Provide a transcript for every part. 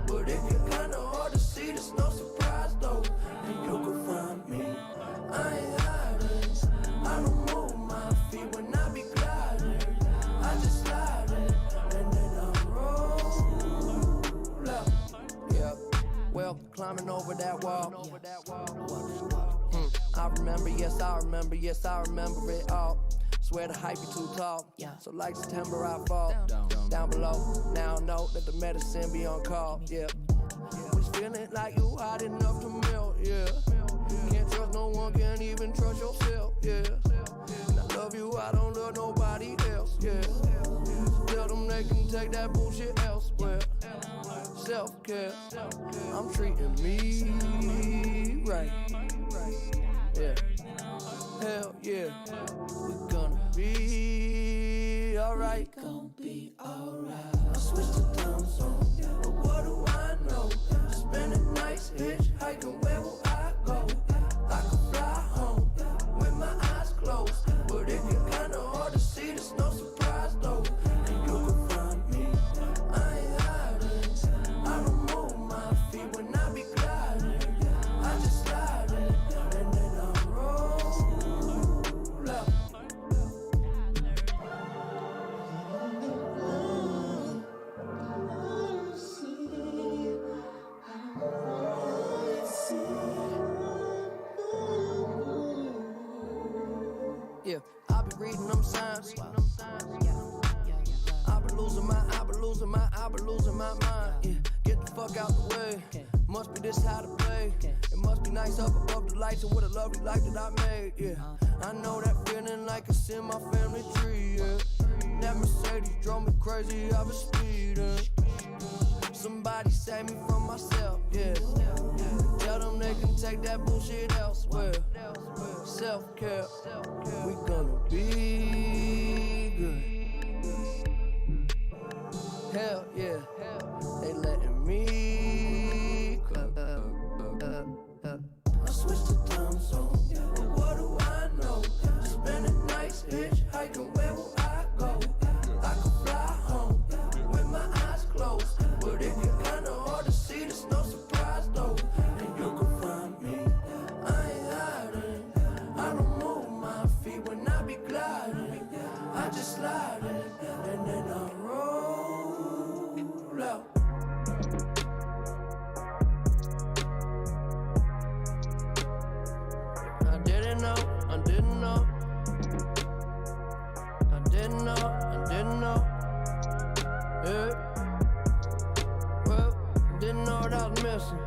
But if you're kinda hard to see, there's no surprise though. And you can find me, I ain't hiding. I don't move my feet when I be gliding. I just slide in, and then I roll up. Yeah, well, climbing over that wall. I remember, yes, I remember, yes, I remember it all. Swear the hype be too tall, so like September I fall down below. Now I know that the medicine be on call, yeah. Was feeling like you hot enough to melt, yeah. Can't trust no one, can't even trust yourself, yeah. And I love you, I don't love nobody else, yeah. Tell them they can take that bullshit elsewhere. Self-care, I'm treating me right, yeah. Hell yeah, we gonna be alright. We gon' be alright. I switched the time zone, but what do I know? Spending nights hitchhiking, where will I go? I could fly home with my eyes closed, but if you're kinda hard to see, there's no surprise though. And you can find me, I ain't hiding. I don't move my feet when I be gliding. I just slide in, and then I roll up. Yeah, I be reading them signs. I be losing my mind. Yeah, get the fuck out the way. Must be this how to play. It must be nice up above the lights and what a lovely life that I made. Yeah, I know that feeling like it's in my family tree. Yeah, that Mercedes drove me crazy. I was speeding. Somebody save me from myself. Yeah, tell them they can take that bullshit elsewhere. Self-care, we gonna be good. Hell yeah, they letting me clap. I switched the time zone, but what do I know? Spending nights hitchhiking, where will I go? I could fly home with my eyes closed, but if you're kinda hard to see, there's no surprise though. And you can find me, I ain't hiding. I don't move my feet when I be gliding. I just slide in, and then I roll out. I didn't know, I didn't know. I didn't know, I didn't know. Yeah. Well, didn't know what I was missing.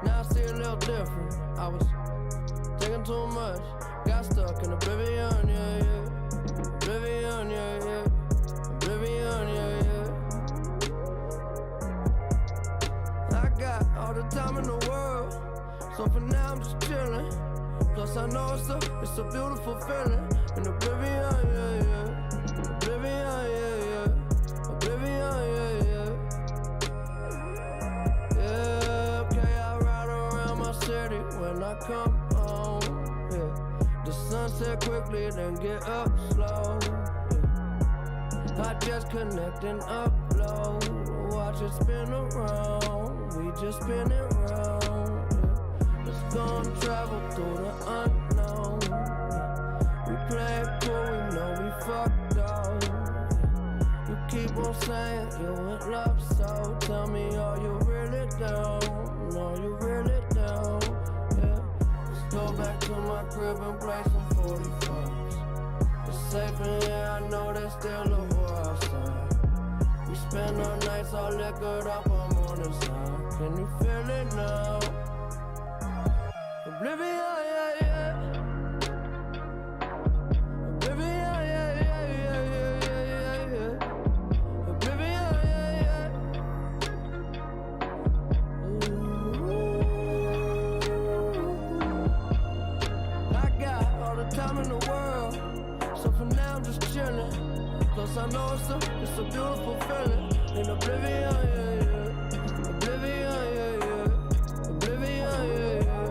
Now I see a little different. I was taking too much, got stuck in oblivion, yeah, yeah. Oblivion, yeah, yeah. Oblivion, yeah, yeah. I got all the time in the world, so for now I'm just chilling. Plus I know it's a beautiful feeling. In oblivion, yeah, yeah. Oblivion, yeah, yeah. Oblivion, yeah, yeah. Yeah, okay, I ride around my city when I come home, yeah. The sunset quickly, then get up slow, yeah. I just connect and upload. Watch it spin around, we just spin it round, yeah. Let's go and travel through the unknown, yeah. We play it cool, we know we fucked up, yeah. You keep on saying you in love, so tell me, are you really down? Are you really down? Yeah. Let's go back to my crib and play some 45s. It's safe in here, I know there's still a war outside. We spend our nights all liquored up on morning side. Can you feel it now? Oblivion, yeah, yeah. Oblivion, yeah, yeah, yeah, yeah, yeah, yeah. Oblivion, yeah, yeah. Ooh. I got all the time in the world, so for now I'm just chillin'. Plus I know it's a beautiful feeling. In oblivion, yeah, yeah. Oblivion, yeah, yeah. Oblivion, yeah, yeah.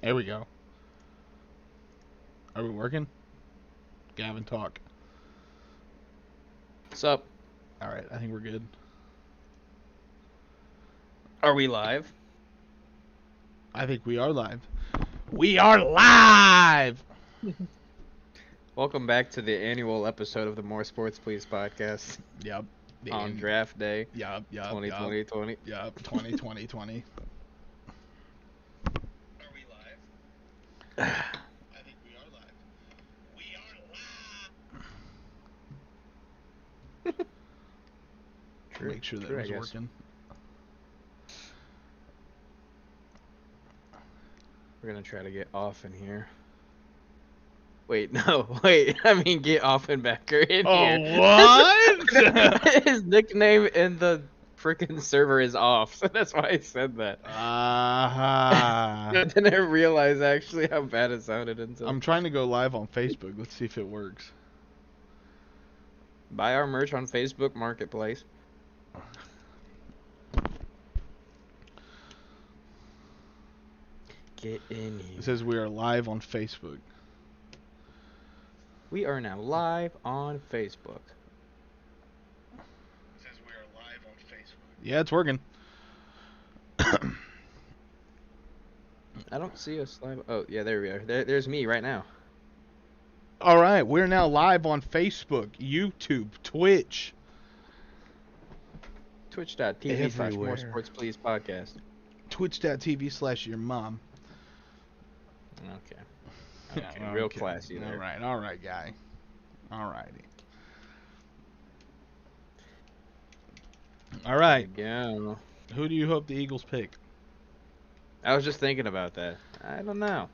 There we go. Are we working? Gavin, talk. What's up? All right, I think we're good. Are we live? I think we are live. We are live! Welcome back to the annual episode of the More Sports Please podcast Yep. on draft day. Yep. 2020. Yep. 2020. Are we live? I think we are live. We are live! True, Make sure that true, it was working. We're going to try to get off in here. Wait, no, wait. I mean, get Offenbacher in here. What? His nickname in the freaking server is off, so that's why I said that. I didn't realize actually how bad it sounded until. I'm trying to go live on Facebook. Let's see if it works. Buy our merch on Facebook Marketplace. Get in here. It says we are live on Facebook. We are now live on Facebook. It says we are live on Facebook. Yeah, it's working. I don't see us live. Oh, yeah, there we are. There's me right now. All right, we're now live on Facebook, YouTube, Twitch. Twitch.tv/MoreSportsPleasePodcast. Twitch.tv/your-mom. Okay. Real classy there. All right, guy. All righty. All right. Yeah. Who do you hope the Eagles pick? I was just thinking about that. I don't know.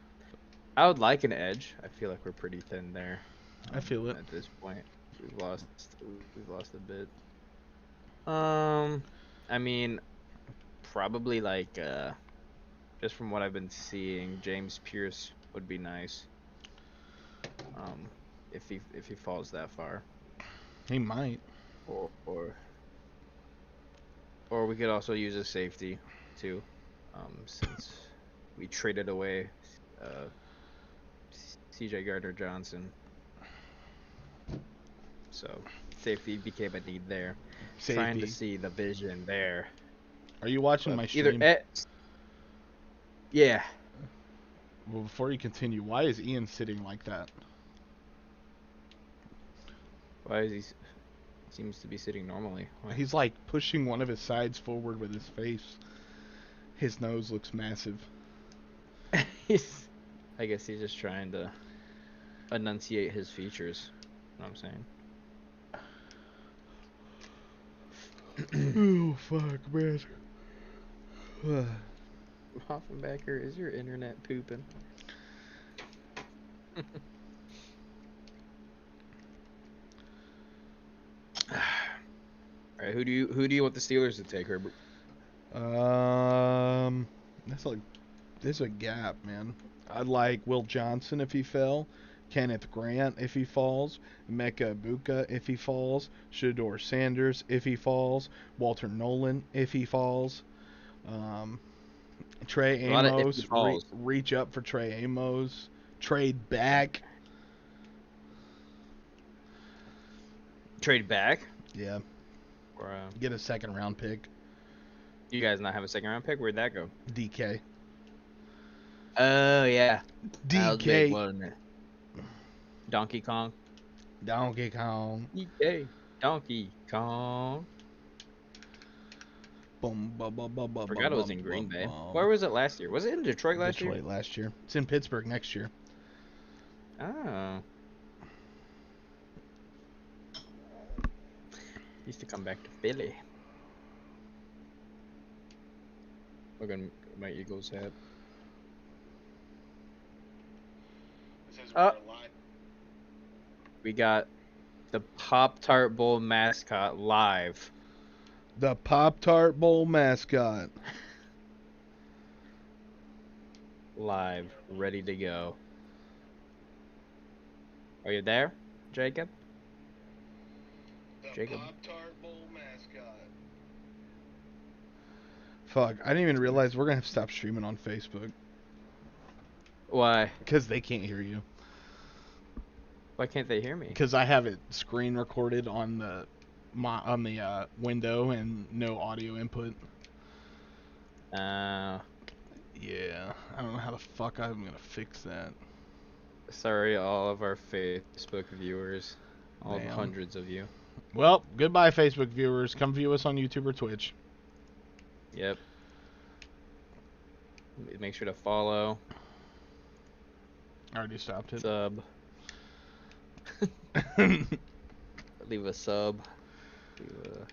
I would like an edge. I feel like we're pretty thin there. I feel it. At this point, we've lost a bit. I mean, probably like just from what I've been seeing, James Pierce would be nice. If he falls that far. He might. Or we could also use a safety too, since we traded away C.J. Gardner-Johnson. So safety became a need there. Safety. Trying to see the vision there. Are you watching my stream? Yeah. Well, before you continue, why is Ian sitting like that? Why is he? Seems to be sitting normally. Why? He's like pushing one of his sides forward with his face. His nose looks massive. I guess he's just trying to enunciate his features. You know what I'm saying? Oh, fuck, man. Hoffenbacher, is your internet pooping? All right, who do you want the Steelers to take, Herbert? There's a gap, man. I'd like Will Johnson if he fell, Kenneth Grant if he falls, Mecca Ibuka if he falls, Shador Sanders if he falls, Walter Nolan if he falls, Trey Amos, reach up for Trey Amos, trade back. Trade back? Yeah. Or get a second round pick. You guys not have a second round pick? Where'd that go? DK. Oh yeah. DK. Big, wasn't it? Donkey Kong. DK. Donkey Kong. Boom, bum, bum, bum, bum, Forgot it was in Green Bay. Where was it last year? Was it in Detroit last year? Detroit last year. It's in Pittsburgh next year. Oh. Used to come back to Philly. Look at my Eagles hat. We got the Pop-Tart Bowl mascot live. The Pop-Tart Bowl mascot. Live, ready to go. Are you there, Jacob? Jacob. Pop-Tart Bowl mascot. Fuck, I didn't even realize we're gonna have to stop streaming on Facebook. Why? Because they can't hear you. Why can't they hear me? Because I have it screen recorded on the window and no audio input. Yeah, I don't know how the fuck I'm gonna fix that. Sorry, all of our Facebook viewers, all Damn. hundreds of you. Well, goodbye, Facebook viewers. Come view us on YouTube or Twitch. Yep. Make sure to follow. I already stopped it. Sub. Leave a sub. Leave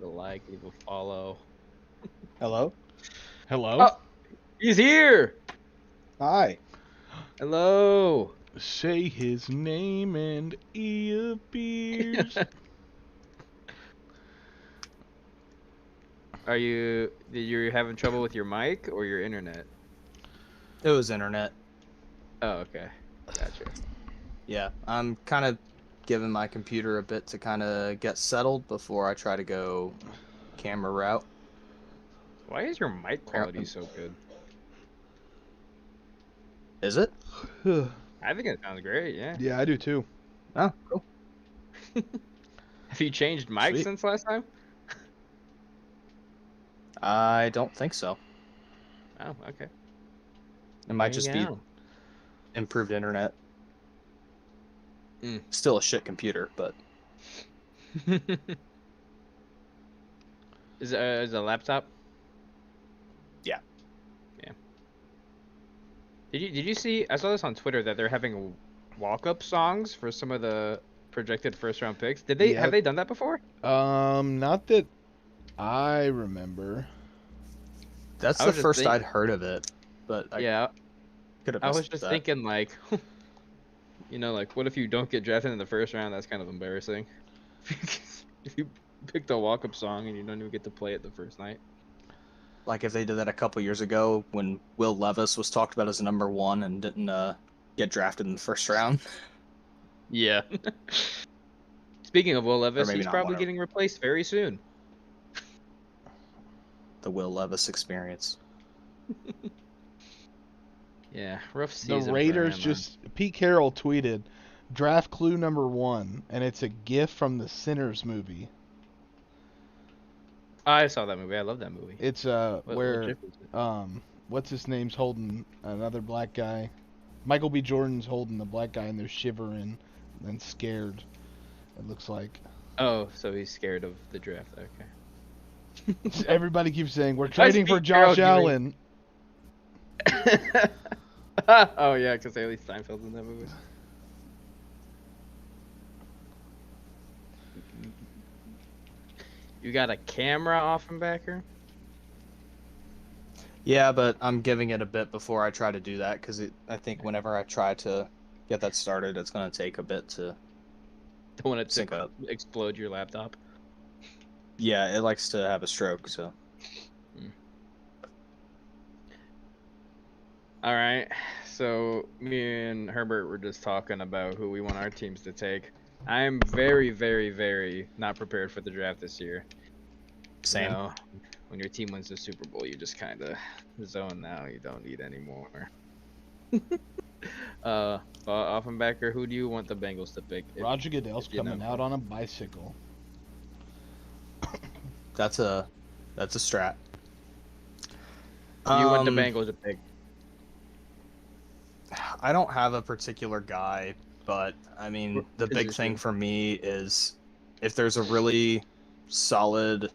a like. Leave a follow. Hello? Hello? Oh, he's here! Hi. Hello! Say his name and he appears. You're having trouble with your mic or your internet? It was internet. Oh, okay. Gotcha. Yeah, I'm kind of giving my computer a bit to kind of get settled before I try to go camera route. Why is your mic quality so good? Is it? I think it sounds great, yeah. Yeah, I do too. Oh, cool. Have you changed mics Sweet. since last time? I don't think so. Oh, okay. It might There just you be go. improved internet. Mm. Still a shit computer, but Is a laptop? Yeah. Yeah. Did you see? I saw this on Twitter that they're having walk-up songs for some of the projected first-round picks. Did they Yep. have they done that before? Not that I remember. that's I the was just first think- I'd heard of it. But I Yeah, could have I missed was just that. thinking like, like what if you don't get drafted in the first round? That's kind of embarrassing. If you picked a walk-up song and you don't even get to play it the first night. Like if they did that a couple years ago when Will Levis was talked about as number 1 and didn't get drafted in the first round. Yeah. Speaking of Will Levis, maybe he's not probably one of- getting replaced very soon. The Will Levis experience. Yeah, rough The season. for Raiders him, Pete Carroll tweeted, draft clue number 1, and it's a gif from the Sinners movie. I saw that movie. I love that movie. It's What where GIF is it? what's his name's holding another black guy. Michael B. Jordan's holding the black guy and they're shivering and scared. It looks like. Oh, so he's scared of the draft. Okay. Everybody keeps saying we're Why is trading for Pete Carroll Josh Allen. Oh yeah, because Haley Steinfeld's in that movie. You got a camera Offenbacher? Yeah, but I'm giving it a bit before I try to do that because I think whenever I try to get that started, it's going to take a bit to Don't want it sync to up. explode your laptop. Yeah, it likes to have a stroke, so. All right. So me and Herbert were just talking about who we want our teams to take. I'm very, very, very not prepared for the draft this year. Same. You know, when your team wins the Super Bowl, you just kind of zone out. You don't need any more. Offenbacher, who do you want the Bengals to pick? Roger Goodell's if you coming know. out on a bicycle. That's a strat. You want the Bengals to pick? I don't have a particular guy, but I mean, the big Position. thing for me is if there's a really solid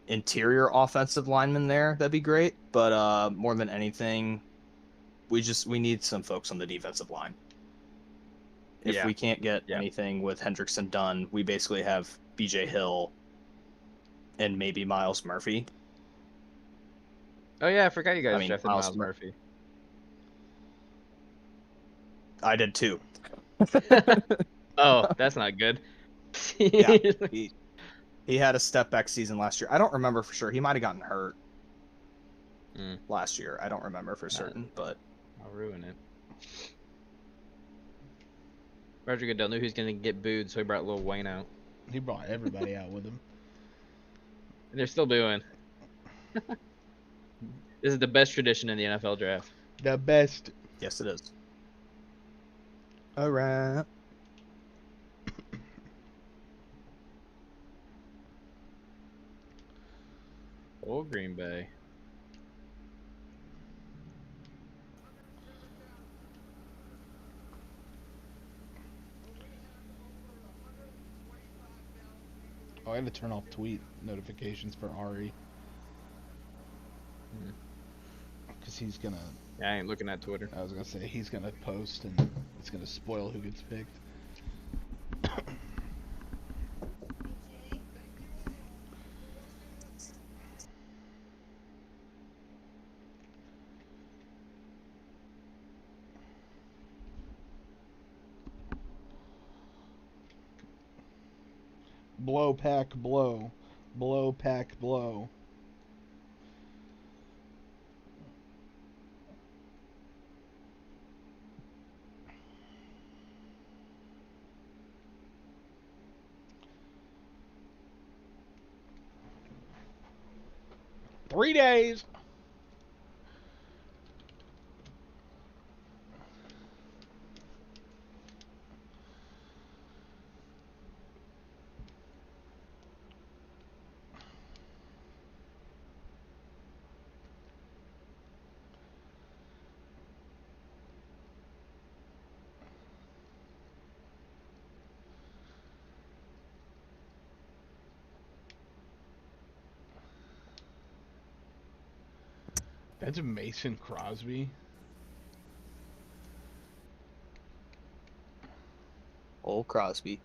interior offensive lineman there, that'd be great. But more than anything, we need some folks on the defensive line. If Yeah. we can't get Yeah. anything with Hendrickson done, we basically have BJ Hill and maybe Miles Murphy. Oh yeah, I forgot you guys I mean, drafted Miles Miles Murphy. I did too. Oh, that's not good. Yeah, he had a step back season last year. I don't remember for sure. He might have gotten hurt last year. I don't remember for certain, but I'll ruin it. Roger Goodell knew he was gonna get booed, so he brought Lil Wayne out. He brought everybody out with him. And they're still doing. This is the best tradition in the NFL draft. The best. Yes, it is. All right. Oh, Green Bay. Oh, I had to turn off tweet notifications for Ari. Because he's gonna. Yeah, I ain't looking at Twitter. I was gonna say he's gonna post and it's gonna spoil who gets picked. Blow pack blow. Blow pack blow. Three days. That's Mason Crosby. Old Crosby.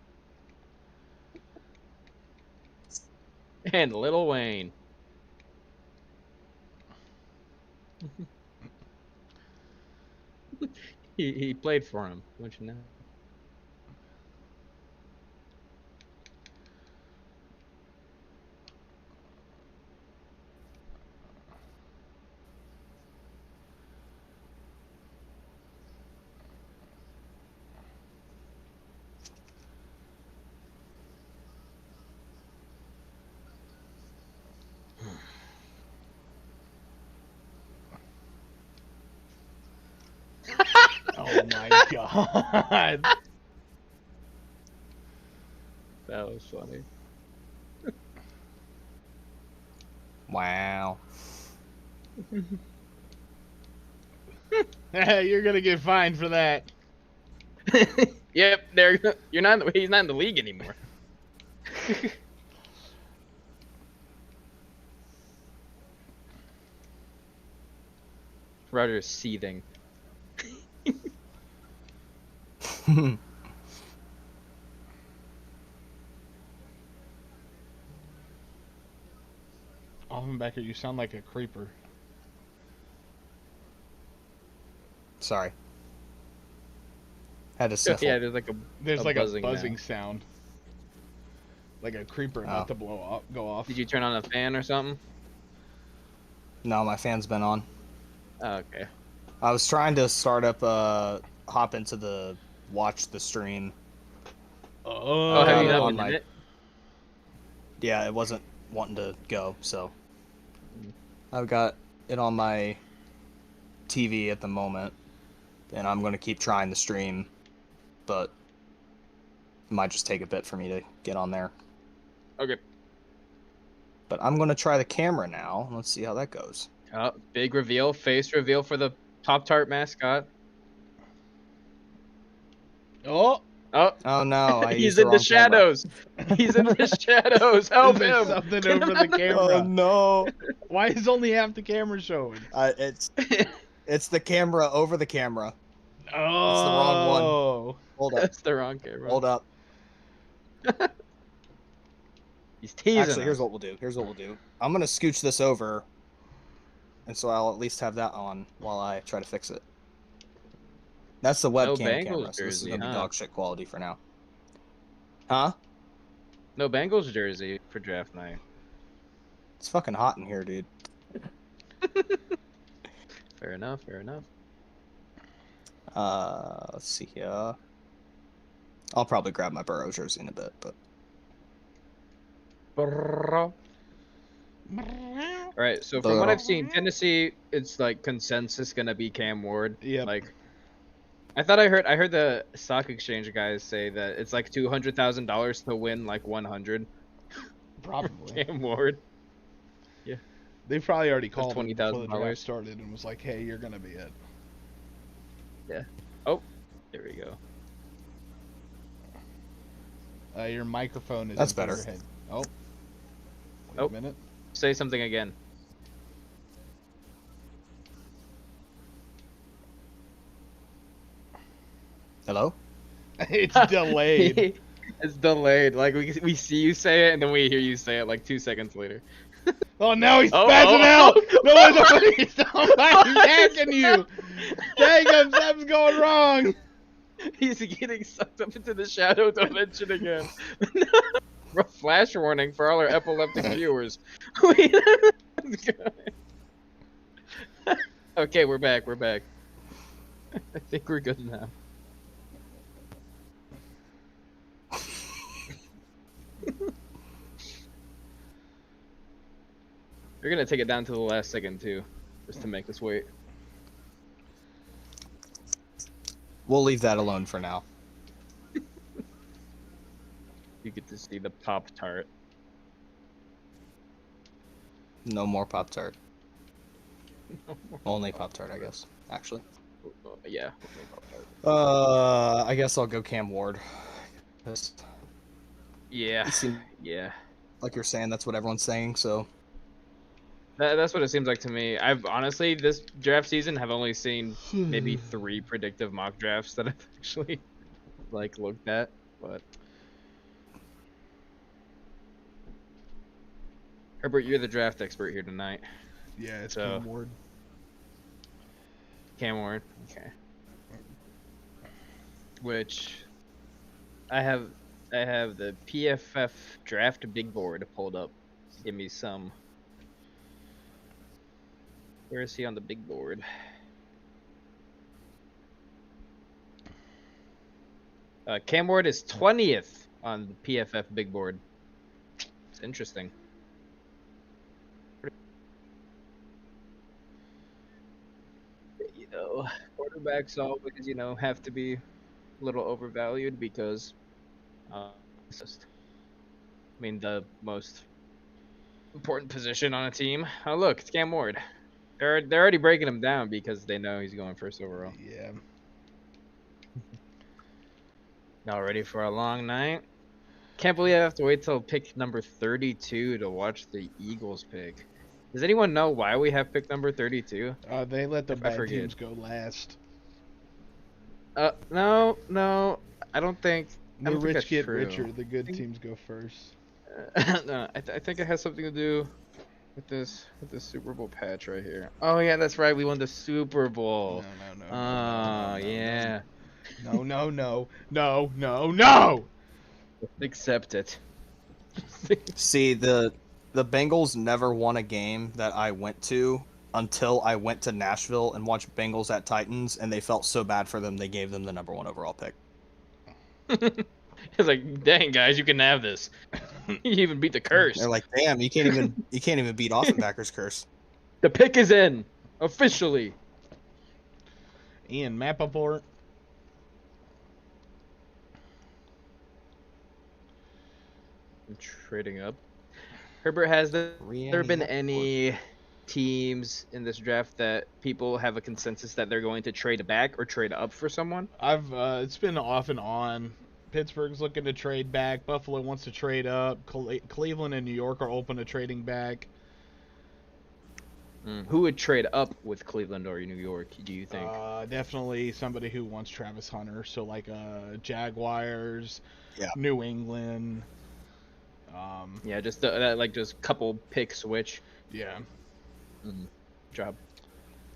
And Lil Wayne. he played for him, don't you know? Oh my god. That was funny. Wow. You're gonna get fined for that. Yep, he's not in the league anymore. Roger's seething. Offenbacker, you sound like a creeper. Sorry. Had to sniffle. Yeah, there's like a buzzing sound. Like a creeper about to go off. Did you turn on a fan or something? No, my fan's been on. Oh, okay. I was trying to start up, hop into the watch the stream. Oh, have you got it not on been in my- it? Yeah, it wasn't wanting to go, so I've got it on my TV at the moment, and I'm gonna keep trying the stream, but it might just take a bit for me to get on there. Okay. But I'm gonna try the camera now. Let's see how that goes. Oh, big reveal, face reveal for the Pop-Tart mascot. Oh, Oh no, I he's used the in the wrong camera. shadows. He's in the shadows. Help there's him. something Get over him the out. camera. Oh no! Why is only half the camera showing? It's the camera over the camera. Oh, It's the wrong one. Hold up. That's the wrong camera. Hold up. He's teasing Actually, here's us. what we'll do. I'm gonna scooch this over, and so I'll at least have that on while I try to fix it. That's the webcam Bengals camera, so this is jersey, gonna be huh? dog shit quality for now. Huh? No Bengals jersey for draft night. It's fucking hot in here, dude. Fair enough. Fair enough. Let's see here. I'll probably grab my Burrow jersey in a bit, but All right. So from what I've seen, Tennessee, it's like consensus gonna be Cam Ward. Yep. Like I thought I heard the stock exchange guys say that it's like $200,000 to win like 100. Probably. Cam Ward. Yeah. They probably already That's called it before the draft $20,000. started and was like, "Hey, you're gonna be it." Yeah. Oh, there we go. Your microphone is. That's in front of better. your head. Oh. Wait Oh. a minute. Say something again. Hello? It's delayed. It's delayed. Like we see you say it and then we hear you say it like 2 seconds later. Oh, now he's Oh, spazzing oh, out. oh. No, he's hacking you. Dang him, something's going wrong. He's getting sucked up into the shadow dimension again. Flash warning for all our epileptic viewers. Okay, we're back. We're back. I think we're good now. We're gonna take it down to the last second too, just to make us wait. We'll leave that alone for now. You get to see the Pop-Tart. No more Pop-Tart. Only Pop-Tart, I guess, actually. Yeah. Pop-Tart. I guess I'll go Cam Ward. Yeah. It seems Yeah. like you're saying that's what everyone's saying, so... That's what it seems like to me. I've honestly, this draft season, have only seen maybe 3 predictive mock drafts that I've actually like looked at. But Herbert, you're the draft expert here tonight. Yeah, it's So- Cam Ward. Cam Ward, okay. Which I have the PFF draft big board pulled up. Give me some. Where is he on the big board? Cam Ward is 20th on the PFF big board. It's interesting. You know, quarterbacks always, have to be a little overvalued because it's just, the most important position on a team. Oh, look, it's Cam Ward. They're already breaking him down because they know he's going first overall. Yeah. Now ready for a long night? Can't believe I have to wait till pick number 32 to watch the Eagles pick. Does anyone know why we have pick number 32? They let the I bad forget. teams go last. No, I don't think. I The don't think rich that's get true. richer. The good teams go first. No, I think it has something to do with this Super Bowl patch right here. Oh yeah, that's right. We won the Super Bowl. No. Oh yeah. No. Accept it. See, the Bengals never won a game that I went to until I went to Nashville and watched Bengals at Titans, and they felt so bad for them, they gave them the #1 overall pick. It's like, dang guys, you can have this. You even beat the curse. They're like, damn, you can't even beat Offenbacker's curse. The pick is in officially. Ian Mapaport. I'm trading up. Herbert, has there been any teams in this draft that people have a consensus that they're going to trade back or trade up for someone? It's been off and on. Pittsburgh's looking to trade back. Buffalo wants to trade up. Cleveland and New York are open to trading back. Who would trade up with Cleveland or New York, do you think? Definitely somebody who wants Travis Hunter. So like Jaguars, Yeah. New England. Yeah, just just couple pick switch. Yeah. Job.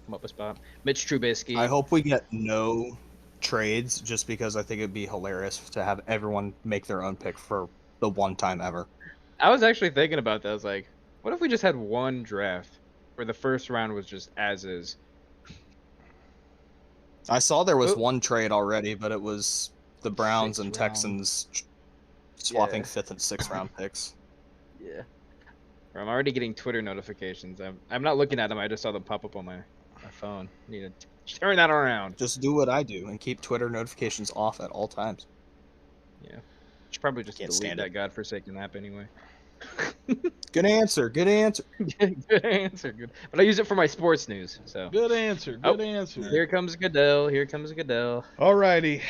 Come up a spot. Mitch Trubisky. I hope we get no trades, just because I think it'd be hilarious to have everyone make their own pick for the one time ever. I was actually thinking about that. I was like, what if we just had one draft where the first round was just as is? I saw there was Oh. one trade already, but it was the Browns Sixth and round. Texans swapping Yeah. 5th and 6th round picks. Yeah. I'm already getting Twitter notifications. I'm not looking at them. I just saw them pop up on my phone. Need to Turn that around. Just do what I do and keep Twitter notifications off at all times. Yeah. Should probably just Can't delete stand that it. godforsaken app anyway. Good answer. Good answer. Good answer. Good. But I use it for my sports news. So. Good answer. Good answer. Here comes Goodell. Here comes Goodell. Alrighty.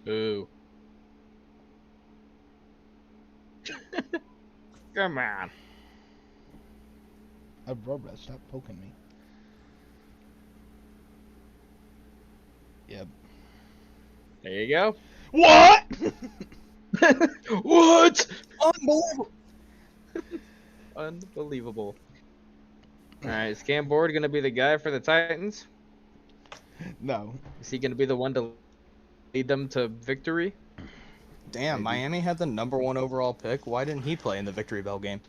Boo. Come on. Aurora, stop poking me. Yep. There you go. What? What? Unbelievable. Unbelievable. All right, Scam Board gonna be the guy for the Titans. No. Is he gonna be the one to lead them to victory? Damn, Maybe. Miami had the #1 overall pick. Why didn't he play in the Victory Bell game?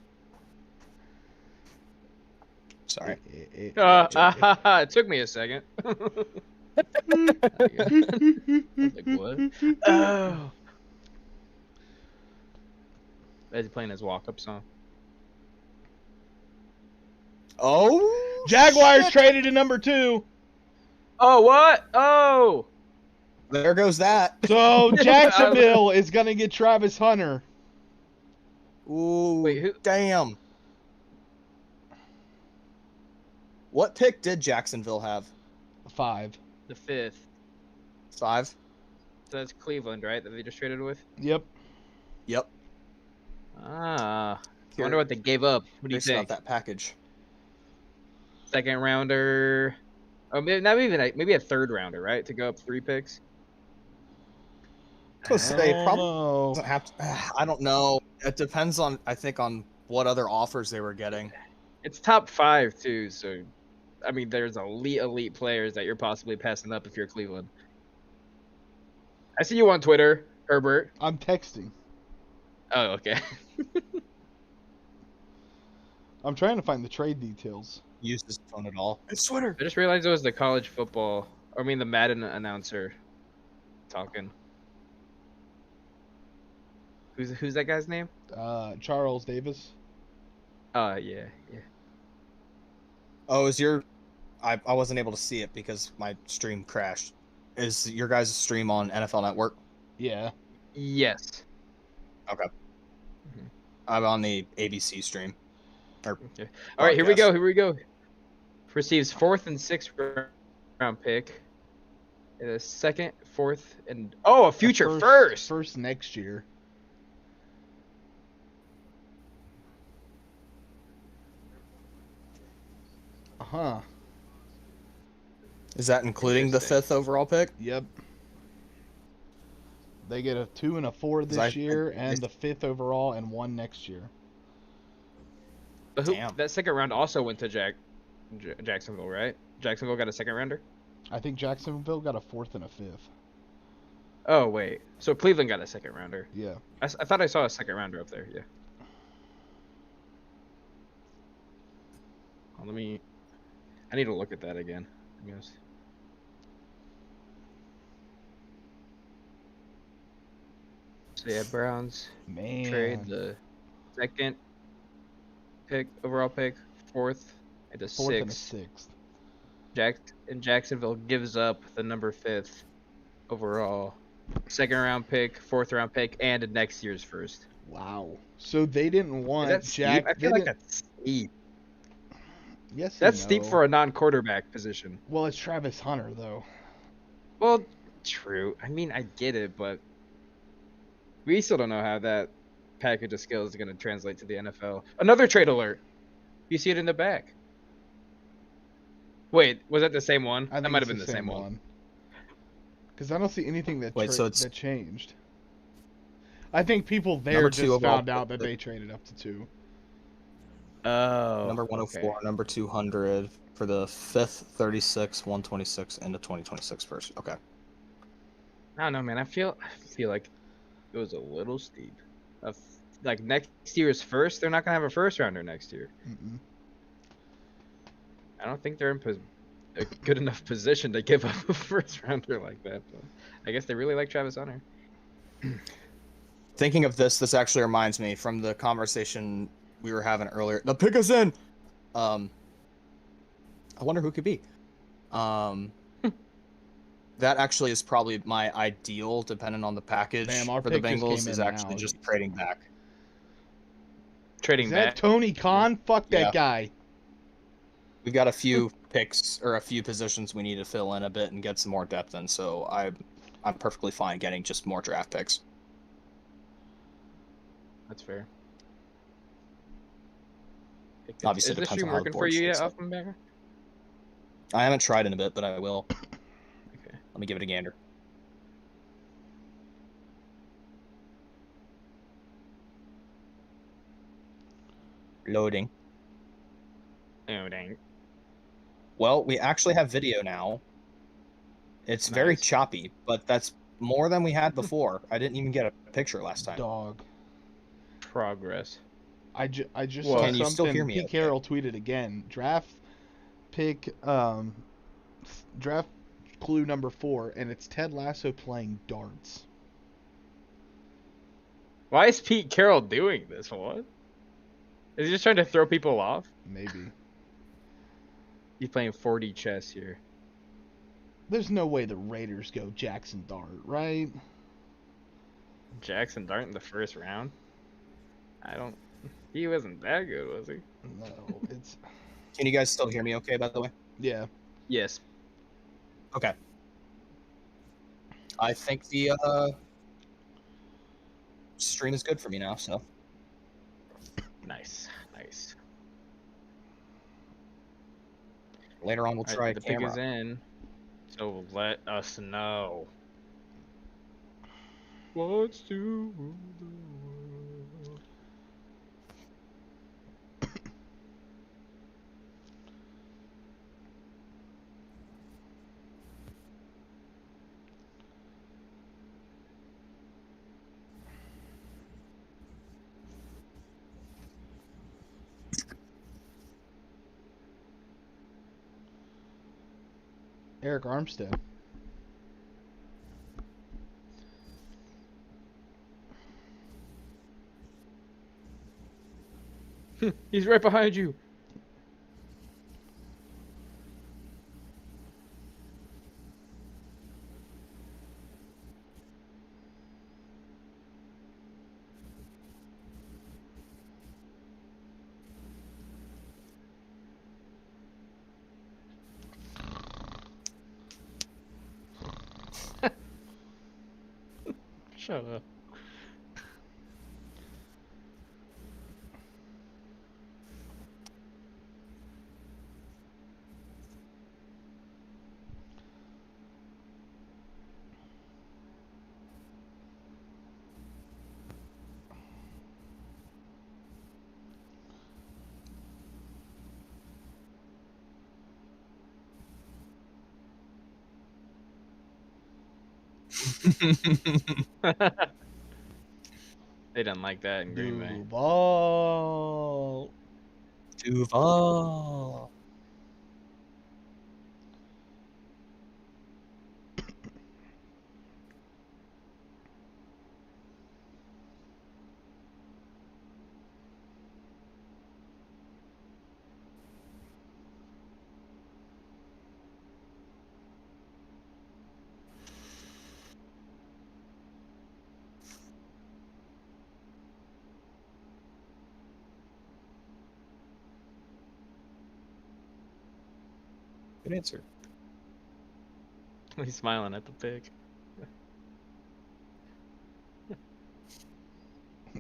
Sorry. It took me a second. I was like, what? Oh. Is he playing his walk-up song? Oh, Jaguars shit. traded to number 2. Oh, what? Oh! There goes that. So Jacksonville is gonna get Travis Hunter. Ooh, Wait, who? damn. What pick did Jacksonville have? 5. The 5th. 5? So that's Cleveland, right? That they just traded with? Yep. Yep. Ah. I wonder what they gave up. What do you Curious about think? that package. Second rounder. Oh, maybe not even maybe a third rounder, right? To go up 3 picks. I was gonna say, Oh, probably no. doesn't have to, I don't know. It depends on, I think, on what other offers they were getting. It's top 5 too, so I mean, there's elite players that you're possibly passing up if you're Cleveland. I see you on Twitter, Herbert. I'm texting. Oh, okay. I'm trying to find the trade details. Use his phone at all. It's Twitter. I just realized it was the college football, I mean the Madden announcer talking. Who's that guy's name? Charles Davis. Yeah. Oh, is your... I wasn't able to see it because my stream crashed. Is your guys' stream on NFL Network? Yeah. Yes. Okay. Mhm. I'm on the ABC stream. Okay. All right, here we Broadcast. go. Receives 4th and 6th round pick. And a 2nd, 4th, and a future first. First next year. Huh. Is that including the Interesting. 5th overall pick? Yep. They get a 2 and a 4 this I- year, and the 5th overall, and 1 next year. But Damn. that second round also went to Jacksonville, right? Jacksonville got a second rounder? I think Jacksonville got a 4th and a 5th. Oh, wait. So Cleveland got a second rounder. Yeah. I thought I saw a second rounder up there, yeah. Oh, I need to look at that again. I guess. So yeah, Browns Man. trade the second pick, overall pick, 4th, and a 4th and a 6th. 6th. Jacksonville gives up the number 5th overall, 2nd round pick, 4th round pick, and a next year's first. Wow. So they didn't want Is that Jack. steep? I feel like that's steep. Yes. That's and steep no. for a non-quarterback position. Well, it's Travis Hunter though. Well, true. I mean, I get it, but we still don't know how that package of skills is going to translate to the NFL. Another trade alert. You see it in the back. Wait, was that the same one? I think That might it's have been the same one. Because I don't see anything that Wait, so it's- that changed. I think people there Number 2 just overall found out pick. that they traded up to 2. Oh. Number 104, number 200 for the 5th, 36, 126, and the 2026 first. Okay. I don't know, man. I feel like it was a little steep. Like next year's first, they're not gonna have a first rounder next year. Mm-mm. I don't think they're in a good enough position to give up a first rounder like that. But I guess they really like Travis Hunter. Thinking of this actually reminds me from the conversation we were having earlier. The pick is in. I wonder who it could be. That actually is probably my ideal, depending on the package Damn, our for the pick just Bengals, came is in actually now. just trading back. Trading Is that back. Tony Khan? Fuck that Yeah. guy. We've got a few picks or a few positions we need to fill in a bit and get some more depth in, so I'm perfectly fine getting just more draft picks. That's fair. Obviously, is the depends stream on how the working for board you shakes yet, out. Offenbacker? I haven't tried in a bit, but I will. Okay. Let me give it a gander. Loading. Oh dang. Well, we actually have video now. It's very Nice. choppy, but that's more than we had before. I didn't even get a picture last time. Dog. Progress. I just Well, saw can you something. still hear me Pete okay? Carroll tweeted again. Draft pick, draft clue number 4, and it's Ted Lasso playing darts. Why is Pete Carroll doing this? What? Is he just trying to throw people off? Maybe. He's playing 4D chess here. There's no way the Raiders go Jackson Dart, right? Jackson Dart in the first round? He wasn't that good, was he? No, it's Can you guys still hear me okay, by the way? yeah. Yes. Okay. I think the stream is good for me now, so. Nice. Nice. Later on, we'll try a the pick camera. is in. So let us know. What's to the world? Eric Armstead. He's right behind you. Shut up. They didn't like that in Green Bay. Duval. Duval. Good answer. He's smiling at the pick.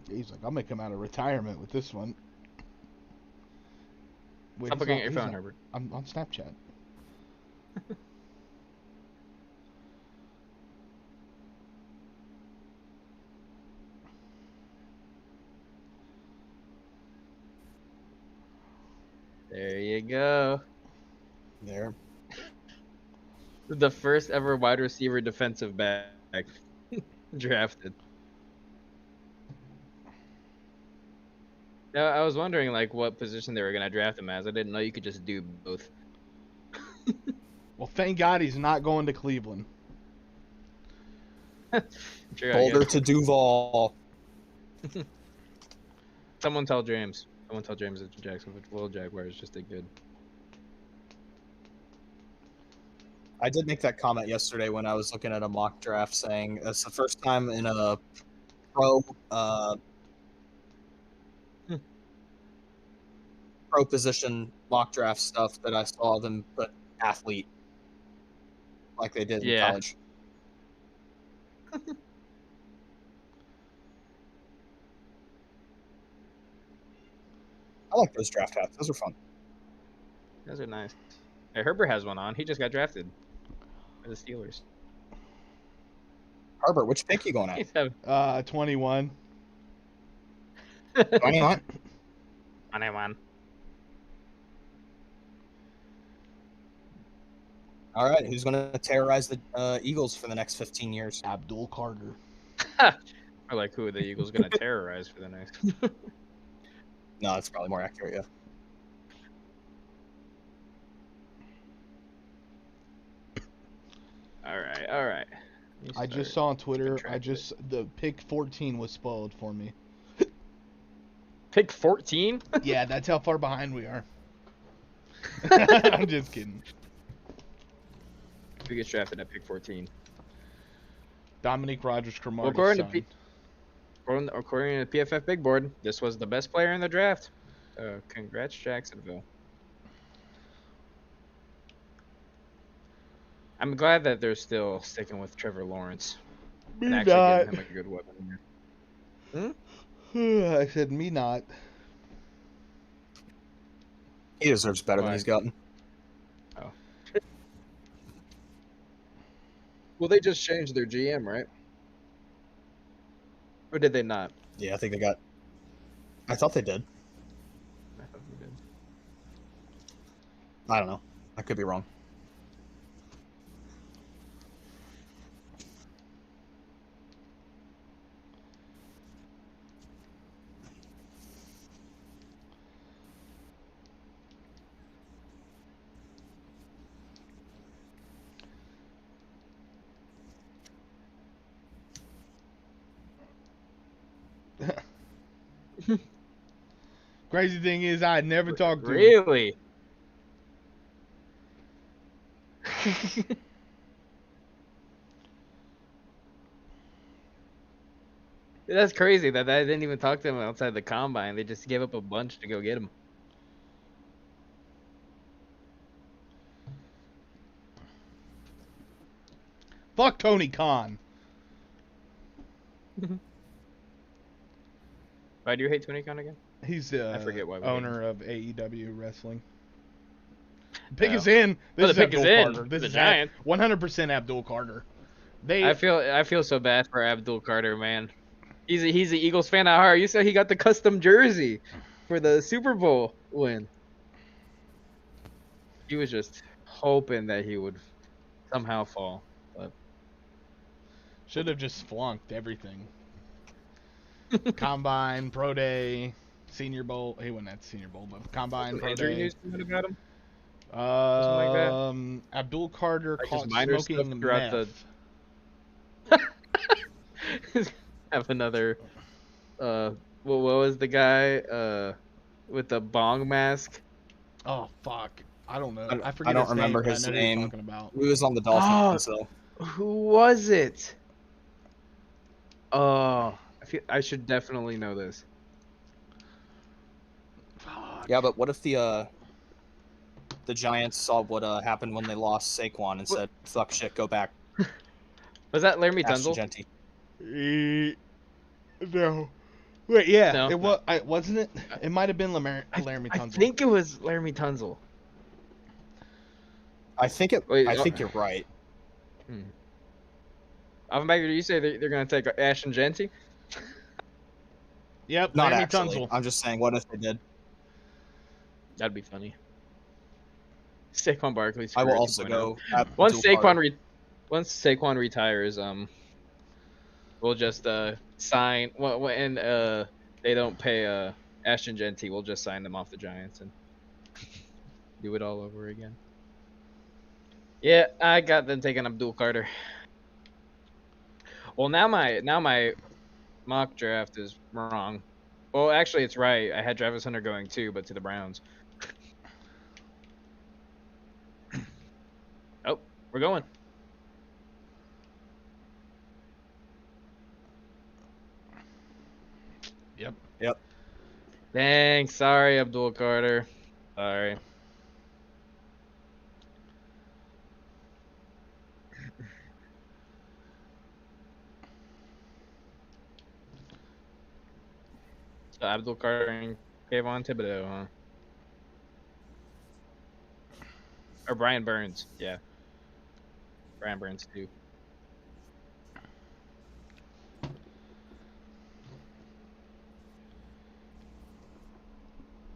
He's like, I'm gonna come out of retirement with this one. Wait, Stop he's looking not- at your he's phone, not- Herbert. I'm on Snapchat. There you go. There. The first ever wide receiver defensive back drafted. Now, I was wondering like what position they were gonna draft him as. I didn't know you could just do both. Well, thank God he's not going to Cleveland. Sure, I Boulder guess. to Duval. Someone tell James. Someone tell James that Jacksonville Jaguars just did good. I did make that comment yesterday when I was looking at a mock draft, saying that's the first time in a pro pro position mock draft stuff that I saw them put athlete like they did in Yeah. college. I like those draft hats. Those are fun. Those are nice. Hey, Herbert has one on. He just got drafted by the Steelers. Herbert, which pick you going He's at? having 21. 21? 21. All right, who's going to terrorize the Eagles for the next 15 years? Abdul Carter. Or like, who are the Eagles going to terrorize for the next? No, that's probably more accurate, yeah. All right. I just saw on Twitter. The pick 14 was spoiled for me. Pick 14? Yeah, that's how far behind we are. I'm just kidding. Who gets drafted at pick 14? Dominique Rodgers-Cromartie's Well, according to the PFF Big Board, this was the best player in the draft. Congrats, Jacksonville. I'm glad that they're still sticking with Trevor Lawrence Me and actually not. giving him a good weapon here. I said me not. He deserves better than Why? he's gotten. Oh. Well, they just changed their GM, right? Or did they not? Yeah, I think they got... I thought they did. I thought they did. I don't know. I could be wrong. Crazy thing is, I had never talked to him. Really? That's crazy that I didn't even talk to him outside the combine. They just gave up a bunch to go get him. Fuck Tony Khan. Why do you hate Tony Khan again? He's I forget why the we owner of AEW Wrestling. Pick Oh. is in. This Oh, the is pick Abdul is in. Carter. This The is Giant. 100% Abdul Carter. I feel so bad for Abdul Carter, man. He's an Eagles fan at heart. You said he got the custom jersey for the Super Bowl win. He was just hoping that he would somehow fall. But should have just flunked everything. Combine, Pro Day, Senior Bowl. He wasn't at the Senior Bowl, but Combine, some Pro injury Day. news coming about him. Abdul Carter Like caught his minor smoking stuff throughout meth. Have another. What was the guy with the bong mask? Oh fuck! I don't know. I forget don't his remember name, but his I know who you're name. talking about. He was on the Dolphins, though. Who was it? Oh, I should definitely know this. Fuck. Yeah, but what if the Giants saw what happened when they lost Saquon and said, "Fuck shit, go back." Was that Laramie Ashton Tunzel? Genty. No. Wait, yeah. No. It was. Wasn't it? It might have been Laramie Tunsil. I think it was Laramie Tunzel. I think you're right. Offenbacker, you say they're going to take Ashton Genty? Yep, Not Laramie actually. Tunsil. I'm just saying, what if they did? That'd be funny. Saquon Barkley's I will career also 2.0. go. Once Abdul Carter. Saquon retires, we'll just sign. When they don't pay Ashton Genty, we'll just sign them off the Giants and do it all over again. Yeah, I got them taking Abdul Carter. Well, now my mock draft is wrong Well, actually, it's right. I had Travis Hunter going too, but to the Browns. Oh, we're going. Yep. Dang, sorry, Abdul Carter. Sorry. So Abdul Carter and Kayvon Thibodeau, huh? Or Brian Burns, yeah. Brian Burns too.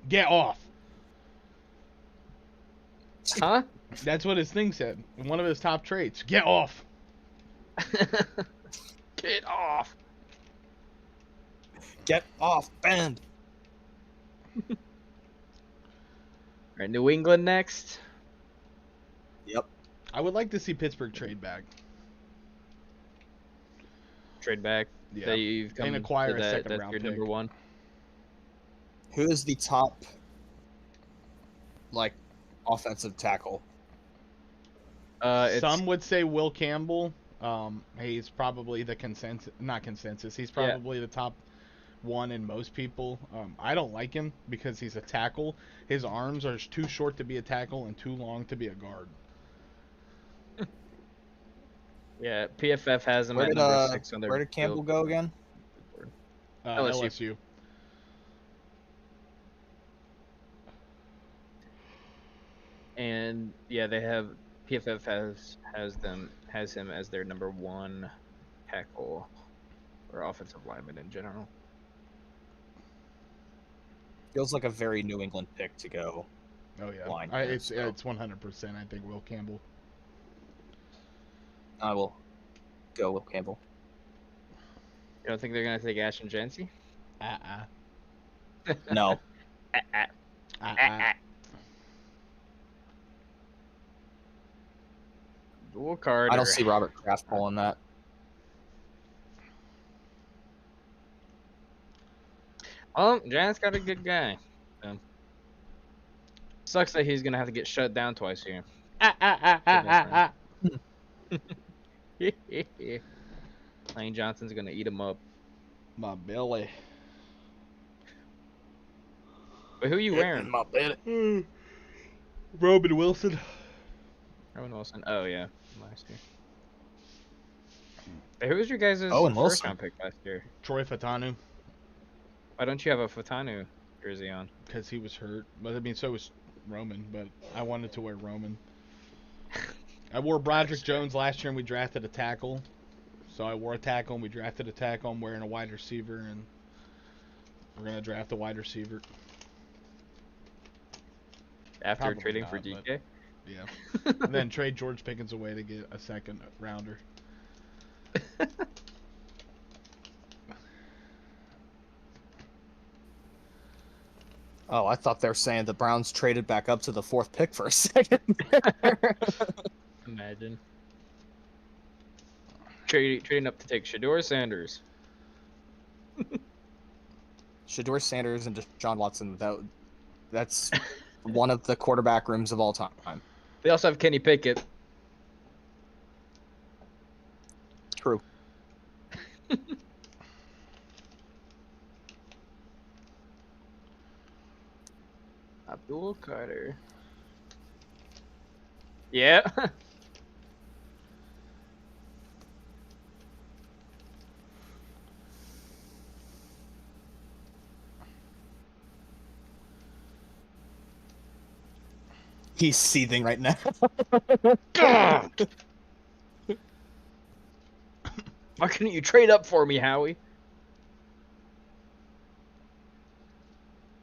Get off. Huh? That's what his thing said. One of his top traits. Get off. Get off. Get off, bend. All right, New England next. Yep. I would like to see Pittsburgh trade back. Trade back. Yeah. That you've come And acquire to a that, second that's round your pick. number one. Who is the top, like, offensive tackle? Some would say Will Campbell. He's probably the consensus. Not consensus. He's probably the top one in most people. I don't like him because he's a tackle. His arms are too short to be a tackle and too long to be a guard. Yeah, PFF has him Where at did number 6 on their where did Campbell field. go again? LSU. And yeah, they have PFF has him as their number one tackle or offensive lineman in general. Feels like a very New England pick to go. Oh yeah, line it's here, so. 100%. I think Will Campbell. I will go with Campbell. You don't think they're gonna take Ashton Jancy? No. Dual Carter. I don't see Robert Kraft pulling that. Jan's got a good guy. Sucks that he's gonna have to get shut down twice here. Lane Johnson's gonna eat him up. My belly. But who are you wearing? My belly. Robin Wilson. Owen Wilson. Oh yeah, last year. Hey, who was your guys' Owen first Wilson. round pick last year? Troy Fatanu. Why don't you have a Fatanu jersey on? Because he was hurt. But I mean, so was Roman. But I wanted to wear Roman. I wore Broderick Jones last year and we drafted a tackle. So I wore a tackle and we drafted a tackle. I'm wearing a wide receiver and we're going to draft a wide receiver. After Probably trading not, for but- DK? Yeah. And then trade George Pickens away to get a second rounder. Oh, I thought they were saying the Browns traded back up to the 4th pick for a second. Imagine. Trading up to take Shador Sanders. Shador Sanders and Deshaun Watson, that's one of the quarterback rooms of all time. They also have Kenny Pickett. True. Abdul Carter. Yeah. He's seething right now. God! Why couldn't you trade up for me, Howie?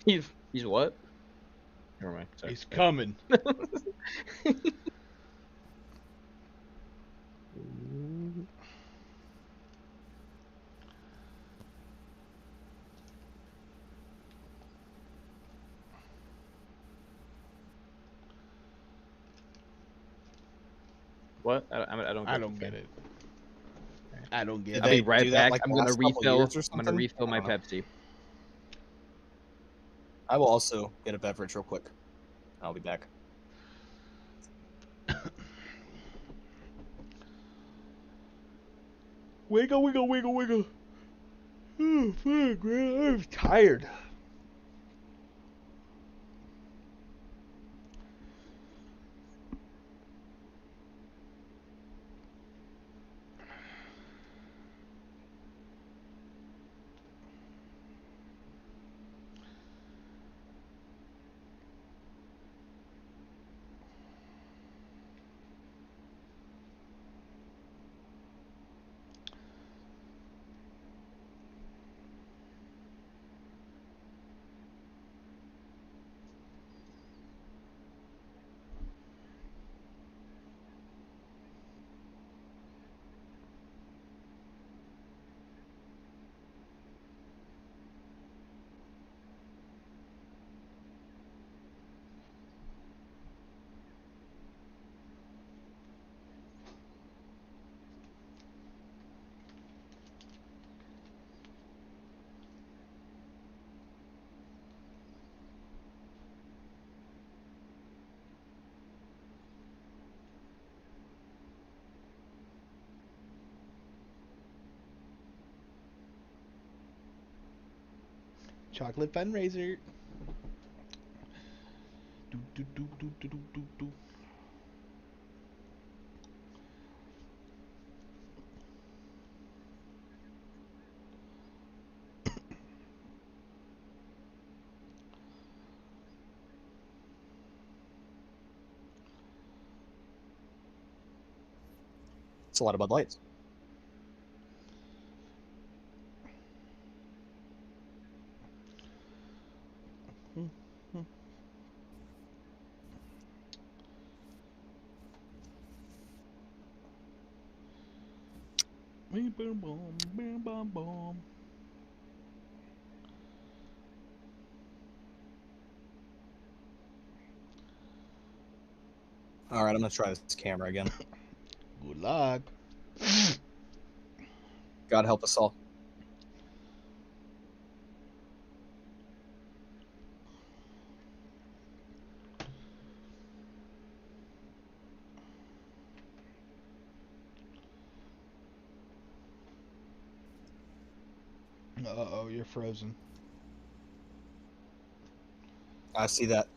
He's what? Never mind. Sorry. He's coming. What? I don't. I don't get it. I don't get Did I'll it. be they right do that, back. like, I'm the gonna last couple refill. years or I'm gonna something? refill my I don't know. Pepsi. I will also get a beverage real quick. I'll be back. Wiggle, wiggle, wiggle, wiggle. Oh, fuck, man. I'm tired. Chocolate fundraiser. Do, do, do, do, do, do, do, do. It's a lot of Bud Lights. Boom, boom, boom, boom, boom, boom. All right, I'm gonna try this camera again. Good luck. God help us all. Uh-oh, you're frozen. I see that.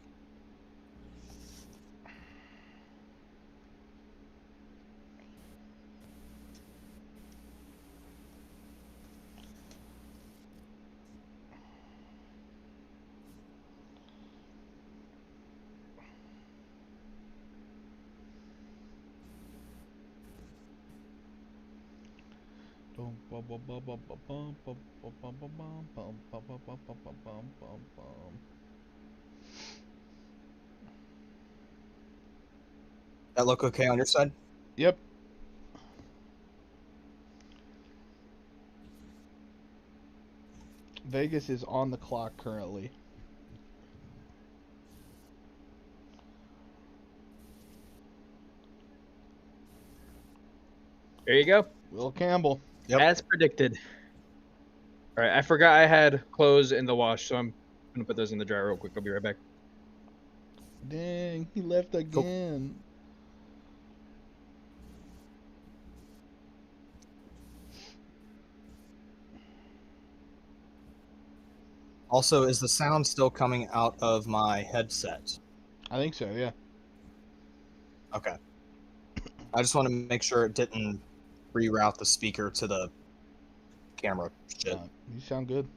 That look okay on your side? Yep. Vegas is on the clock currently. There you go. Will Campbell. Yep. As predicted. All right, I forgot I had clothes in the wash, so I'm gonna put those in the dryer real quick. I'll be right back. Dang, he left again. Also, is the sound still coming out of my headset? I think so, yeah. Okay. I just want to make sure it didn't reroute the speaker to the camera shit. You sound good.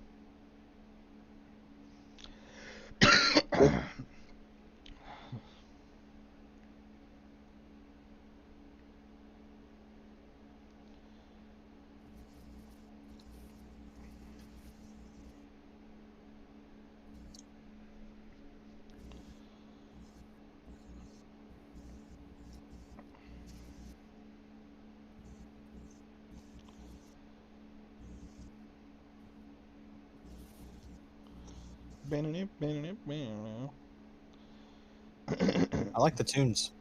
I like the tunes.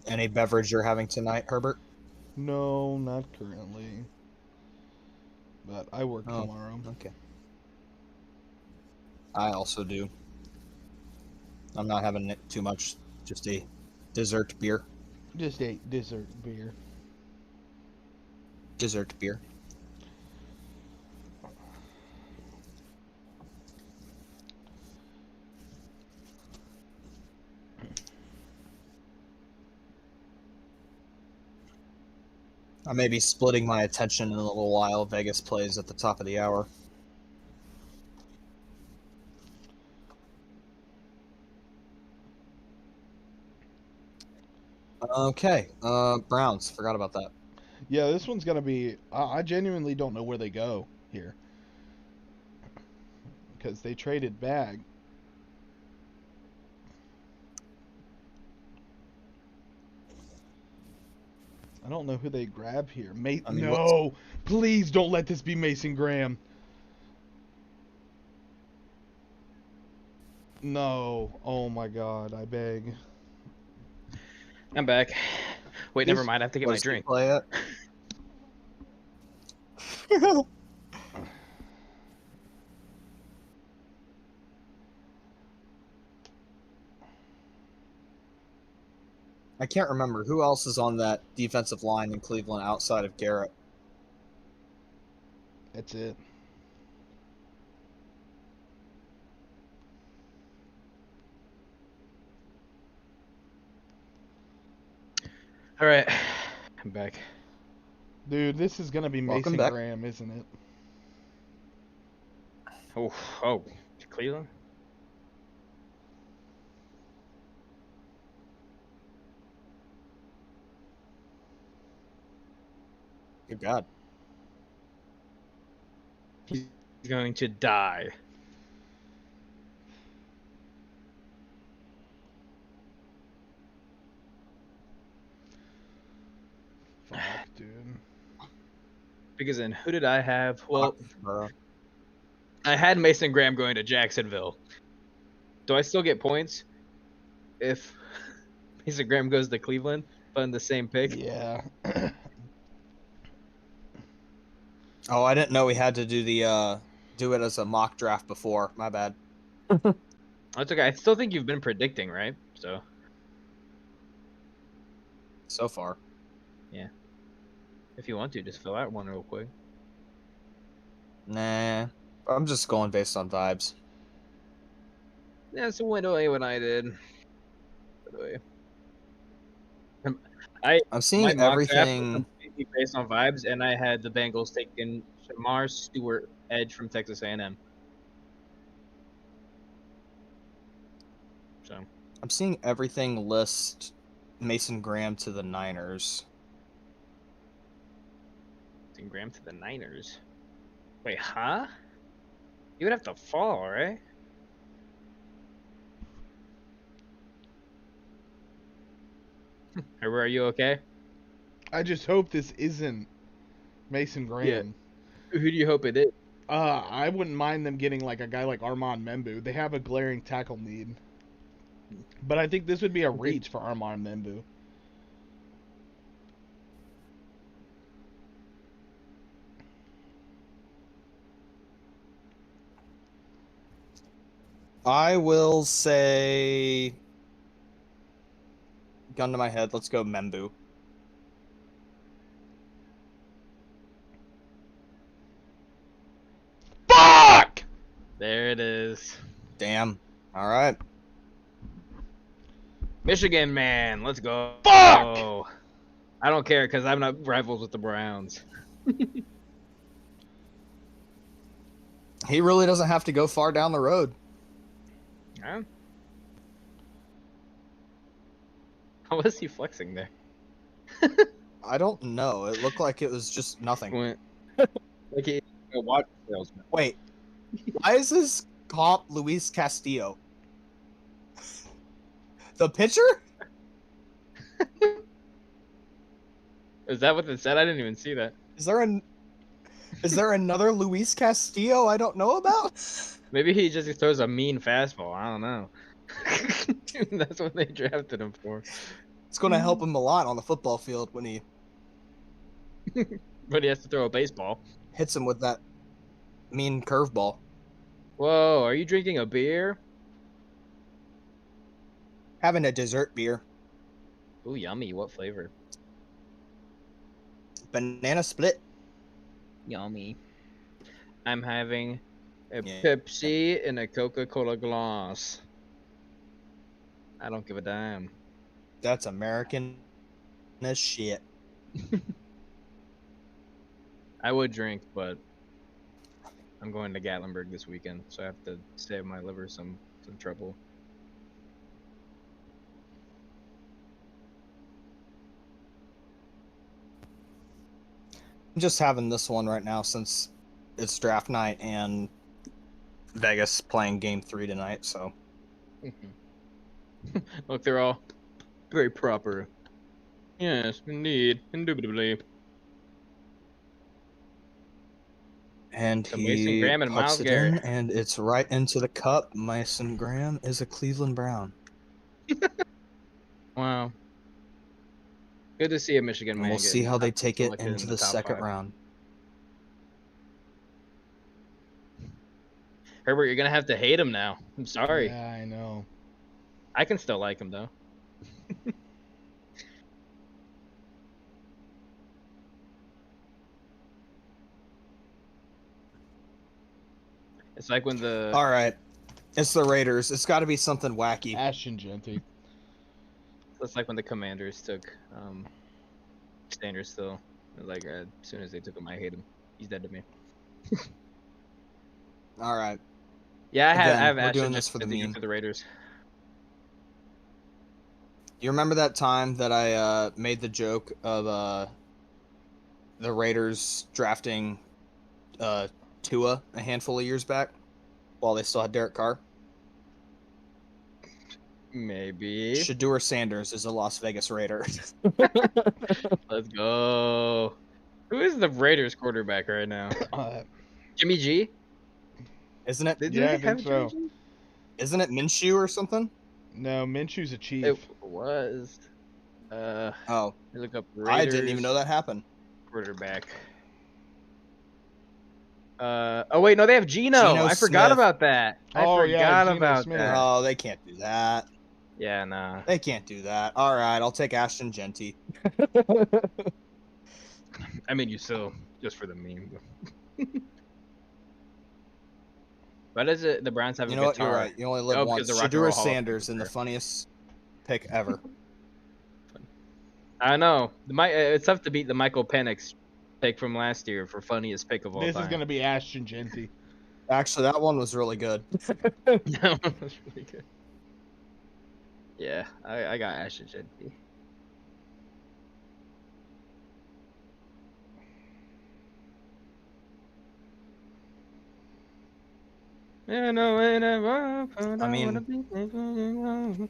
Any beverage you're having tonight, Herbert? No, not currently. But I work tomorrow. Okay. I also do. I'm not having it too much. Just a dessert beer. Just a dessert beer. Dessert beer. I may be splitting my attention in a little while. Vegas plays at the top of the hour. Okay, Browns. Forgot about that. Yeah, this one's gonna be. I genuinely don't know where they go here because they traded back. I don't know who they grab here. No, please don't let this be Mason Graham. No, oh my God, I beg. I'm back. Wait, never mind. I have to get my Does he drink. play it? I can't remember who else is on that defensive line in Cleveland outside of Garrett. That's it. All right, I'm back. Dude, this is gonna be Welcome Mason back. Graham, isn't it? Oh, Cleveland. Good God. He's going to die. Fuck, dude. Because then who did I have? Well, Bro. I had Mason Graham going to Jacksonville. Do I still get points if Mason Graham goes to Cleveland, but in the same pick? Yeah. Oh, I didn't know we had to do the do it as a mock draft before. My bad. That's okay. I still think you've been predicting, right? So far. if you want to, just fill out one real quick. Nah. I'm just going based on vibes. Yeah, so what I did. I'm seeing My mock draft was everything. completely based on vibes, and I had the Bengals taking Shamar Stewart, edge from Texas A&M. So I'm seeing everything list Mason Graham to the Niners. Mason Graham to the Niners. Wait, huh? You would have to fall, right? Are you okay? I just hope this isn't Mason Graham. Who do you hope it is? I wouldn't mind them getting like a guy like Armand Membu. They have a glaring tackle need. But I think this would be a reach for Armand Membu. I will say, gun to my head, let's go Membu. Fuck! There it is. Damn. All right. Michigan, man. Let's go. Fuck! I don't care because I'm not rivals with the Browns. He really doesn't have to go far down the road. Huh? How was he flexing there? I don't know. It looked like it was just nothing. Like he a watch salesman. Wait. Why is this comp Luis Castillo? The pitcher? Is that what it said? I didn't even see that. Is there another Luis Castillo I don't know about? Maybe he just throws a mean fastball. I don't know. That's what they drafted him for. It's going to help him a lot on the football field when he But he has to throw a baseball. hits him with that mean curveball. Whoa, are you drinking a beer? Having a dessert beer. Ooh, yummy. What flavor? Banana split. Yummy. I'm having a Yeah. Pepsi in a Coca-Cola glass. I don't give a damn. That's American as shit. I would drink, but I'm going to Gatlinburg this weekend, so I have to save my liver some trouble. I'm just having this one right now since it's draft night and Vegas playing game 3 tonight, so. Look, they're all very proper. Yes, indeed. Indubitably. And So he Mason Graham and puts Myles it Garrett. in, and it's right into the cup. Mason Graham is a Cleveland Brown. Wow. Good to see a Michigan And man. we'll see getting how they take it selected in into the top second 5. round. Herbert, you're gonna have to hate him now. I'm sorry. Yeah, I know. I can still like him though. It's like when the All right. It's the Raiders. It's got to be something wacky. Ashton Genty. it's like when the Commanders took Sanders still. Like as soon as they took him, I hate him. He's dead to me. All right. Yeah, I have we're Ashton doing this just for the thinking meme. for the Raiders. You remember that time that I made the joke of the Raiders drafting Tua a handful of years back while they still had Derek Carr? Maybe. Shedeur Sanders is a Las Vegas Raider. Let's go. Who is the Raiders quarterback right now? Jimmy G? Isn't it? Did Yeah, I they have think Jimmy so. G? Isn't it Minshew or something? No, Minshew's a chief. It was. Oh, Look up I Raiders didn't even know that happened. quarterback. Oh wait, no, they have Geno. Geno I forgot Smith. about that. I Oh, yeah, forgot Geno about Smith. that. Oh, they can't do that. Yeah, nah. They can't do that. All right, I'll take Ashton Genty. I mean, you still just for the meme. But is it the Browns have You a know what? guitar? You're right. You only live Oh, once. because the Rock and Roll Shedeur Hall of Fame Sanders is in the there. funniest pick ever. I know. It's tough to beat the Michael Penix pick from last year for funniest pick of all This time. is going to be Ashton Genty. Actually, that one was really good. That one was really good. Yeah, I got Ashton Genty. Yeah, no, I mean,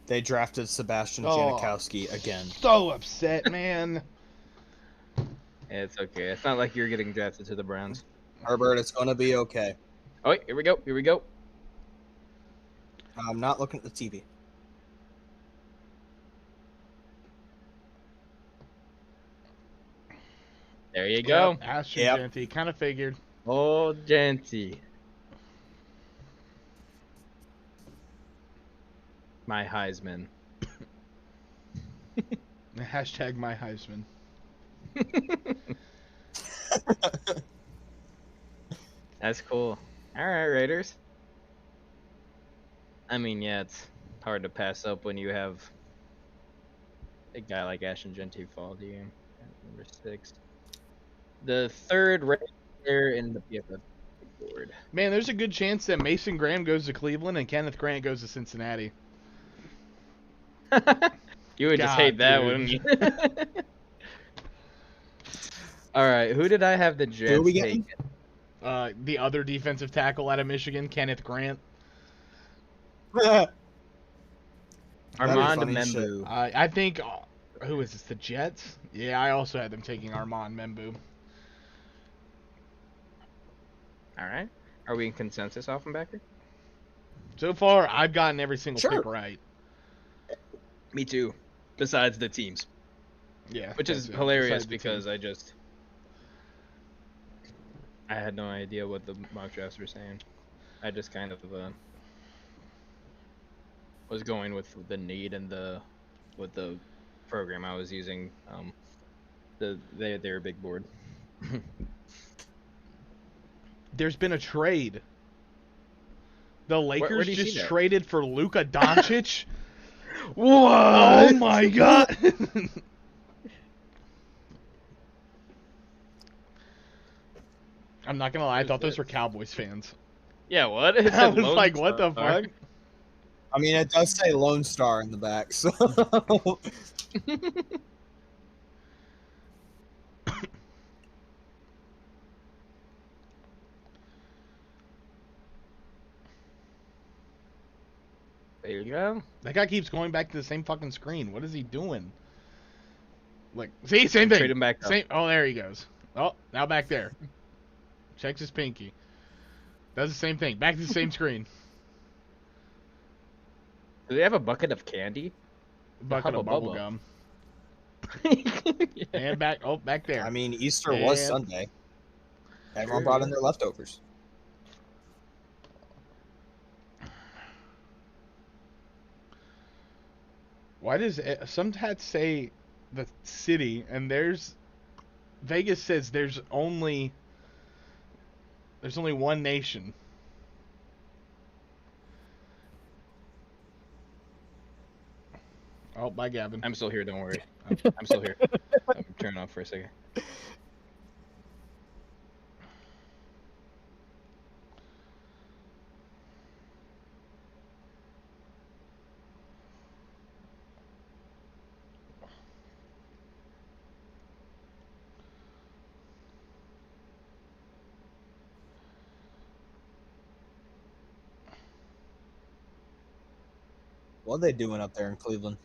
they drafted Sebastian Janikowski again. So upset, man. It's okay. It's not like you're getting drafted to the Browns. Herbert, it's going to be okay. Oh, wait, here we go. Here we go. I'm not looking at the TV. There you go. Yep, Ashton Yep. Genty. Kind of figured. Oh, Genty. My Heisman. Hashtag my Heisman. That's cool. All right, Raiders. I mean, yeah, it's hard to pass up when you have a guy like Ashton Genty fall to you at number 6. The third Raider in the PFF board. Man, there's a good chance that Mason Graham goes to Cleveland and Kenneth Grant goes to Cincinnati. You would just hate that, dude. wouldn't you? All right, who did I have the Jets Who are we getting? take? The other defensive tackle out of Michigan, Kenneth Grant. Armand funny as shit. Membu. I think, who is this, the Jets? Yeah, I also had them taking Armand Membu. All right. Are we in consensus, Offenbacher? So far, I've gotten every single Sure. pick right. Me too. Besides the teams, Yeah. which is that's it. hilarious Besides the because team. I had no idea what the mock drafts were saying. I just kind of was going with the need and with the program I was using. They're a big board. There's been a trade. The Where Lakers do you see just that? traded for Luka Doncic. What? Oh my god. I'm not gonna lie, I Where's thought those this? were Cowboys fans. Yeah, what? It I said was Lone like, what the Star. fuck? I mean, it does say Lone Star in the back, so There you go. That guy keeps going back to the same fucking screen. What is he doing? Like, see, same thing. Trade him back up. Same. Oh, there he goes. Oh, now back there. Checks his pinky. Does the same thing. Back to the same screen. Do they have a bucket of candy? Bucket of Hubba bubble bubba. gum. Yeah. And back. Oh, back there. I mean, Easter was And- Sunday. Everyone True, brought yeah. in their leftovers. Why does some tats say the city and Vegas says there's only one nation. Oh, bye, Gavin. I'm still here, don't worry. I'm still here. I'm turning off for a second. What are they doing up there in Cleveland?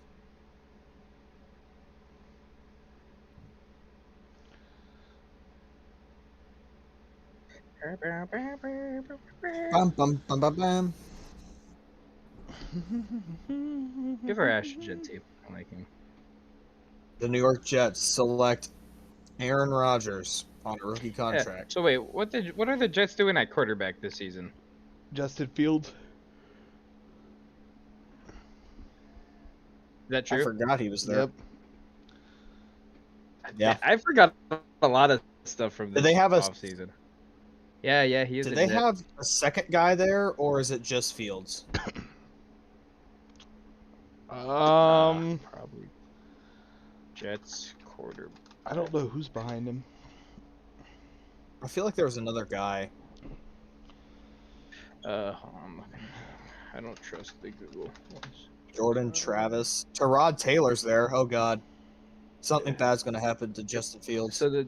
Bum, bum, bum, bum, bum. Give her Ashton tape. I like him. The New York Jets select Aaron Rodgers on a rookie Yeah. contract. So wait, what are the Jets doing at quarterback this season? Justin Fields. Is that I true? forgot he was there. Yep. Yeah. I forgot a lot of stuff from this Did they have a- offseason. Yeah, he is. Did a they Jet. have a second guy there, or is it just Fields? Probably Jets quarterback. I don't know who's behind him. I feel like there was another guy. I don't trust the Google ones. Jordan Travis. Tyrod Taylor's there. Oh, God. Something bad's going to happen to Justin Fields. So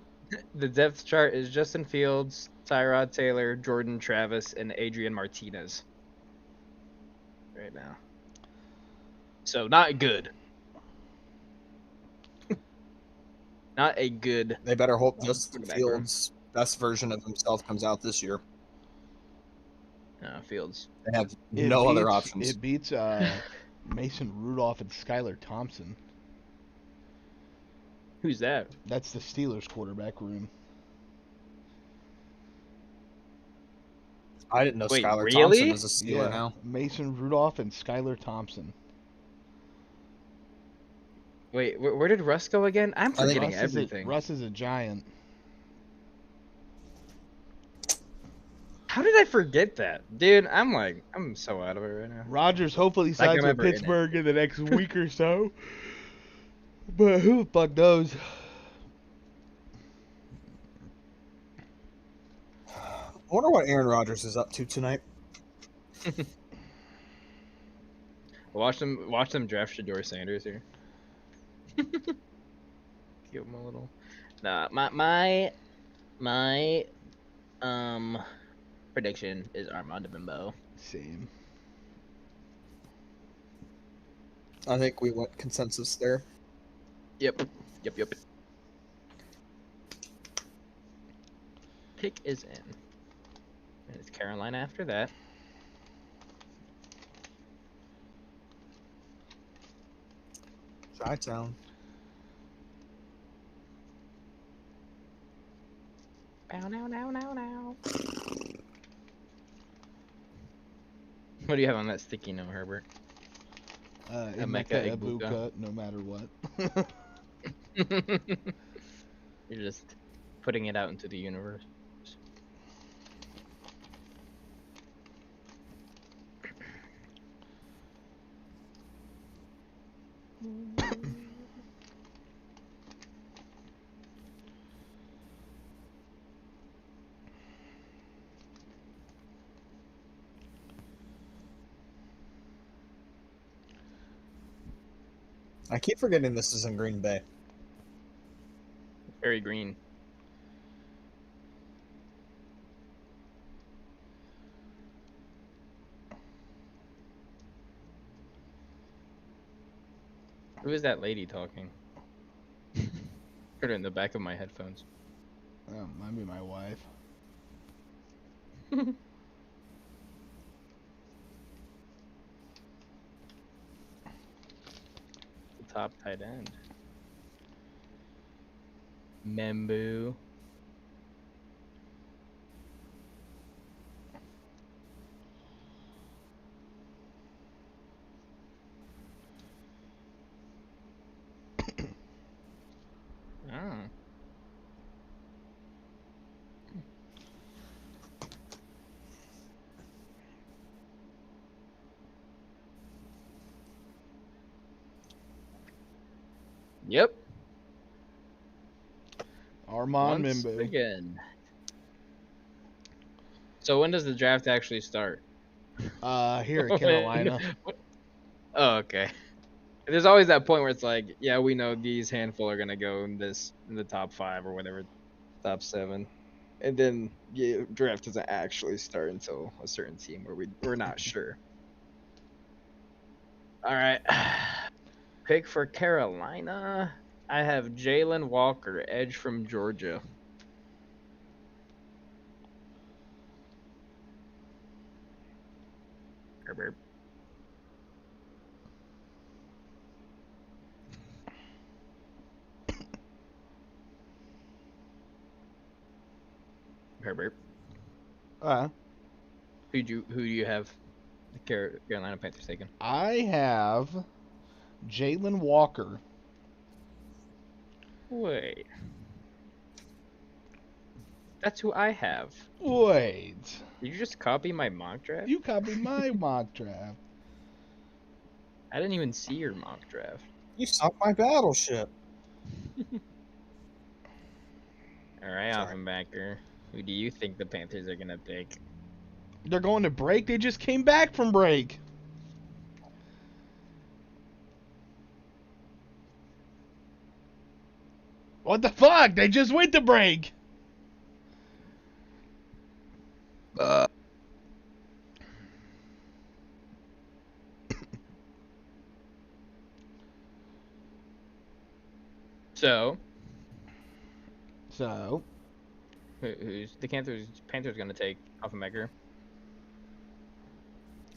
the depth chart is Justin Fields, Tyrod Taylor, Jordan Travis, and Adrian Martinez. Right now. So not good. Not a good. They better hope Justin Quarterback room. Fields' best version of himself comes out this year. Fields. They have no other options. It beats Mason Rudolph and Skylar Thompson. Who's that? That's the Steelers quarterback room. I didn't know Wait, Skylar really? Thompson was a Steeler now. Mason Rudolph and Skylar Thompson. Wait, where did Russ go again? I'm think forgetting everything. Russ is a giant. How did I forget that? Dude, I'm so out of it right now. Rodgers hopefully Like signs I'm with ever in it. Pittsburgh in the next week or so. But who the fuck knows? I wonder what Aaron Rodgers is up to tonight. Watch them draft Shador Sanders here. Give him a little. Nah, my prediction is Armando Bimbo. Same. I think we went consensus there. Yep. Pick is in. And it's Carolina after that. Chi-town. Now. What do you have on that sticky note, Herbert? Emeka Ibuka. Ibuka, no matter what. You're just putting it out into the universe. I keep forgetting this is in Green Bay. Very green. Who is that lady talking? Heard it in the back of my headphones. Oh, might be my wife. The top tight end. Membu. Oh. Yep. Armand Once Mimbu. again. So when does the draft actually start? Here at Carolina. Oh, okay. There's always that point where it's like, yeah, we know these handful are gonna go in the top 5 or whatever, top 7, and then draft doesn't actually start until a certain team where we're not sure. All right, pick for Carolina. I have Jalen Walker, edge from Georgia. Herbert. Herbert. Who do you have the Carolina Panthers taking? I have Jalen Walker. Wait. That's who I have. Wait. Did you just copy my mock draft? You copied my mock draft. I didn't even see your mock draft. You sunk my battleship. All right, Sorry. Offenbacker. Who do you think the Panthers are gonna pick? They're going to break. They just came back from break. What the fuck? They just went to break. So, who's the Panthers gonna take Offenbacker?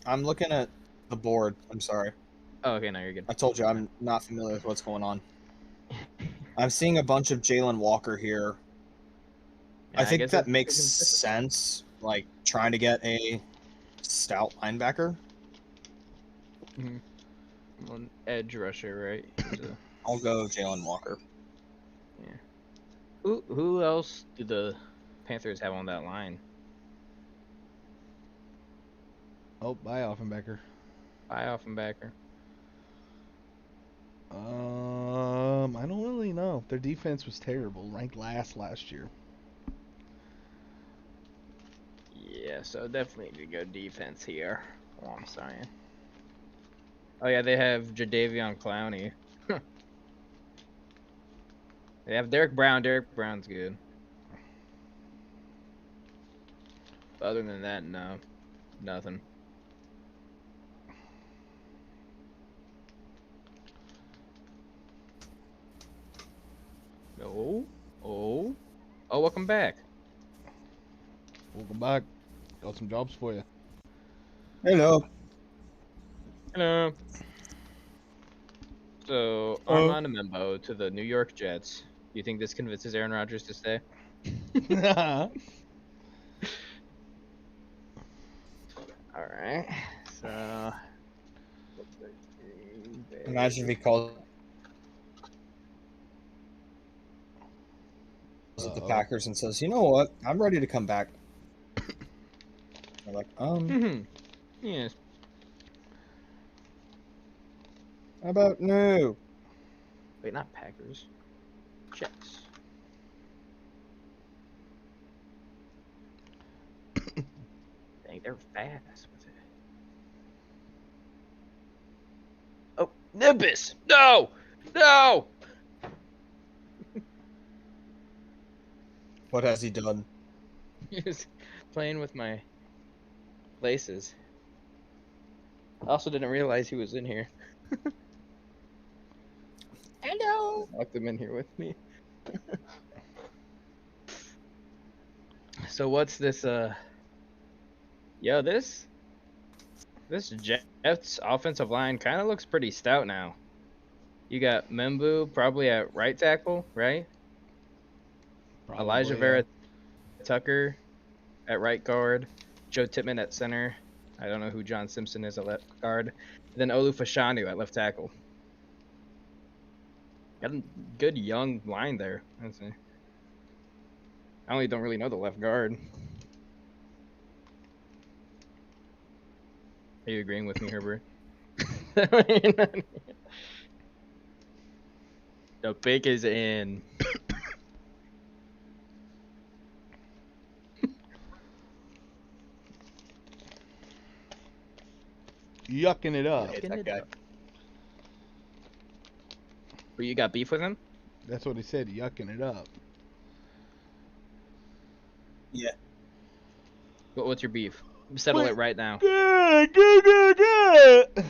I'm looking at the board. I'm sorry. Oh, okay, no, you're good. I told you I'm not familiar with what's going on. I'm seeing a bunch of Jalen Walker here. Yeah, I think guess that that's makes consistent. sense, like trying to get a stout linebacker. One edge rusher, right? I'll go Jalen Walker. Yeah. Who else do the Panthers have on that line? Oh, bye, Offenbecker. Bye, Offenbacker. I don't really know. Their defense was terrible, ranked last year. Yeah, so definitely need to go defense here. Oh, I'm sorry. Oh yeah, they have Jadeveon Clowney. They have Derek Brown. Derek Brown's good. Other than that, no, nothing. No. Oh, welcome back. Welcome back. Got some jobs for you. Hello. Hello. So Armand Membo to the New York Jets. Do you think this convinces Aaron Rodgers to stay? All right. So Imagine if he calls the Packers and says, "You know what? I'm ready to come back." They're like, Yes. how about no? Wait, not Packers. Jets. Dang, they're fast with it. Oh, Nimbus! No! No! What has he done? He was playing with my laces. I also didn't realize he was in here. Hello. Locked him in here with me. So what's this? Yo, this Jets offensive line kind of looks pretty stout now. You got Membu probably at right tackle, right? Probably, Elijah yeah. Vera Tucker at right guard, Joe Tippmann at center. I don't know who John Simpson is at left guard. And then Olu Fashanu at left tackle. Got a good young line there. I only don't really know the left guard. Are you agreeing with me, Herbert? The pick is in. Yucking it up. Hate that guy. But you got beef with him? That's what he said, yucking it up. Yeah. What's your beef? Settle it right now. Good, good, good, good.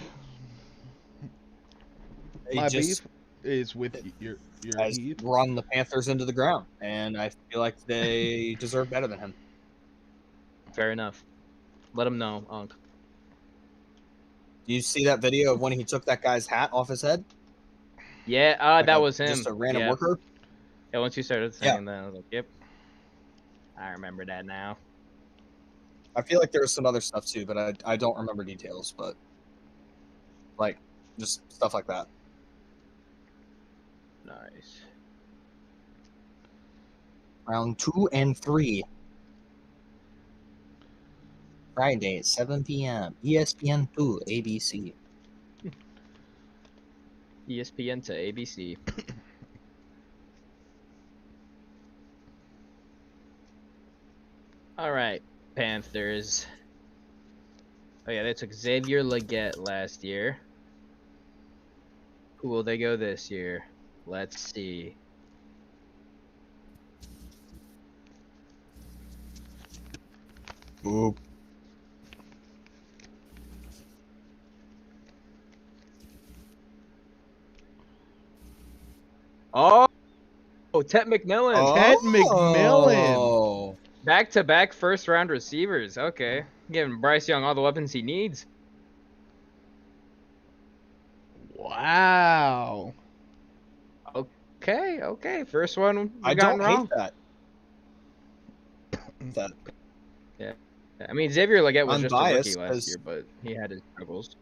He My just beef is with your has Heath. run the Panthers into the ground, and I feel like they deserve better than him. Fair enough. Let him know, Unc. Do you see that video of when he took that guy's hat off his head? Yeah, Like that was him. Just a random Yeah. worker? Yeah, once you started saying that, I was like, yep. I remember that now. I feel like there was some other stuff too, but I don't remember details, but like just stuff like that. Nice. Round 2 and 3. Friday at 7 p.m. ESPN 2 ABC. ESPN to ABC. All right, Panthers. Oh yeah, they took Xavier Legette last year. Who will they go this year? Let's see. Ooh. Oh, Ted McMillan. Ted McMillan. Back-to-back first-round receivers. Okay, giving Bryce Young all the weapons he needs. Wow. Okay. First one I gotten don't wrong. hate that. Yeah. I mean, Xavier Legette was I'm just a rookie biased last 'cause- year, but he had his struggles.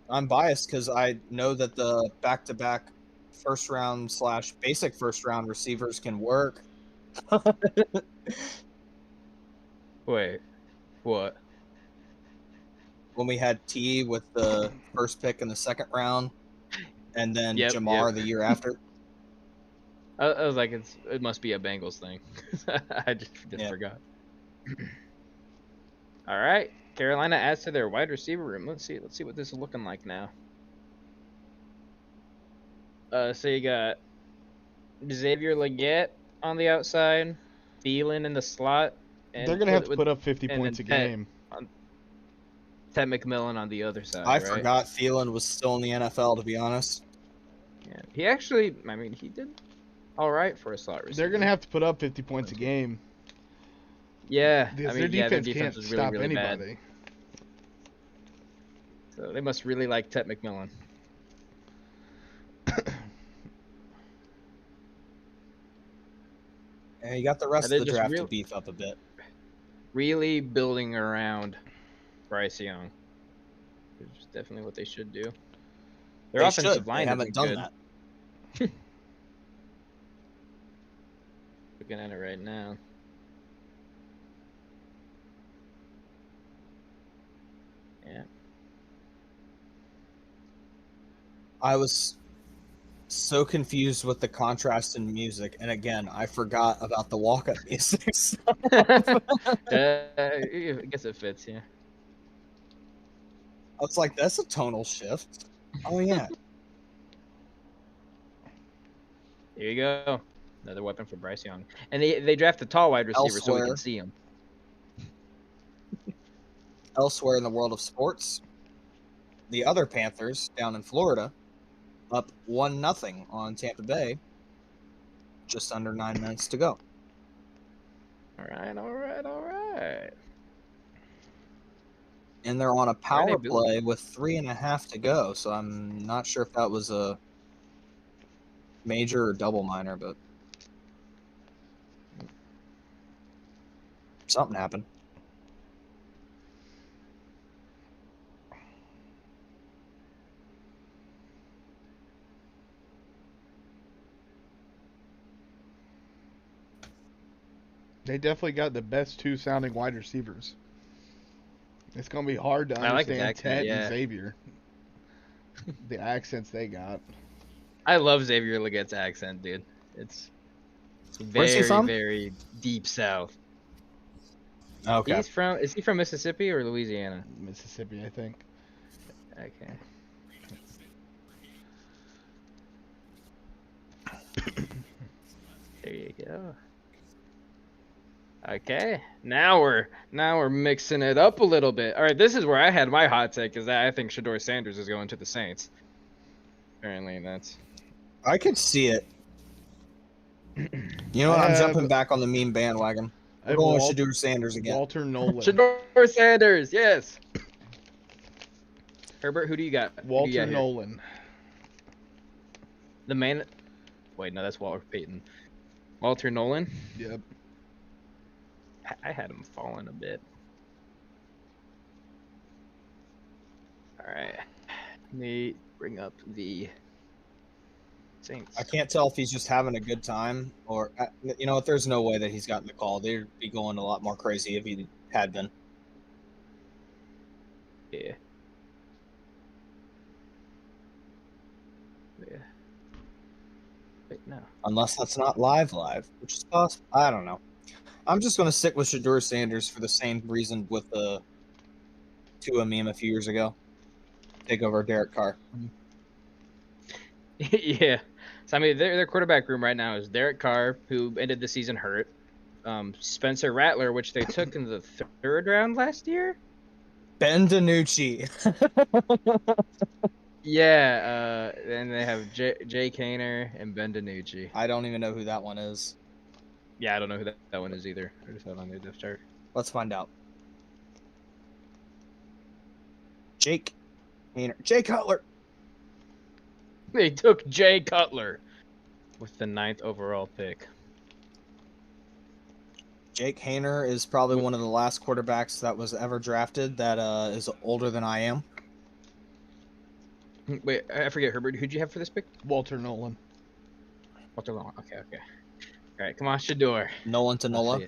I'm biased because I know that the back-to-back first-round / basic first-round receivers can work. Wait, what? When we had T with the first pick in the second round, and then Yep, Jamar yep. the year after. I was like, it must be a Bengals thing. I just Yeah. forgot. All right, Carolina adds to their wide receiver room. Let's see what this is looking like now. So you got Xavier Legette on the outside, Thielen in the slot. And They're going to have to put up 50 points a game. Ted McMillan on the other side. I right? forgot Thielen was still in the NFL, to be honest. Yeah, he actually, I mean, he did all right for a slot receiver. They're going to have to put up 50 points a game. Yeah, Because I mean, their defense their defense can't was really, stop really anybody. So they must really like Tet McMillan. And you got the rest They're of the just draft to beef up a bit. really building around Bryce Young. Which is definitely what they should do. Their They offensive should. line They haven't isn't done good. that. Looking at it right now. Yeah. I was so confused with the contrast in music, and again, I forgot about the walk-up music. I guess it fits, yeah. I was like, that's a tonal shift. Oh, yeah. Here you go. Another weapon for Bryce Young. And they draft a tall wide receiver so we Elsewhere. can see him. Elsewhere in the world of sports, the other Panthers down in Florida up 1-0 on Tampa Bay. Just under 9 minutes to go. All right. And they're on a Why are power they play building? with 3.5 to go. So I'm not sure if that was a major or double minor, but something happened. They definitely got the best two sounding wide receivers. It's gonna be hard to I like his understand accent, Ted yeah. and Xavier. The accents they got. I love Xavier Leggett's accent, dude. It's Where's he very, from? very deep south. Okay. Is he from Mississippi or Louisiana? Mississippi, I think. Okay. There you go. Okay, now we're mixing it up a little bit. All right, this is where I had my hot take, is that I think Shedeur Sanders is going to the Saints. Apparently, that's. I could see it. You know what? I'm jumping back on the meme bandwagon. I'm going with Shedeur Sanders again. Walter Nolan. Shedeur Sanders, yes. Herbert, who do you got? Who do you Walter got here? Nolan. The man. Wait, no, that's Walter Payton. Walter Nolan. Yep. I had him falling a bit. All right. Let me bring up the Saints. I can't tell if he's just having a good time or, you know what, there's no way that he's gotten the call. They'd be going a lot more crazy if he had been. Yeah. Yeah. Wait, no. Unless that's not live, which is possible. I don't know. I'm just going to stick with Shedeur Sanders for the same reason with the Tua meme a few years ago. Take over Derek Carr. Yeah. So, I mean, their quarterback room right now is Derek Carr, who ended the season hurt. Spencer Rattler, which they took in the third round last year. Ben DiNucci. Yeah. And they have Jay Kaner and Ben DiNucci. I don't even know who that one is. Yeah, I don't know who that one is either. I just had it on the depth chart. Let's find out. Jake Hainer. Jay Cutler. They took Jay Cutler with the 9th overall pick. Jake Hainer is probably one of the last quarterbacks that was ever drafted that is older than I am. Wait, I forget, Herbert. Who'd you have for this pick? Walter Nolan. Walter Long. Okay. All right, come on, Shedeur. Nolan to Nola.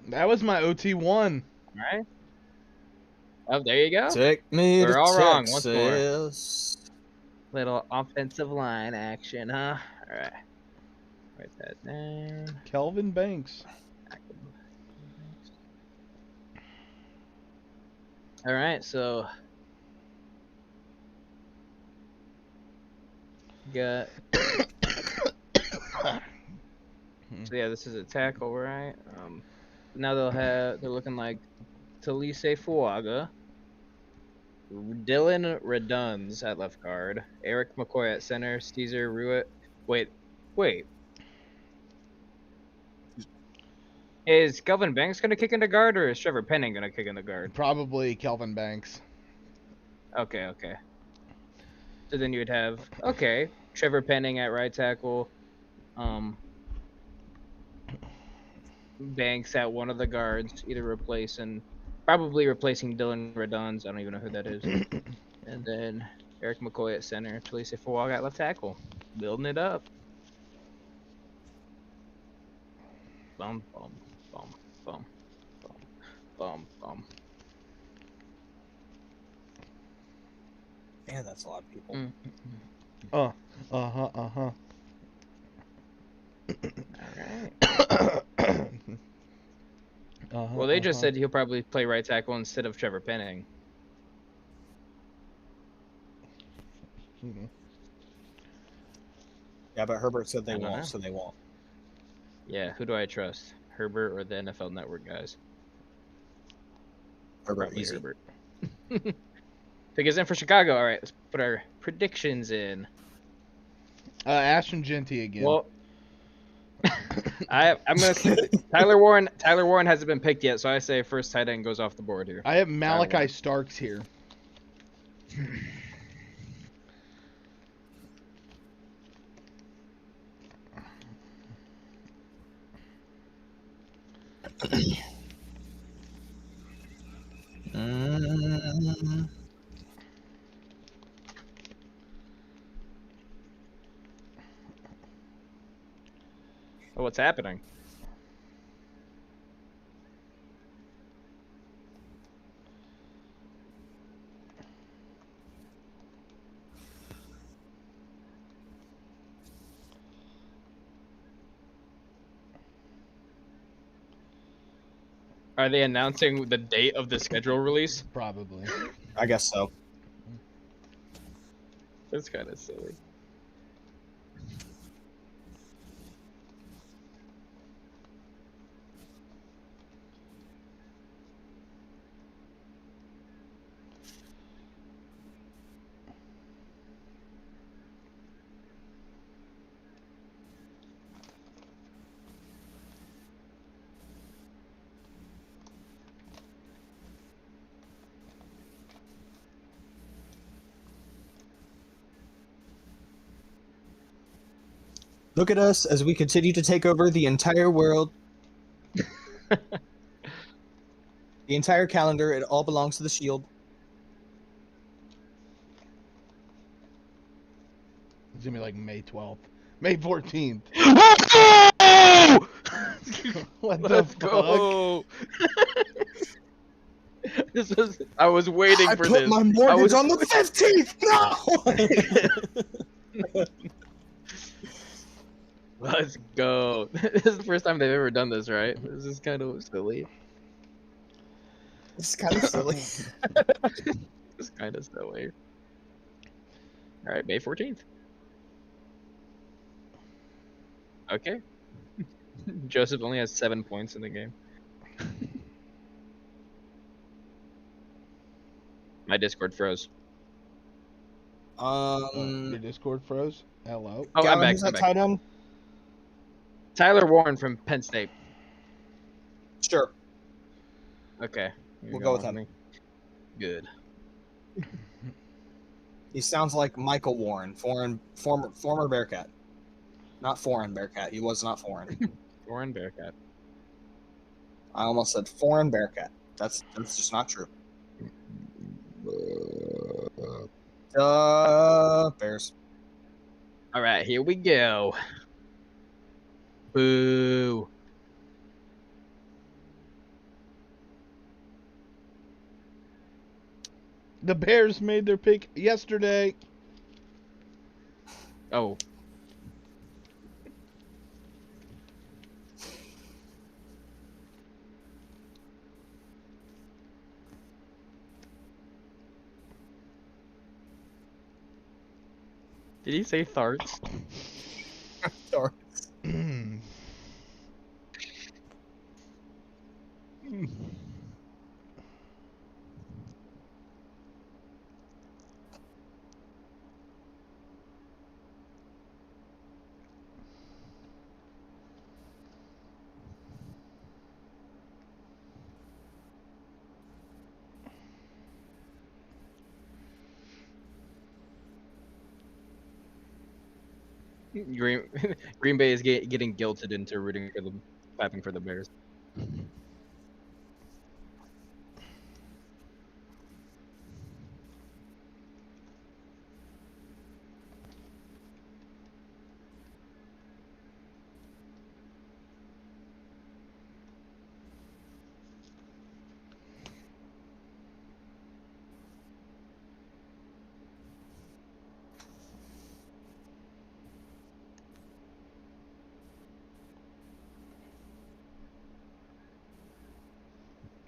That was my OT1. All right. Oh, there you go. Take me We're to all wrong Texas. once more. Little offensive line action, huh? All right. Write that down. Kelvin Banks. All right, so got. So yeah, this is a tackle, right? Now they're looking like Talise Fuaga, Dylan Reduns at left guard, Eric McCoy at center, Caesar Ruitt. Wait, Wait. Is Kelvin Banks going to kick into guard, or is Trevor Penning going to kick into guard? Probably Kelvin Banks. Okay. So then you would have, Trevor Penning at right tackle. Banks at one of the guards, probably replacing Dylan Redons. I don't even know who that is. And then Eric McCoy at center. Talisa Fawag at left tackle. Building it up. Bum, bum, bum, bum, bum, bum, bum. Man, that's a lot of people. All right. Well, they just said he'll probably play right tackle instead of Trevor Penning. Yeah, but Herbert said they I don't know. won't, so they won't. Yeah, who do I trust? Herbert or the NFL Network guys? Herbert, Probably easy. Herbert. Pick us in for Chicago. All right, let's put our predictions in. Ashton Genty again. Well, I'm gonna say Tyler Warren. Tyler Warren hasn't been picked yet, so I say first tight end goes off the board here. I have Malachi Starks here. Oh, what's happening? Are they announcing the date of the schedule release? Probably. I guess so. That's kind of silly. Look at us as we continue to take over the entire world. The entire calendar, it all belongs to the Shield. It's gonna be like May 12th. May 14th. What the Let's fuck? go. I was waiting for this. I put my mortgage on the 15th! No! Let's go. This is the first time they've ever done this, right? This is kind of silly. It's kind of silly. It's kind of silly. All right, May 14th. Okay. Joseph only has 7 points in the game. My Discord froze. Your Discord froze? Hello? Oh, Gavin, I'm back. who's I'm that back. tight end? Tyler Warren from Penn State. Sure. Okay. We'll go with him. Good. He sounds like Michael Warren, former Bearcat. Not foreign Bearcat. He was not foreign. Warren Bearcat. I almost said foreign Bearcat. That's just not true. Bears. All right, here we go. Boo. The Bears made their pick yesterday. Oh. Did he say farts? Sorry. Green Green Bay is getting guilted into rooting for the clapping for the Bears.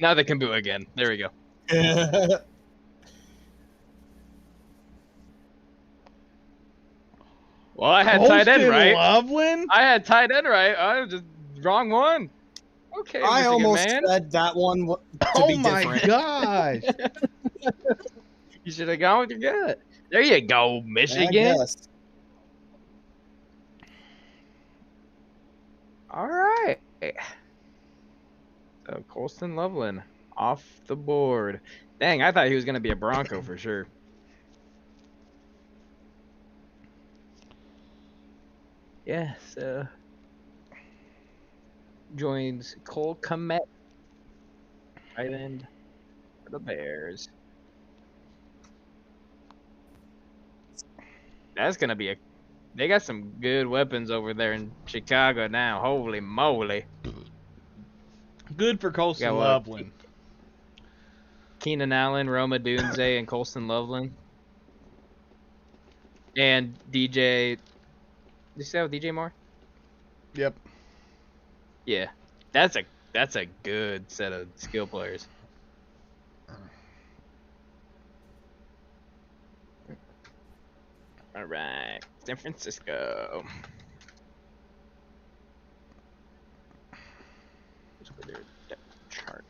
Now they can boo again. There we go. Well, I had tight end Colston right. Loveland? I had tight end right. I was just wrong one. Okay, I Michigan almost man. said that one to Oh be my different. gosh. You should have gone with your gut. There you go, I Michigan. guess. All right. So Colston Loveland off the board. Dang, I thought he was gonna be a Bronco for sure. Yeah. So joins Cole Kmet, tight end for the Bears. That's gonna be a. They got some good weapons over there in Chicago now. Holy moly! Good for Colston Yeah, well, Loveland. Keenan Allen, Roma Dunze, and Colston Loveland, and DJ. Did you say with DJ Moore? Yep. Yeah, that's a good set of skill players. All right, San Francisco. Let's go their depth chart.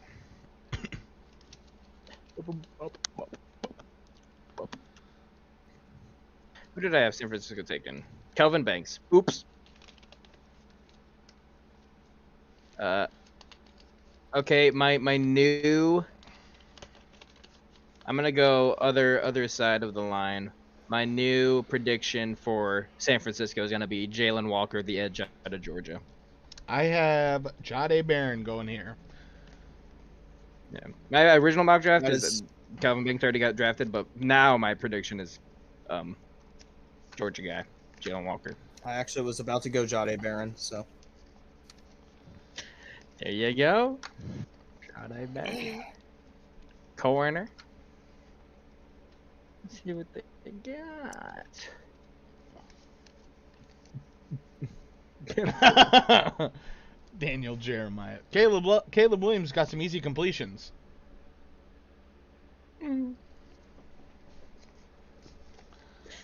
Who did I have San Francisco taken? Kelvin Banks. Oops. Okay, my new. I'm gonna go other side of the line. My new prediction for San Francisco is gonna be Jalen Walker, the edge out of Georgia. I have Jade Barron going here. Yeah, my original mock draft That is is- Calvin Banks already got drafted, but now my prediction is Georgia guy, Jalen Walker. I actually was about to go Jade Barron, so. There you go. Jade Barron. Corner. Let's see what they got. Daniel Jeremiah. Caleb Williams got some easy completions.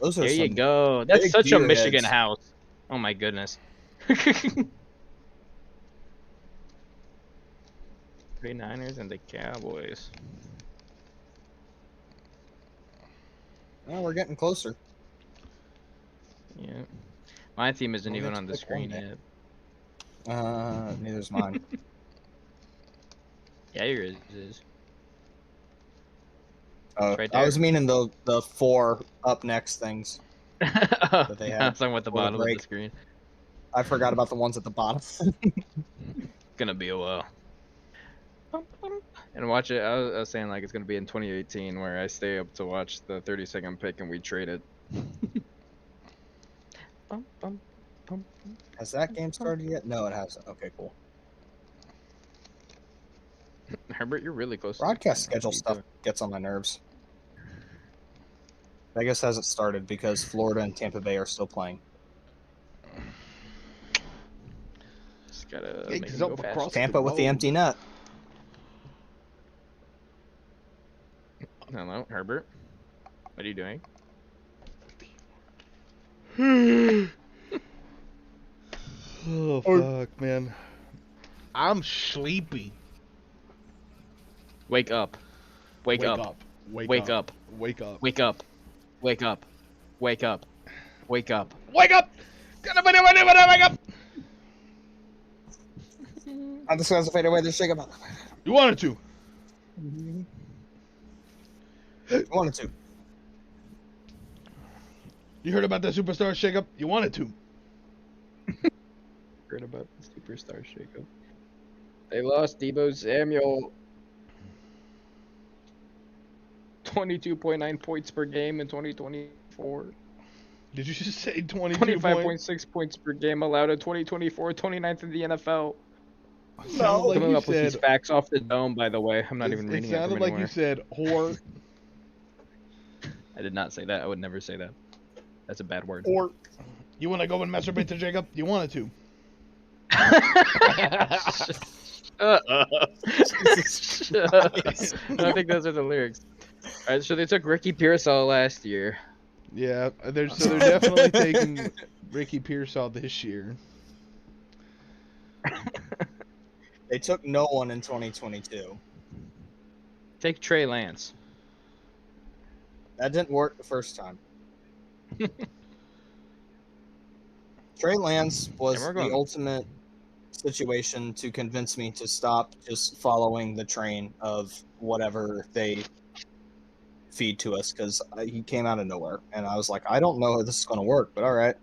Those are There you some go. That's big such a gearheads. Michigan house. Oh my goodness. 49ers and the Cowboys. Well, we're getting closer. Yeah. My team isn't We'll even get on to the pick one screen day. yet. Neither's mine. Yeah, yours is. right I there. was meaning the 4 up next things. that they had I'm talking about the for the bottom of the break. screen. I forgot about the ones at the bottom. Gonna be a while. And watch it. I was saying like it's gonna be in 2018 where I stay up to watch the 30-second pick and we trade it. Has that game started yet? No, it hasn't. Okay, cool. Herbert, you're really close. Broadcast to the schedule camera. stuff gets on my nerves. Vegas hasn't started because Florida and Tampa Bay are still playing. Just gotta Eggs make him go up fast. across- Tampa with the road. empty net. Hello, Herbert. What are you doing? Oh fuck, man. I'm sleepy. Wake up. Wake up. Wake up. Wake Wake up. Wake up. Wake up. Wake up. Wake up. Wake up! Wake up! I'm just going to fade away the shake up. You wanted to. Wanted to. You heard about that superstar shakeup? You wanted to. heard about the superstar shakeup. They lost Debo Samuel. 22.9 points per game in 2024. Did you just say 22 points? 25.6 points per game allowed in 2024. 29th in the NFL. It sounded like Coming you up with these said. facts off the dome, by the way. I'm not even reading It it from sounded like anywhere. you said whore. I did not say that. I would never say that. That's a bad word. Or you want to go and masturbate to Jacob? You wanted to. Shut up. Shut up. I don't think those are the lyrics. All right, so they took Ricky Pearsall last year. Yeah, they're definitely taking Ricky Pearsall this year. They took no one in 2022. Take Trey Lance. That didn't work the first time. Trey Lance was we're the going- ultimate situation to convince me to stop just following the train of whatever they feed to us, because he came out of nowhere, and I was like, I don't know how this is going to work, but all right.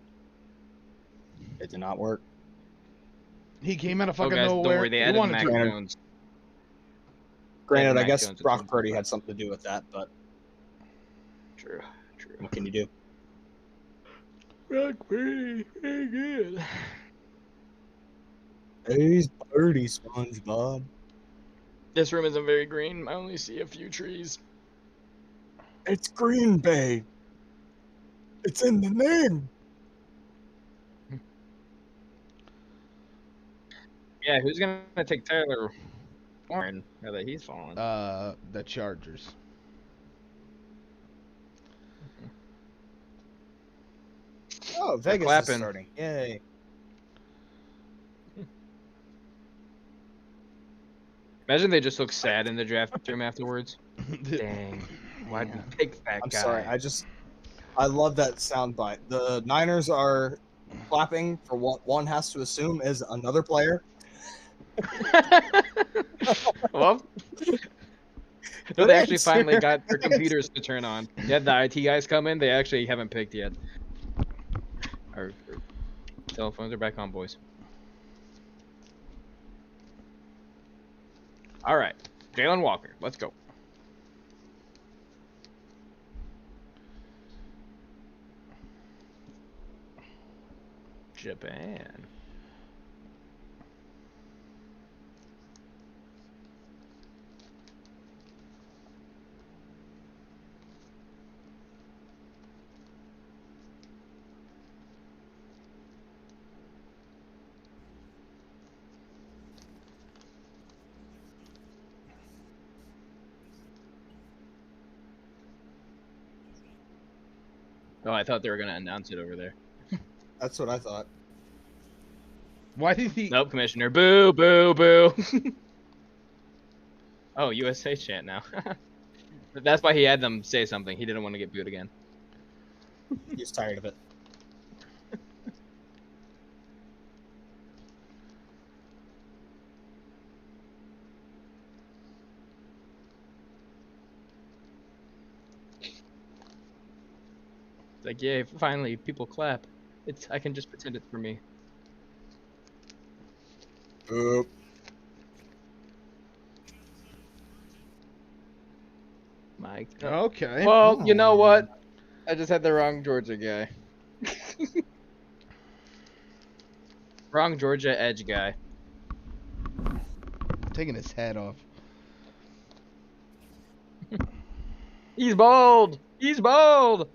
It did not work. He came out of Oh, fucking guys, don't nowhere. worry. They He added wanted Mac to. Jones. Granted, I Mac guess Jones at Brock 25. Purdy had something to do with that, but True. True. what can you do? Brock Purdy. Very good. Hey, Purdy, SpongeBob. This room isn't very green. I only see a few trees. It's Green Bay. It's in the name. Yeah, who's gonna take Tyler Warren now that he's fallen? The Chargers. Oh, Vegas is clapping. starting. Yay. Imagine they just look sad in the draft room afterwards. Dang. Why'd we pick that I'm guy? sorry. I love that soundbite. The Niners are clapping for what one has to assume is another player. Well, no, they actually finally got their computers to turn on. You had the IT guys come in. They actually haven't picked yet. Our telephones are back on, boys. All right, Jalen Walker. Let's go. Japan. Oh, I thought they were gonna announce it over there. That's what I thought. Why did he? Nope, Commissioner. Boo, boo, boo. Oh, USA chant now. That's why he had them say something. He didn't want to get booed again. He's tired of it. It's like, yeah, finally, people clap. I can just pretend it's for me. Oop. Mike. Okay. Well, you know what? I just had the wrong Georgia guy. Wrong Georgia edge guy. Taking his head off. He's bald. He's bald.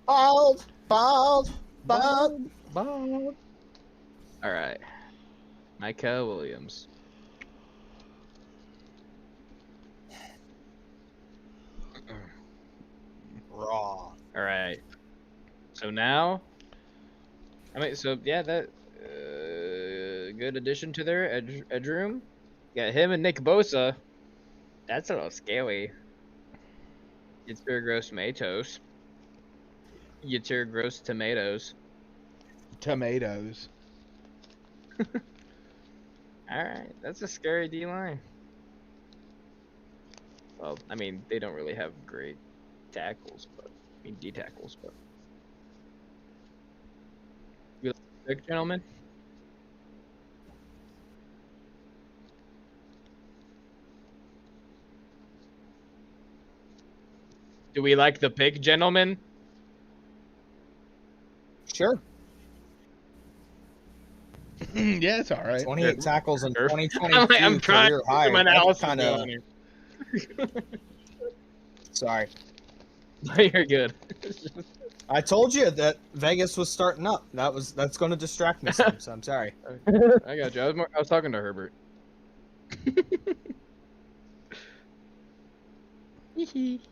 Bald, bald, bald. Bald. All right. Micah Williams. Raw. All right. So now, that good addition to their edge room. Got him and Nick Bosa. That's a little scary. It's your gross tomatoes. It's your gross tomatoes. Tomatoes. All right, that's a scary D line. Well, I mean, they don't really have great tackles, D tackles, but. You like, gentlemen? Do we like the pick, gentlemen? Sure. Yeah, it's all right. 28 tackles in Sure. 2022 I'm trying career to high. do my That's analysis kind of. going here. Sorry. You're good. I told you that Vegas was starting up. That's going to distract me some, so I'm sorry. I got you. I was talking to Herbert.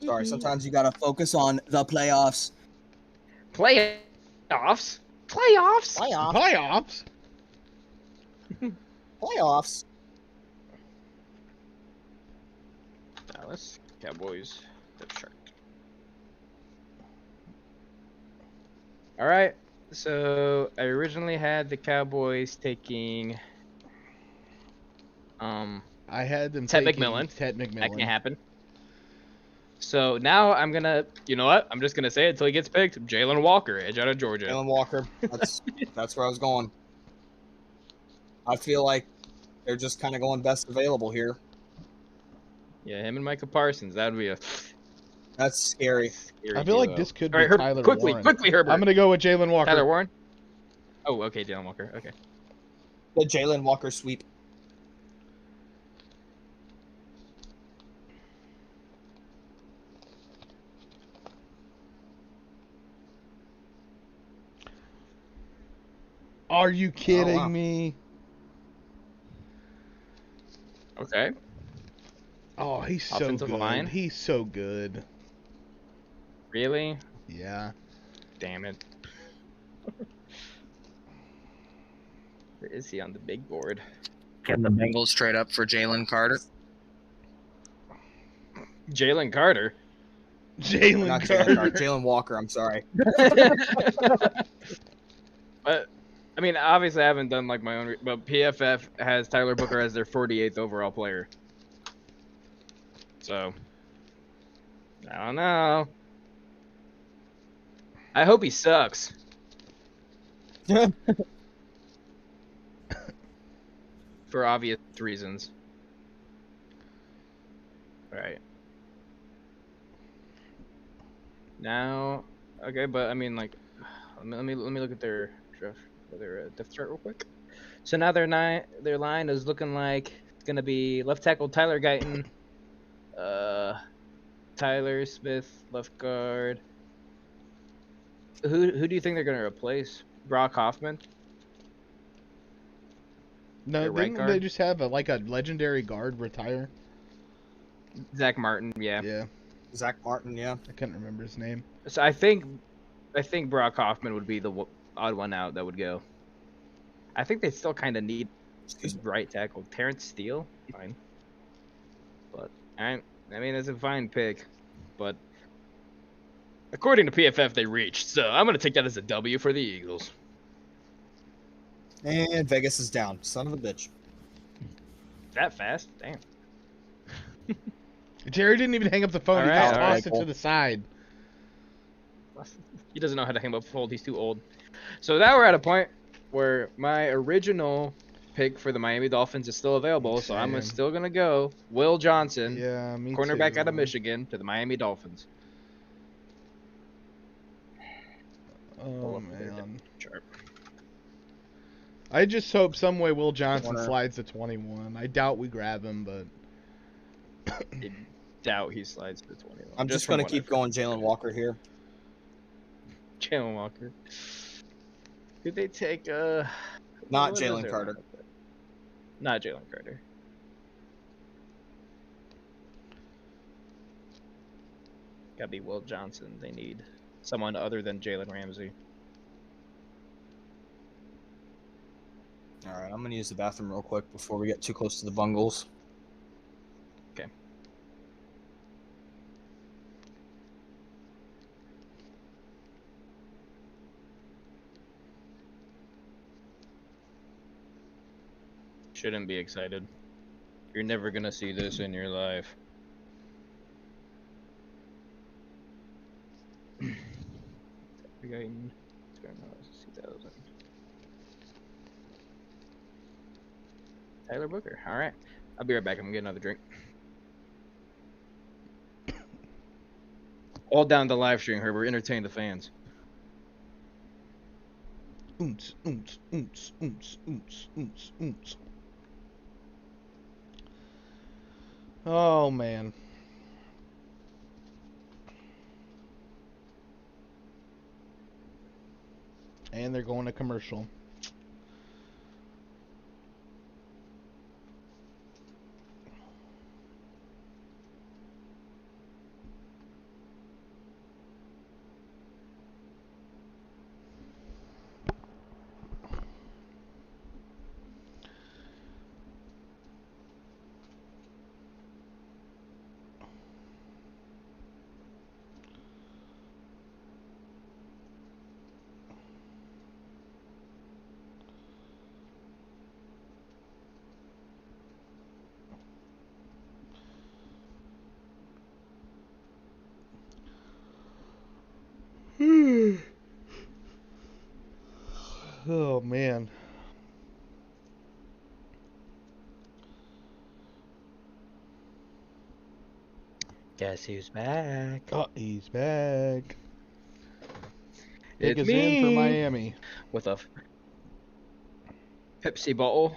Sorry, sometimes you got to focus on the playoffs. Playoffs? Playoffs. Playoffs. Dallas Cowboys depth chart. All right. So I originally had the Cowboys taking I had them Ted taking McMillan. Ted That McMillan. can't happen. So now I'm gonna, you know what? I'm just gonna say it until he gets picked. Jalen Walker, edge out of Georgia. Jalen Walker. That's where I was going. I feel like they're just kind of going best available here. Yeah, him and Micah Parsons. That would be a That's scary. scary I feel like duo. this could All be right, Tyler quickly, Warren. quickly, Herbert. I'm gonna go with Jalen Walker. Tyler Warren. Oh, okay, Jalen Walker. Okay. The Jalen Walker sweep. Are you kidding wow. me? Okay. Oh, he's so Offensive good. line? He's so good. Really? Yeah. Damn it. Where is he on the big board? Can the Bengals trade up for Jalen Carter? Jalen Carter. Jalen Not Carter. Jalen Carter. Jalen Walker. I'm sorry. But I mean, obviously, I haven't done like my own, but PFF has Tyler Booker as their 48th overall player. So I don't know. I hope he sucks. For obvious reasons. All right. Now, okay, but I mean, like, let me look at their depth chart real quick. So now their line is looking like it's gonna be left tackle Tyler Guyton, Tyler Smith, left guard. Who do you think they're gonna replace? Brock Hoffman? No, Their right didn't guard? they just have a legendary guard retire? Zach Martin, yeah. Yeah, Zach Martin, yeah. I can't remember his name. So I think Brock Hoffman would be the odd one out that would go. I think they still kind of need right tackle. Terrence Steele, fine. But I mean, it's a fine pick, but according to PFF, they reached. So I'm gonna take that as a W for the Eagles. And Vegas is down. Son of a bitch. That fast? Damn. Jerry didn't even hang up the phone. All He right, just all tossed right. it to the side. He doesn't know how to hang up fold. He's too old. So now we're at a point where my original pick for the Miami Dolphins is still available. So I'm Same. still gonna go Will Johnson, Yeah, me cornerback too. out of Michigan, to the Miami Dolphins. Oh man. Chart. I just hope some way Will Johnson Corner. slides to 21. I doubt we grab him, but I doubt he slides to 21. I'm just from going to what keep I've going Jalen Walker here. heard. Jalen Walker. Did they take Not what is Jalen their Carter. lineup? Not Jalen Carter. Gotta be Will Johnson. They need someone other than Jalen Ramsey. All right, I'm going to use the bathroom real quick before we get too close to the Bungles. Okay. Shouldn't be excited. You're never gonna see this in your life. We got 2000. Tyler Booker. All right, I'll be right back. I'm gonna get another drink. Hold down the live stream, Herbert. Entertain the fans. Oons, oons, oons, oons, oons, oons, oons. Oh, man. And they're going to commercial. Oh, man. Guess who's back? Oh, he's back. Pick It's us in for me. Miami. With a Pepsi bottle.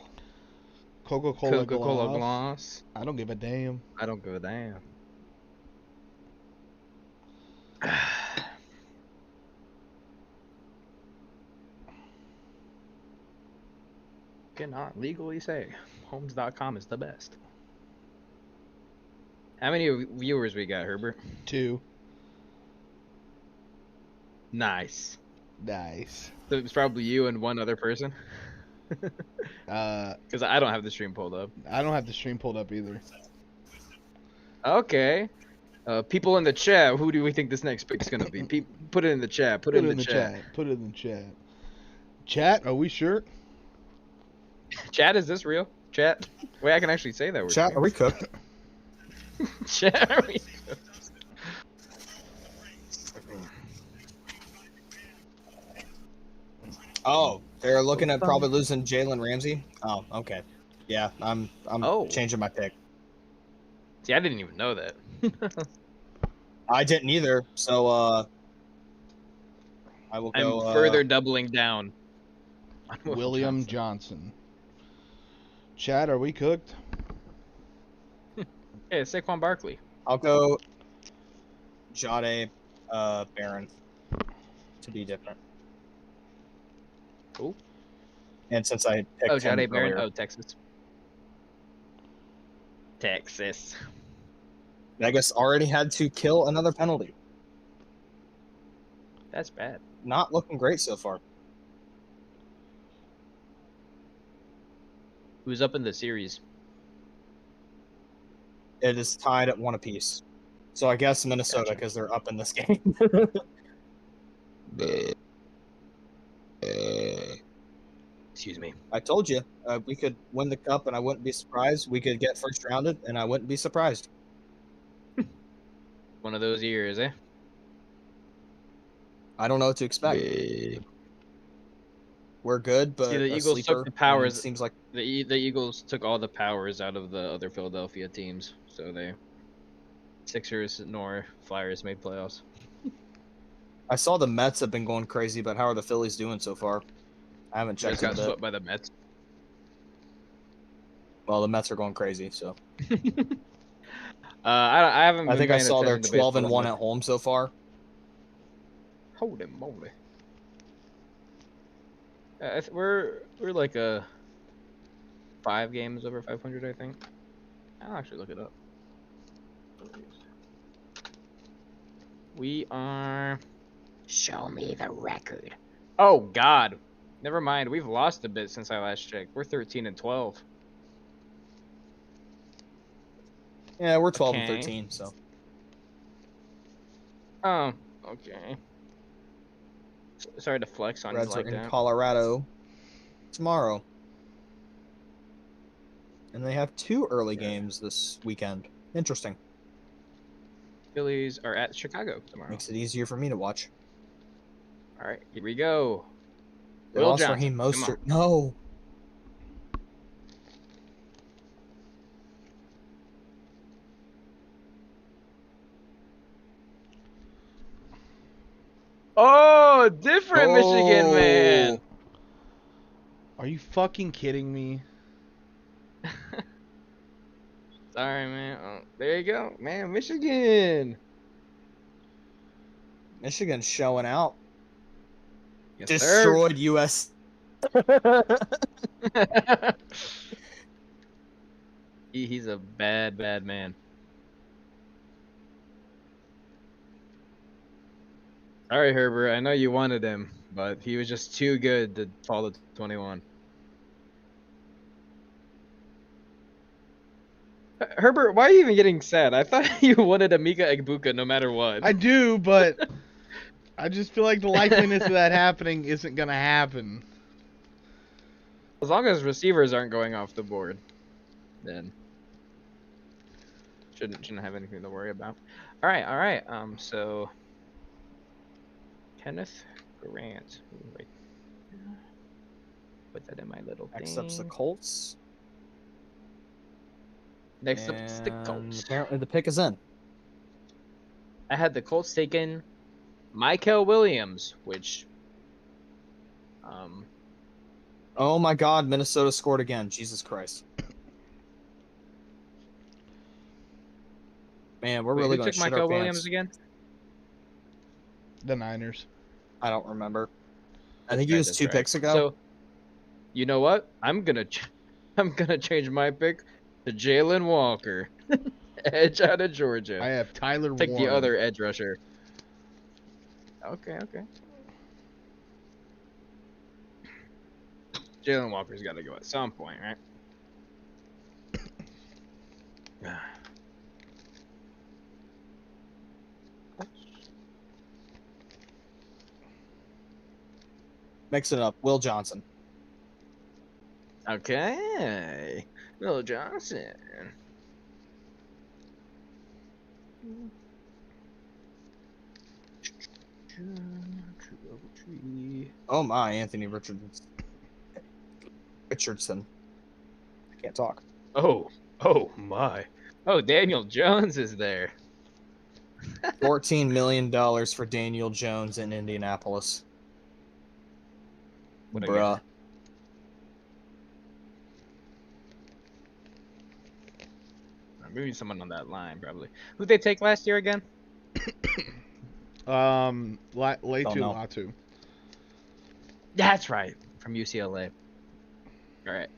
Coca-Cola Coca-Cola glass. glass. I don't give a damn. I don't give a damn. Cannot legally say homes.com is the best. How many viewers we got, Herbert? 2. Nice. Nice. So it's probably you and one other person. Because I don't have the stream pulled up. I don't have the stream pulled up either. Okay. People in the chat, who do we think this next pick's gonna be? Put it in the chat. Put it in the chat. Put it in the chat. Chat, are we sure? Chat, is this real? Chat? Wait, I can actually say that word. Chat, are we cooked? Chat, are we? Oh, they're looking at probably losing Jalen Ramsey. Oh, okay. Yeah, I'm Oh. changing my pick. See, I didn't even know that. I didn't either, so I will go. I'm further doubling down. on Will William Johnson. Chat, are we cooked? Hey, it's Saquon Barkley. I'll go Jade Barron to be different. Cool. And since I picked Oh, him Jade Barron. earlier, Oh, Texas. Texas. Vegas already had to kill another penalty. That's bad. Not looking great so far. Who's up in the series? It is tied at 1 apiece. So I guess Minnesota, Gotcha. because they're up in this game. Excuse me. I told you we could win the cup, and I wouldn't be surprised. We could get first rounded, and I wouldn't be surprised. One of those years, eh? I don't know what to expect. We're good, but See, the a Eagles sleeper, took the powers. seems like The Eagles took all the powers out of the other Philadelphia teams, so they Sixers nor Flyers made playoffs. I saw the Mets have been going crazy, but how are the Phillies doing so far? I haven't Just checked got in a bit. swept by the Mets. Well, the Mets are going crazy, so I haven't. I been think I paying saw they're attention to 12 and baseball 1 much. at home so far. Holy moly! We're like a 5 games over 500, I think. I'll actually look it up. We are. Show me the record. Oh God! Never mind. We've lost a bit since I last checked. We're 13 and 12. Yeah, we're 12 and Okay. 13, so Oh, okay. Sorry to flex on Reds you like are in that. Colorado tomorrow. And they have 2 early games this weekend. Interesting. Phillies are at Chicago tomorrow. Makes it easier for me to watch. All right, here we go. They Will lost Johnson, Raheem come on. Mostert. No. Oh, different Michigan man. Are you fucking kidding me? Sorry, man. Oh, there you go, man. Michigan. Michigan's showing out. Yes, Destroyed US. He's a bad, bad man. All right, Herbert. I know you wanted him, but he was just too good to fall to 21. Herbert, why are you even getting sad? I thought you wanted Amika Egbuka no matter what. I do, but I just feel like the likeliness of that happening isn't gonna happen. As long as receivers aren't going off the board, then shouldn't have anything to worry about. All right. So Kenneth Grant. Wait. Put that in my little thing. Next up's the Colts. Next up's the And Colts. apparently the pick is in. I had the Colts taking Michael Williams, which Oh my God, Minnesota scored again. Jesus Christ. Man, we're really who going took to shit Michael our Williams pants. again? The Niners. I don't remember. I That's think it right, was that's 2 right. picks ago. So, you know what? I'm gonna change my pick to Jalen Walker, edge out of Georgia. I have Tyler Take Warren. the other edge rusher. Okay. Jalen Walker's got to go at some point, right? Mix it up. Will Johnson. Okay, Will Johnson. Oh my, Anthony Richardson. I can't talk. Oh my. Oh, Daniel Jones is there. $14 million for Daniel Jones in Indianapolis. What a Bruh. guy. Maybe someone on that line, probably. Who'd they take last year again? Latu Don't know. Latu. That's right, from UCLA. All right.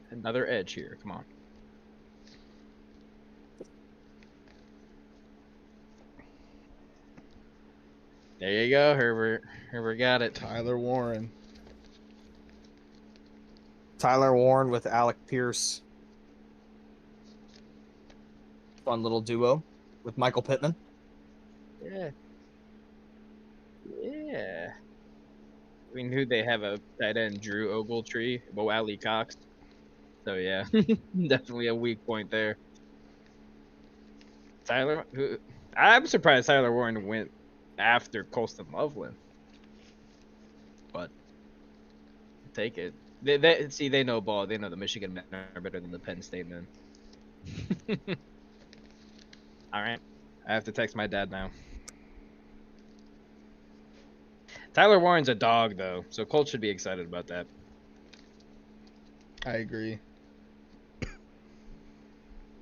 Another edge here. Come on. There you go, Herbert. Herbert got it. Tyler Warren. Tyler Warren with Alec Pierce. Fun little duo with Michael Pittman. Yeah. I mean, who'd they have a tight end? Drew Ogletree, Bo Alley Cox. So yeah, definitely a weak point there. I'm surprised Tyler Warren went after Colston Loveland, but take it. They know ball. They know the Michigan men are better than the Penn State men. All right, I have to text my dad now. Tyler Warren's a dog though, so Colts should be excited about that. I agree.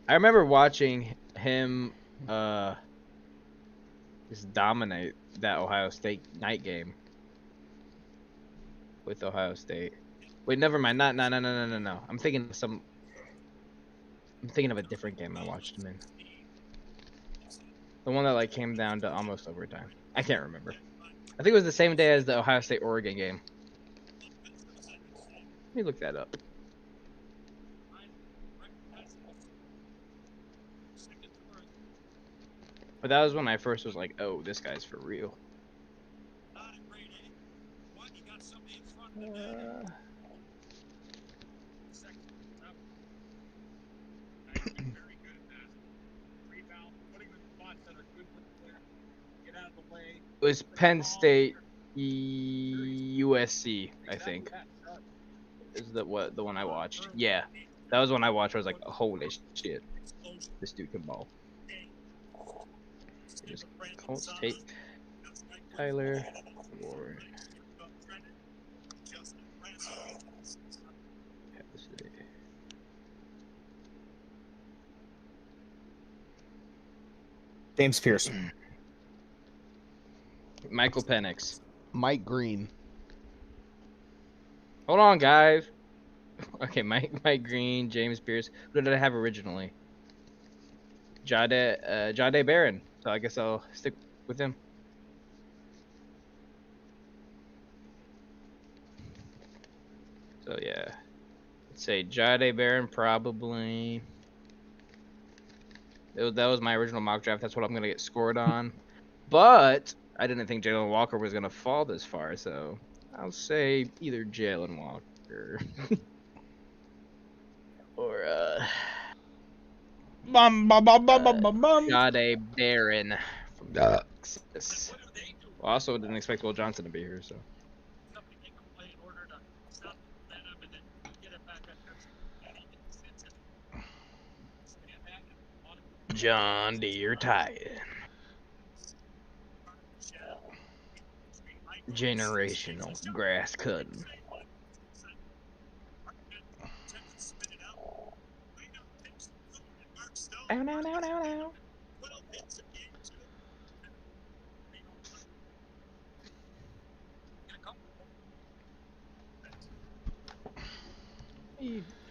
I remember watching him just dominate that Ohio State night game with Ohio State. Wait, never mind. No. I'm thinking of a different game I watched him in. The one that like came down to almost overtime. I can't remember. I think it was the same day as the Ohio State Oregon game. Let me look that up. But that was when I first was like, oh, this guy's for real. It was Penn State USC, I think. Is the one I watched. Yeah. That was one I watched. I was like, holy shit. This dude can ball. Just Colts take Tyler Ward. James Pierce. Michael Penix. Mike Green. Hold on, guys. Okay, Mike Green, James Pierce. Who did I have originally? Jade Barron. So I guess I'll stick with him. So yeah, let's say Jade Barron probably. That was my original mock draft. That's what I'm gonna get scored on. But I didn't think Jalen Walker was gonna fall this far, so I'll say either Jalen Walker or Jade Barron from Texas. Well, I also didn't expect Will Johnson to be here, so. John Deere Titan. Generational grass cutting. Ow, ow, ow, ow, ow.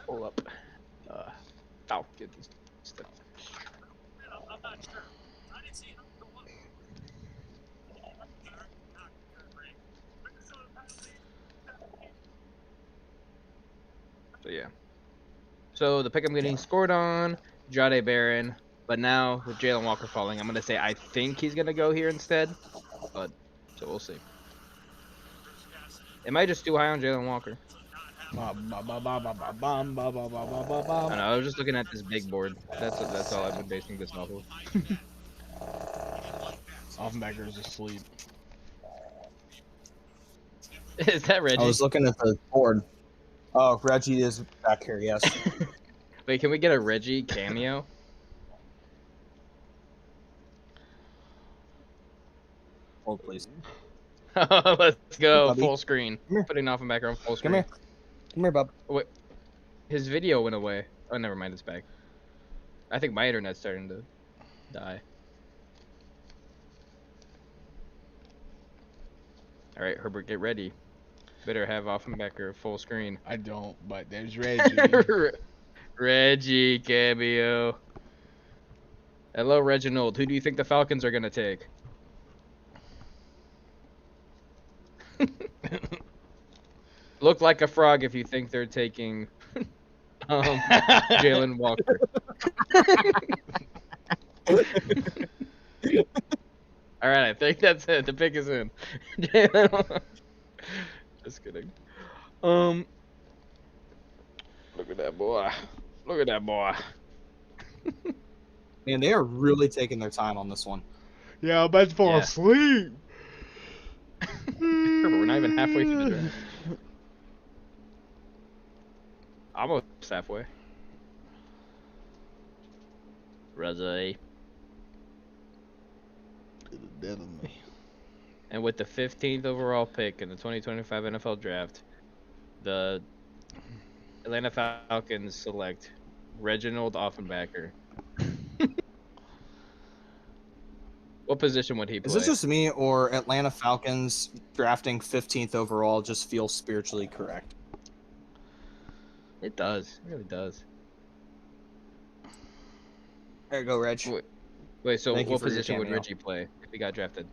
Pull up. Get this stuff. So yeah. So the pick I'm getting scored on, Jade Barron, but now with Jalen Walker falling, I'm gonna say I think he's gonna go here instead. But so we'll see. Am I just too high on Jalen Walker? I don't know, I was just looking at this big board. That's all I've been basing this off of. Offenbacker's asleep. Is that Reggie? I was looking at the board. Oh, Reggie is back here, yes. Wait, can we get a Reggie cameo? Hold, please. Let's go, Bubby. full screen. Come here. Putting Offenbacker on full screen. Come here. Come here, bub. Wait, his video went away. Oh, never mind, it's back. I think my internet's starting to die. All right, Herbert, get ready. Better have Offenbacker full screen. I don't, but there's Reggie. Reggie cameo. Hello, Reginald. Who do you think the Falcons are gonna take? Look like a frog if you think they're taking Jalen Walker. All right, I think that's it. The pick is in. Just kidding. Look at that boy. Look at that boy. Man, they are really taking their time on this one. Yeah, I'm about to fall asleep. We're not even halfway through the draft. Almost halfway. Reggie. And with the 15th overall pick in the 2025 NFL Draft, the Atlanta Falcons select Reginald Offenbacker. What position would he play? Is this just me, or Atlanta Falcons drafting 15th overall just feels spiritually correct? It does. It really does. There you go, Reg. Wait, so Thank you what for your position would cameo. Reggie play if he got drafted?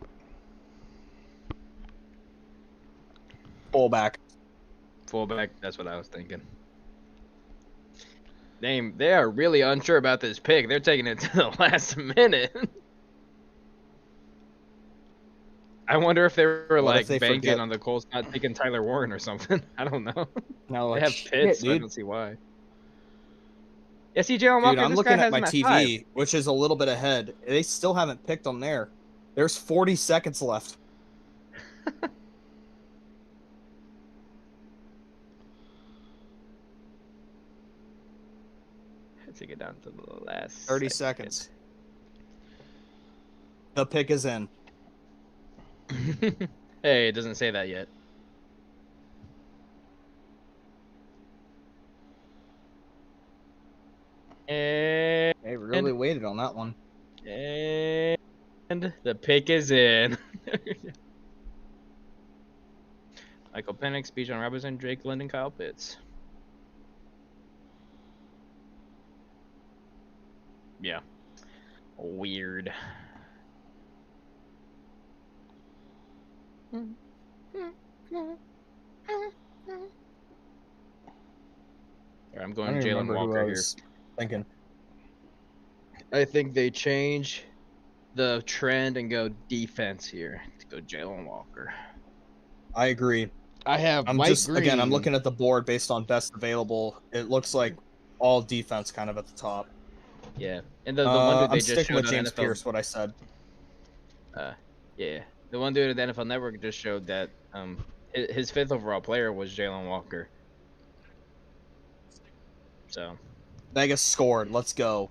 Fullback. Fullback, that's what I was thinking. They are really unsure about this pick. They're taking it to the last minute. I wonder if they were What like if they banking forget? on the Colts not taking Tyler Warren or something. I don't know. No, They like, have Pitts, so I dude. don't see why. Yeah, see, Jalen Walker, Dude, I'm this looking guy at has my him at TV, 5. which is a little bit ahead. They still haven't picked them there. There's 40 seconds left. Let's take it down to the last 30 second. seconds. The pick is in. Hey, it doesn't say that yet. And They really waited on that one. the pick is in. Michael Penix, Bijan Robinson, Drake London, Kyle Pitts. Yeah. Weird. I'm I going don't even Jalen remember who Walker I here. was thinking. I think they change the trend and go defense here to go Jalen Walker. I agree. I have I'm Mike just Green. again. I'm looking at the board based on best available. It looks like all defense kind of at the top. Yeah, and the one dude they I'm just sticking showed with on James NFL. Pierce. What I said. Yeah, the one dude at the NFL Network just showed that his 5th overall player was Jalen Walker. So Vegas scored. Let's go.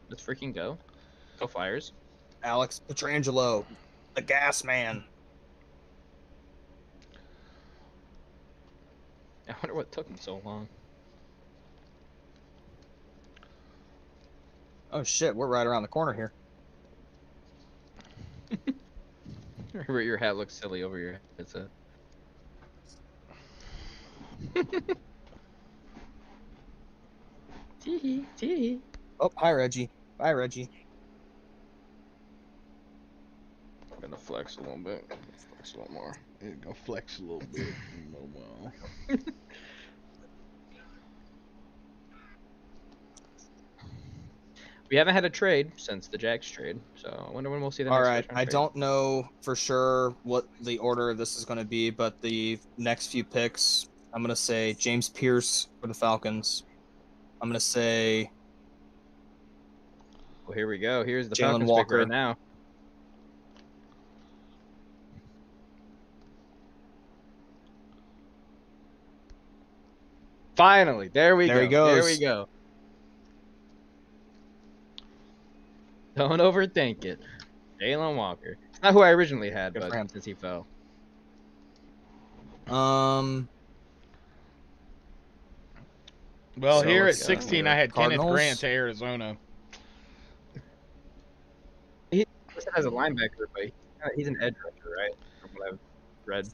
let's freaking go. Go Flyers. Alex Petrangelo, the gas man. I wonder what took him so long. Oh shit, we're right around the corner here. Your hat looks silly over your headset. Tee tee. Oh, hi Reggie. Bye Reggie. I'm gonna flex a little bit. Flex a little more. Go flex a little bit. Well. We haven't had a trade since the Jags trade, so I wonder when we'll see the All next right, first-round I trade. don't know for sure what the order of this is going to be, but the next few picks, I'm going to say James Pierce for the Falcons. I'm going to say Well, here we go. Here's the Jalen Falcons pick Walker. right now. Finally, there we There go. he goes. There we go. There he goes. There we go. Don't overthink it. Jalen Walker. It's not who I originally had, Good but for him. since he fell. Well, So here at let's go. 16, I had Kenneth Cardinals. Grant to Arizona. He listed as a linebacker, but he's an edge rusher, right? From what I've read.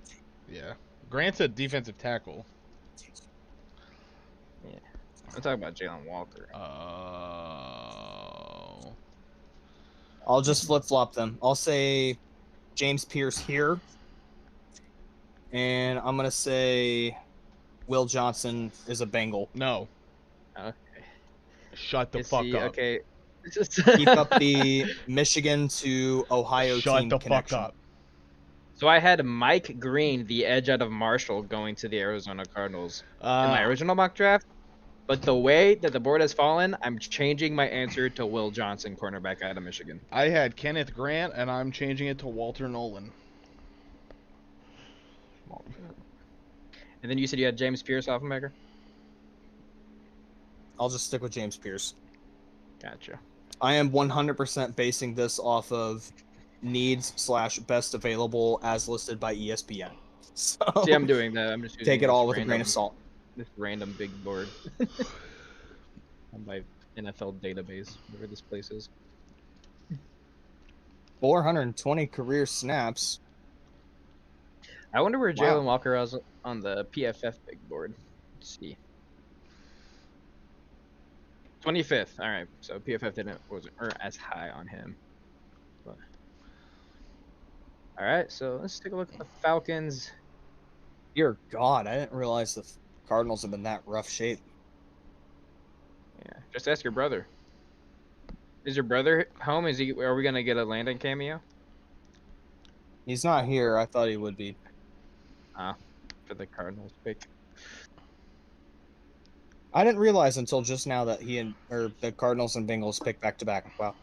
Yeah. Grant's a defensive tackle. Yeah. I'm talking about Jalen Walker. Oh. I'll just flip-flop them. I'll say James Pierce here. And I'm going to say Will Johnson is a Bengal. No. Okay. Shut the Is fuck he- up. Okay. Keep up the Michigan to Ohio Shut team the connection. fuck up. So I had Mike Green, the edge out of Marshall, going to the Arizona Cardinals in my original mock draft. But the way that the board has fallen, I'm changing my answer to Will Johnson, cornerback out of Michigan. I had Kenneth Grant, and I'm changing it to Walter Nolan. And then you said you had James Pierce, Offenbaker? I'll just stick with James Pierce. Gotcha. I am 100% basing this off of needs/best available as listed by ESPN. So See, I'm doing that. I'm just using take it this all with a grain random- of salt. This random big board on my NFL database, whatever this place is. 420 career snaps. I wonder where Wow. Jalen Walker is on the PFF big board. Let's see. 25th. All right, so PFF wasn't as high on him. But... All right, so let's take a look at the Falcons. Dear God, I didn't realize the Cardinals have been that rough shape. Yeah, just ask your brother. Is your brother home? Are we gonna get a Landon cameo? He's not here. I thought he would be. For the Cardinals pick. I didn't realize until just now that the Cardinals and Bengals picked back to back. Wow.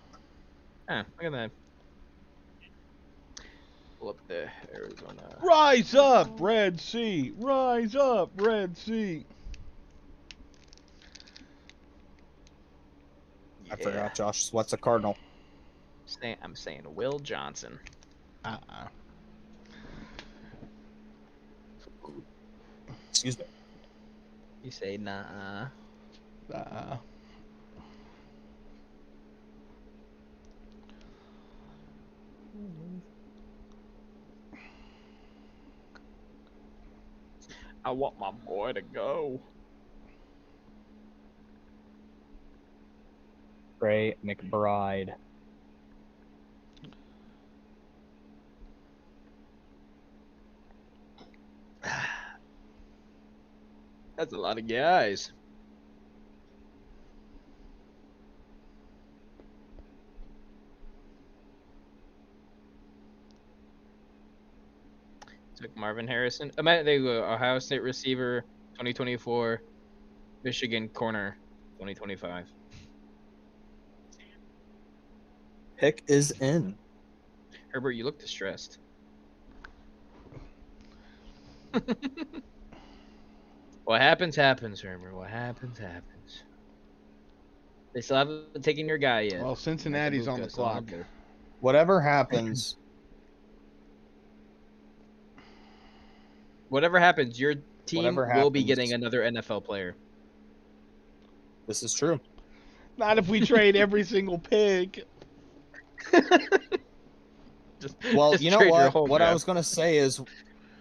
Ah, look at that. Pull up the Arizona. Rise up, Red Sea! Rise up, Red Sea! I forgot, Josh. What's a Cardinal? I'm saying Will Johnson. Excuse me. You say nah. I want my boy to go. Trey McBride. That's a lot of guys. Took Marvin Harrison. There you go. Ohio State receiver, 2024. Michigan corner, 2025. Pick is in. Herbert, you look distressed. What happens, Herbert. What happens. They still haven't taken your guy yet. Well, Cincinnati's on the clock. Whatever happens. Whatever happens, your team will be happens. getting another NFL player. This is true. Not if we trade every single pick. Well, just you know trade your what? whole What I draft. was going to say is,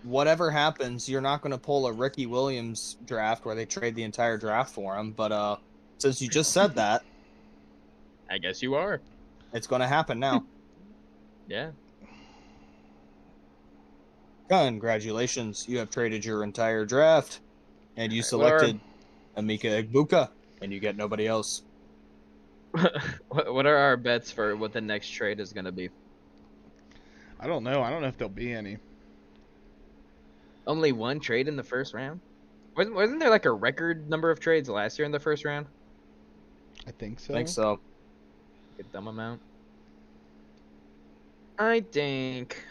whatever happens, you're not going to pull a Ricky Williams draft where they trade the entire draft for him. But since you just said that, I guess you are. it's going to happen now. Yeah. Congratulations. You have traded your entire draft, and you selected Emeka Egbuka, and you get nobody else. What are our bets for what the next trade is going to be? I don't know. I don't know if there'll be any. Only one trade in the first round? Wasn't there like a record number of trades last year in the first round? I think so. I think so. A dumb amount. I think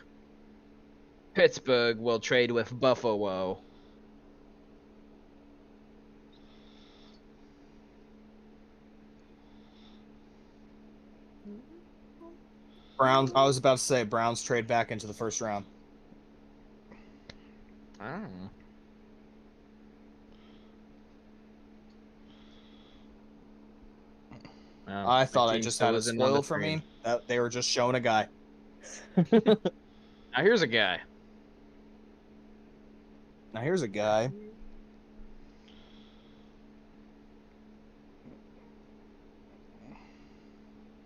Pittsburgh will trade with Buffalo. Browns. I was about to say Browns trade back into the first round. I don't know. Well, I my thought I team just still had it isn't on the spoiled for trade. me. That they were just showing a guy. Now here's a guy. Now here's a guy.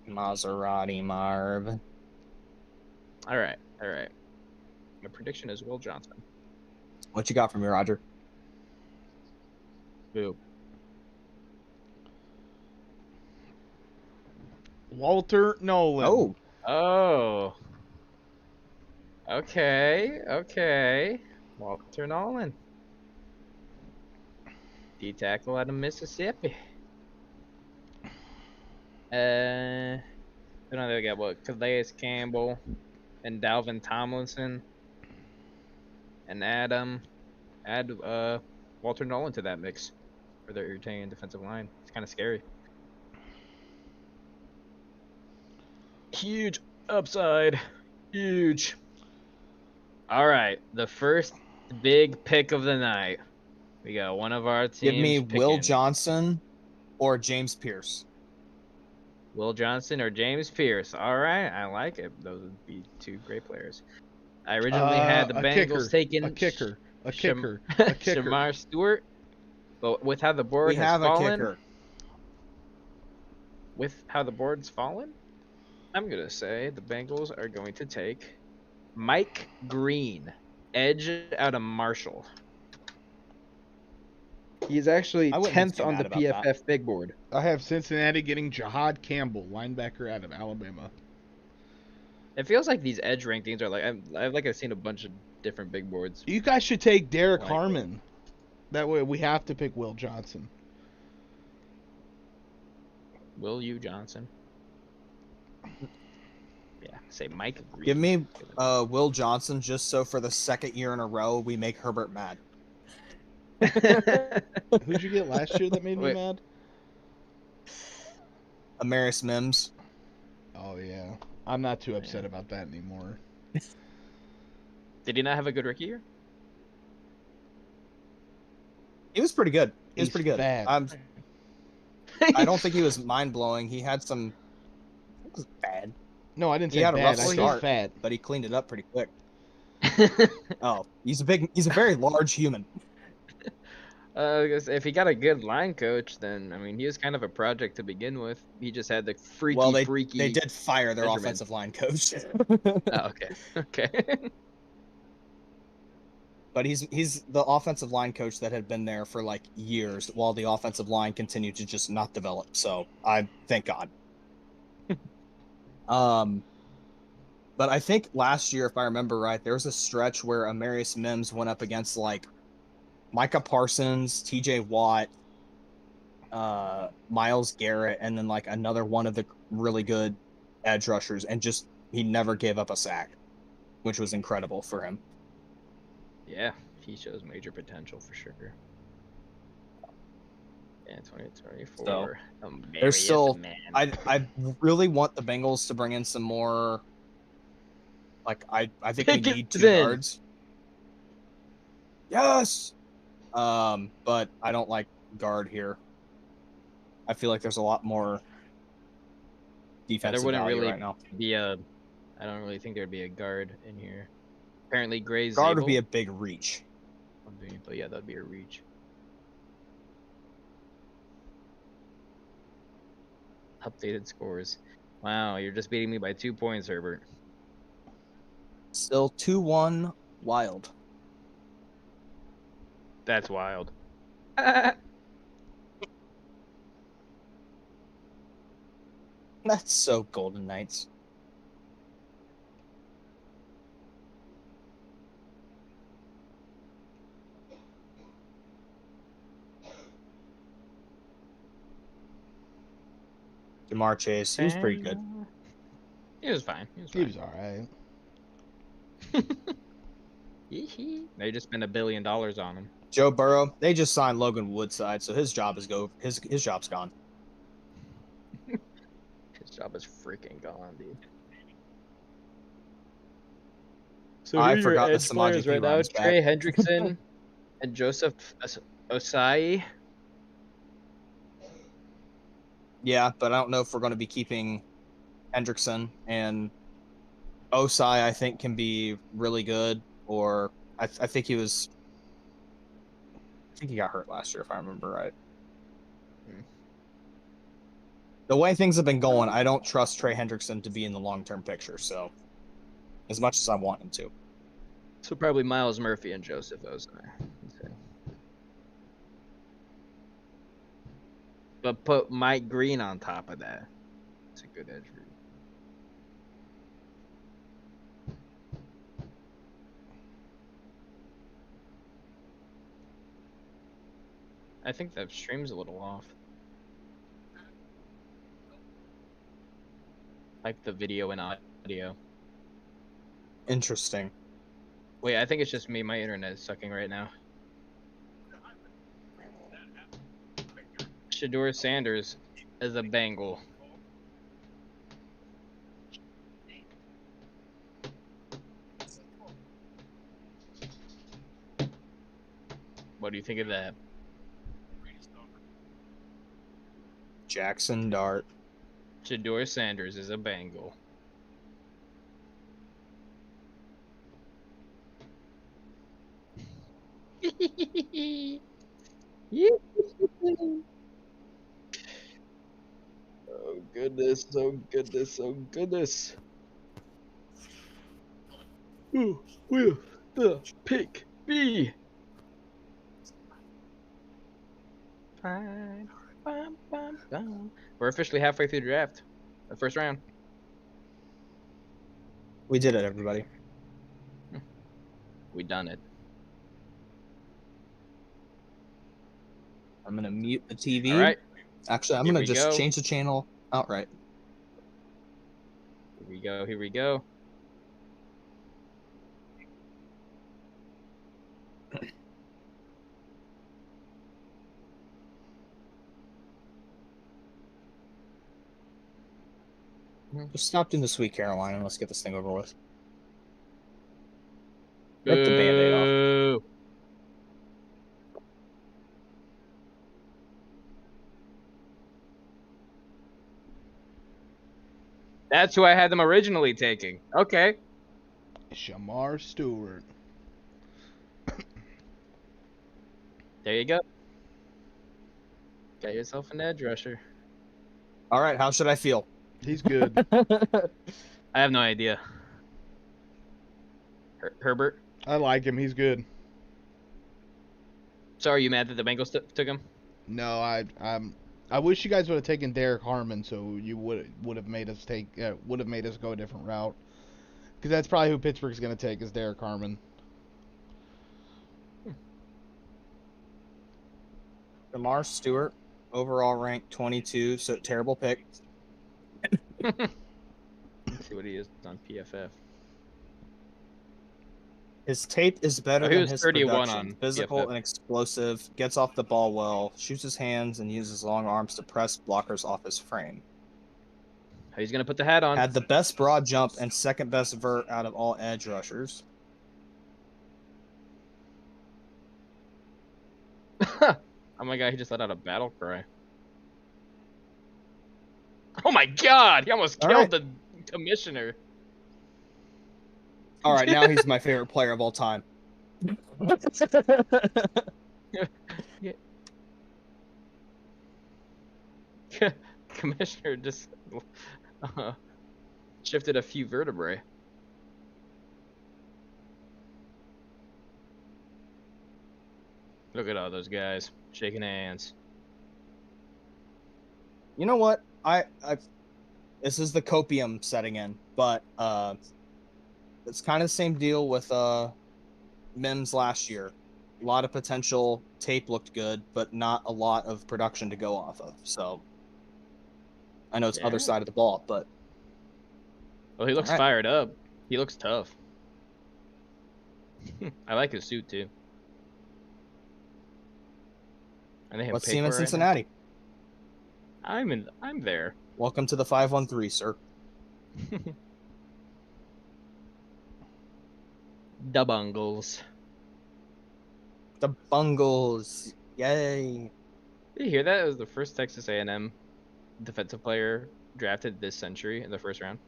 Maserati Marv. All right. My prediction is Will Johnson. What you got from me, Roger? Boo. Walter Nolan. Oh. Okay. Walter Nolan. D-tackle out of Mississippi. They got what? Calais Campbell and Dalvin Tomlinson. And add Walter Nolan to that mix for their retaining defensive line. It's kind of scary. Huge upside. Huge. All right, the first big pick of the night. We got one of our teams. Give me Will picking Johnson or James Pierce. Will Johnson or James Pierce. All right, I like it. Those would be two great players. I originally had the Bengals taking a kicker. Shamar Stewart, but with how the board We has have a fallen, kicker. with how the board's fallen, I'm gonna say the Bengals are going to take Mike Green, edge out of Marshall. He's actually I wouldn't be 10th too on the mad about PFF big board. I have Cincinnati getting Jahad Campbell, linebacker out of Alabama. It feels like these edge rankings are like I've seen a bunch of different big boards. You guys should take Derek Like- Harmon. That way we have to pick Will Johnson. Will U Johnson. Yeah, say Mike Green. Give me Will Johnson just so for the second year in a row we make Herbert mad. Who'd you get last year that made me Wait. mad? Amaris Mims. Oh, yeah. I'm not too upset about that anymore. Did he not have a good rookie year? He was pretty good. He was He's pretty good. fat. I don't think he was mind blowing. He had some. It was bad. No, I didn't He say had a bad. rough I start, said fat. but he cleaned it up pretty quick. Oh, he's a very large human. If he got a good line coach, then I mean he was kind of a project to begin with. He just had the freaky. They did fire their measurement. offensive line coach. Oh, okay. But he's the offensive line coach that had been there for like years, while the offensive line continued to just not develop. So I thank God. But I think last year, if I remember right, there was a stretch where Amarius Mims went up against like Micah Parsons, T.J. Watt, Myles Garrett, and then like another one of the really good edge rushers, and just he never gave up a sack, which was incredible for him. Yeah, he shows major potential for sure. Yeah, 2024. So, there's still. Man. I really want the Bengals to bring in some more. Like I think we need 2 guards. Yes. But I don't like guard here. I feel like there's a lot more defensive there wouldn't value really right now. I don't really think there'd be a guard in here. Apparently, Gray's guard would be a big reach. But yeah, that'd be a reach. Updated scores. Wow, you're just beating me by 2 points, Herbert. Still 2-1 Wild. That's wild. That's so Golden Knights. Jamar Chase, he was pretty good. He was fine. He was all right. They just spent $1 billion on him. Joe Burrow, they just signed Logan Woodside, so his job is his job's gone. His job is freaking gone, dude. So I forgot the Samaje right now: Trey back. Hendrickson and Joseph Osai. Yeah, but I don't know if we're going to be keeping Hendrickson, and Osai I think can be really good, or I think he was. I think he got hurt last year, if I remember right. The way things have been going, I don't trust Trey Hendrickson to be in the long-term picture, so as much as I want him to. So probably Miles Murphy and Joseph Osai. Okay. But put Mike Green on top of that. It's a good edge route. I think that stream's a little off. Like the video and audio. Interesting. Wait, I think it's just me. My internet is sucking right now. Shedeur Sanders is a Bengal. What do you think of that? Jackson Dart. Shedeur Sanders is a Bengal. Oh goodness, oh goodness, oh goodness. Who will the pick be? Fine. Bum, bum, bum. We're officially halfway through the draft. The first round. We did it, everybody. We done it. I'm going to mute the TV. All right. Actually, I'm going to just change the channel outright. Here we go. Here we go. Just stop doing the Sweet Carolina and let's get this thing over with. Rip the Band-Aid off. Boo. That's who I had them originally taking. Okay. Shamar Stewart. There you go. Got yourself an edge rusher. All right, how should I feel? He's good. I have no idea. Herbert? I like him. He's good. So are you mad that the Bengals took him? No, I wish you guys would have taken Derek Harmon, so you would have made us go a different route. Because that's probably who Pittsburgh's going to take is Derek Harmon. Shamar Stewart, overall ranked 22, so terrible pick. Let's see what he is on PFF. His tape is better he than was his 31 production. on Physical PFF. and explosive, gets off the ball well, shoots his hands, and uses long arms to press blockers off his frame. He's gonna put the hat on. Had the best broad jump and second best vert out of all edge rushers. Oh my god, he just let out a battle cry. Oh my god, he almost killed the commissioner. All right, now he's my favorite player of all time. Commissioner just shifted a few vertebrae. Look at all those guys shaking hands. You know what? I this is the copium setting in, but it's kind of the same deal with Mims last year. A lot of potential, tape looked good, but not a lot of production to go off of. So I know it's other side of the ball, but well, he looks fired up. He looks tough. I like his suit too. And they have let's see him in Cincinnati. I'm there. Welcome to the 513, sir. The Bungles. The Bungles. Yay. Did you hear that? It was the first Texas A&M defensive player drafted this century in the first round.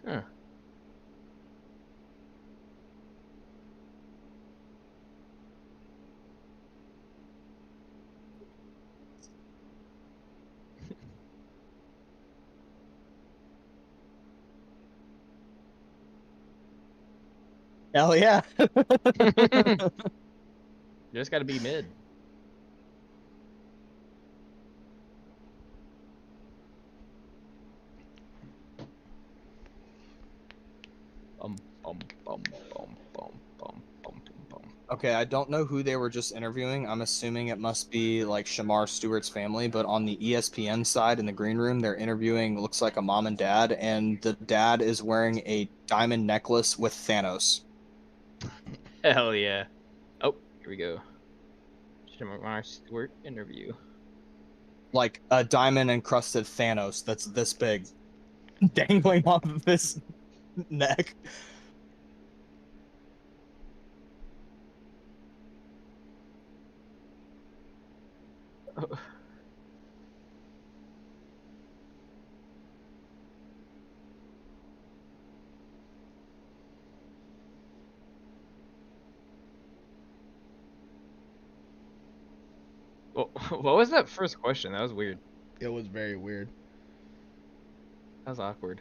Huh. Hell yeah. You just got to be mid. Okay, I don't know who they were just interviewing. I'm assuming it must be like Shamar Stewart's family, but on the ESPN side in the green room, they're interviewing looks like a mom and dad, and the dad is wearing a diamond necklace with Thanos. Hell yeah. Oh, here we go. Shamar Stewart interview. Like a diamond encrusted Thanos that's this big, dangling off of his neck. Well, what was that first question? That was weird. It was very weird. That was awkward.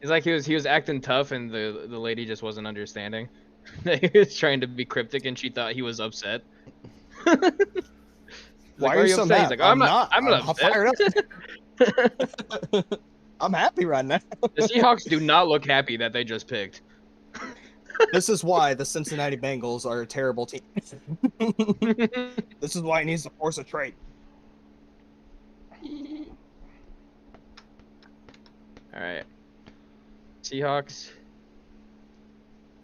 It's like he was acting tough, and the lady just wasn't understanding. He was trying to be cryptic, and she thought he was upset. Why are you so mad? He's like, I'm not upset. Fired up. I'm happy right now. The Seahawks do not look happy that they just picked. This is why the Cincinnati Bengals are a terrible team. This is why he needs to force a trade. All right. Seahawks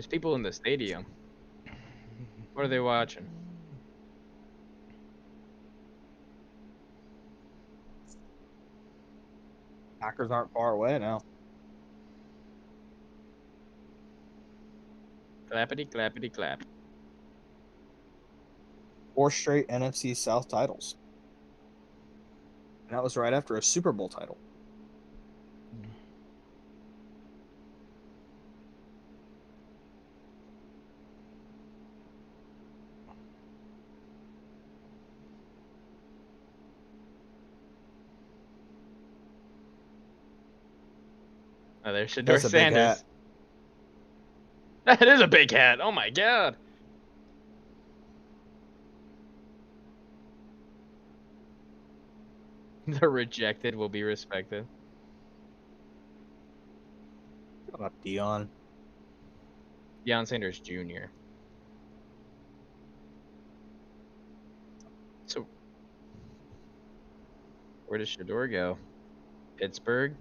There's people in the stadium. What are they watching? Packers aren't far away now. Clappity, clappity, clap. 4 straight NFC South titles. And that was right after a Super Bowl title. Oh, there's Shador That's a big Sanders. hat. That is a big hat. Oh my god. The rejected will be respected. What about Dion? Deion Sanders Jr. So, where does Shador go? Pittsburgh?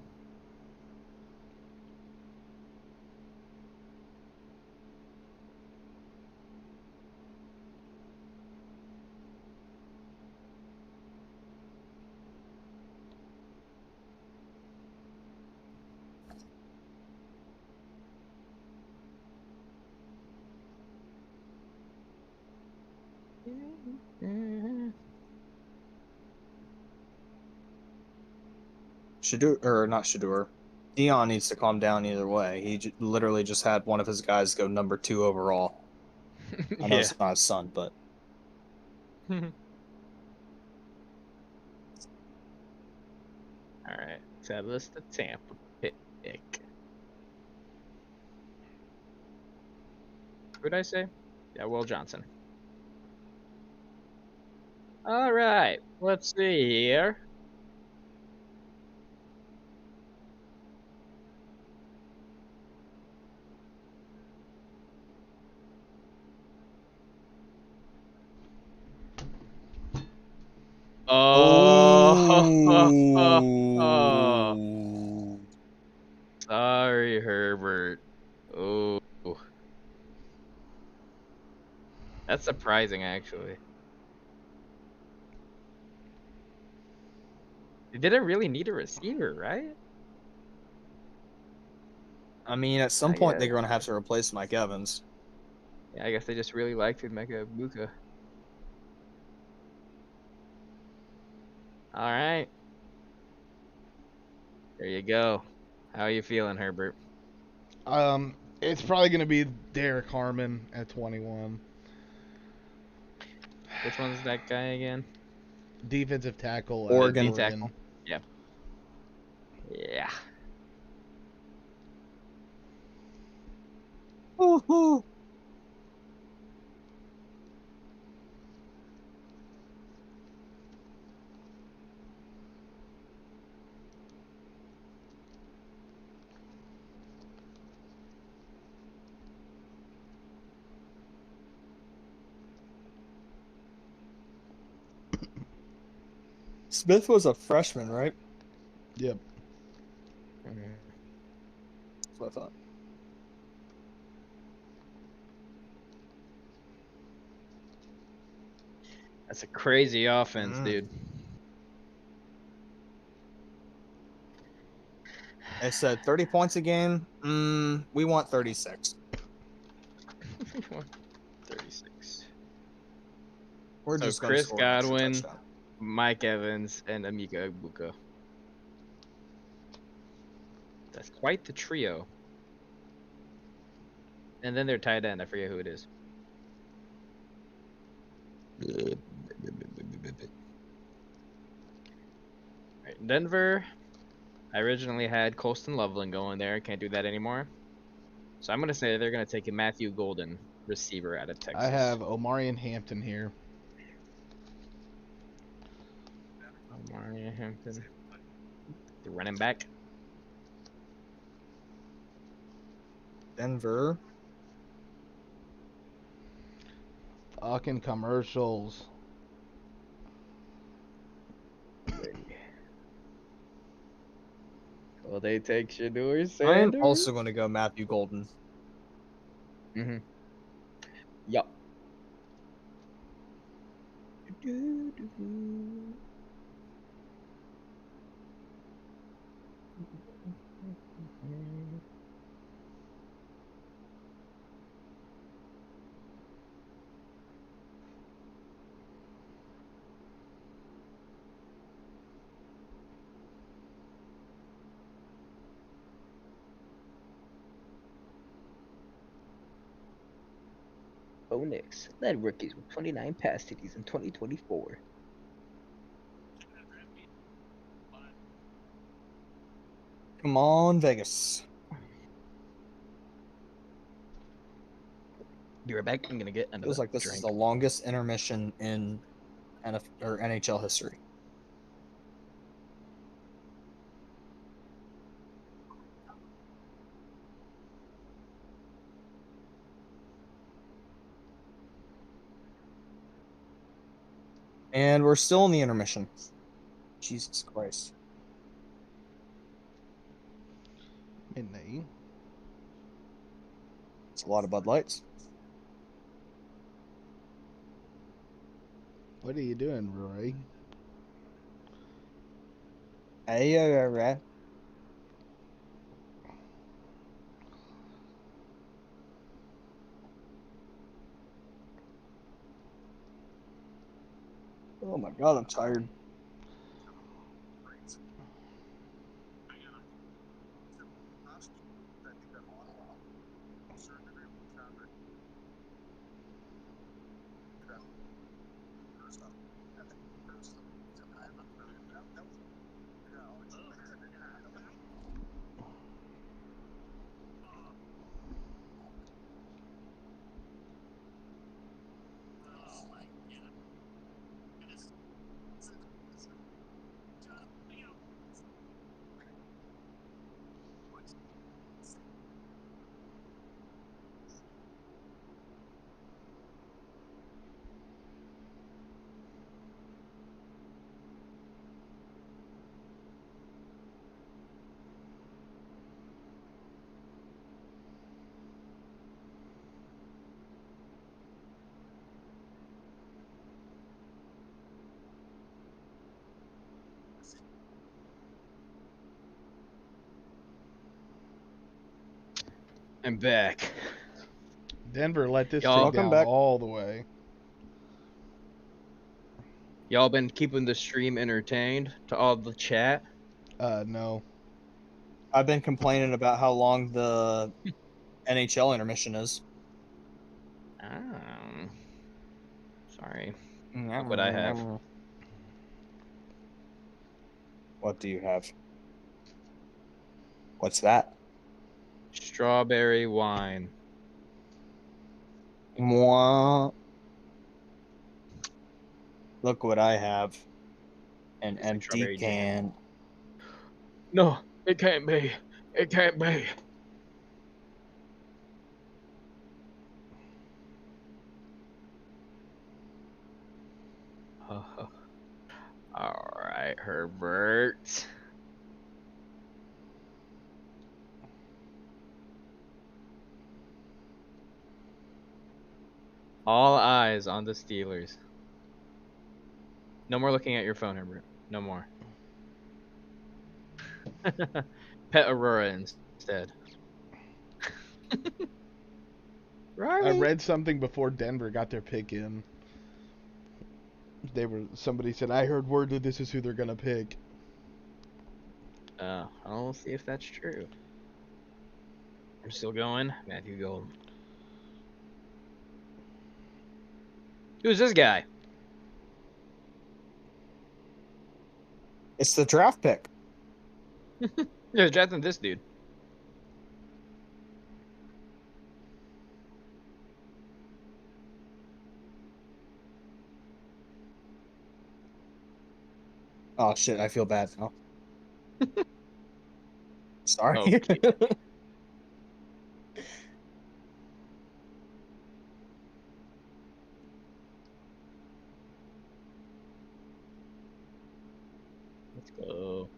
Shador, or not Shador. Dion needs to calm down either way. He literally just had one of his guys go number 2 overall. I know Yeah. it's not his son, but Alright, so that's the Tampa pick. Who'd I say? Yeah, Will Johnson. Alright, let's see here. Oh, sorry, Herbert. Oh, that's surprising, actually. They didn't really need a receiver, right? I mean, at some Not point yet. they're going to have to replace Mike Evans. Yeah, I guess they just really liked Mecca Buka. All right. There you go. How are you feeling, Herbert? It's probably going to be Derek Harmon at 21. Which one's that guy again? Defensive tackle. at Oregon. D tackle. Yeah. Yeah. Woo-hoo. Smith was a freshman, right? Yep. That's what I thought. That's a crazy offense, dude. I said 30 points a game. We want 36. 36. We're So just going to Chris score an extra Godwin, touchdown. Mike Evans, and Emeka Egbuka. That's quite the trio. And then their tight end, I forget who it is. Right, Denver. I originally had Colston Loveland going there. Can't do that anymore. So I'm gonna say they're gonna take a Matthew Golden receiver out of Texas. I have Omarion Hampton here. Omarion Hampton, the running back. Denver. Fucking commercials. Will they take Shador Sanders? I'm also going to go Matthew Golden. Mm-hmm. Yup. Bo Nix led rookies with 29 pass TDs in 2024. Come on, Vegas. Be right back. I'm gonna get another Feels like this is drink. the longest intermission in NHL history. And we're still in the intermission. Jesus Christ. Midnight. It's a lot of Bud Lights. What are you doing, Roy? Hey, Oh my god, I'm tired. I'm back. Denver let this Y'all thing welcome down back. all the way. Y'all been keeping the stream entertained to all the chat? No. I've been complaining about how long the NHL intermission is. Oh. Sorry. Look what I have. What do you have? What's that? Strawberry wine. Mwah. Look what I have. An Tastes like empty strawberry jam. can. No, it can't be. It can't be. All right, Herbert. All eyes on the Steelers. No more looking at your phone, Herbert. No more. Pet Aurora instead. I Rory. read something before Denver got their pick in. Somebody said, I heard word that this is who they're gonna pick. I'll see if that's true. I'm still going. Matthew Golden. Who's this guy? It's the draft pick. There's drafting this dude. Oh shit, I feel bad now. Sorry. Okay. Let's go.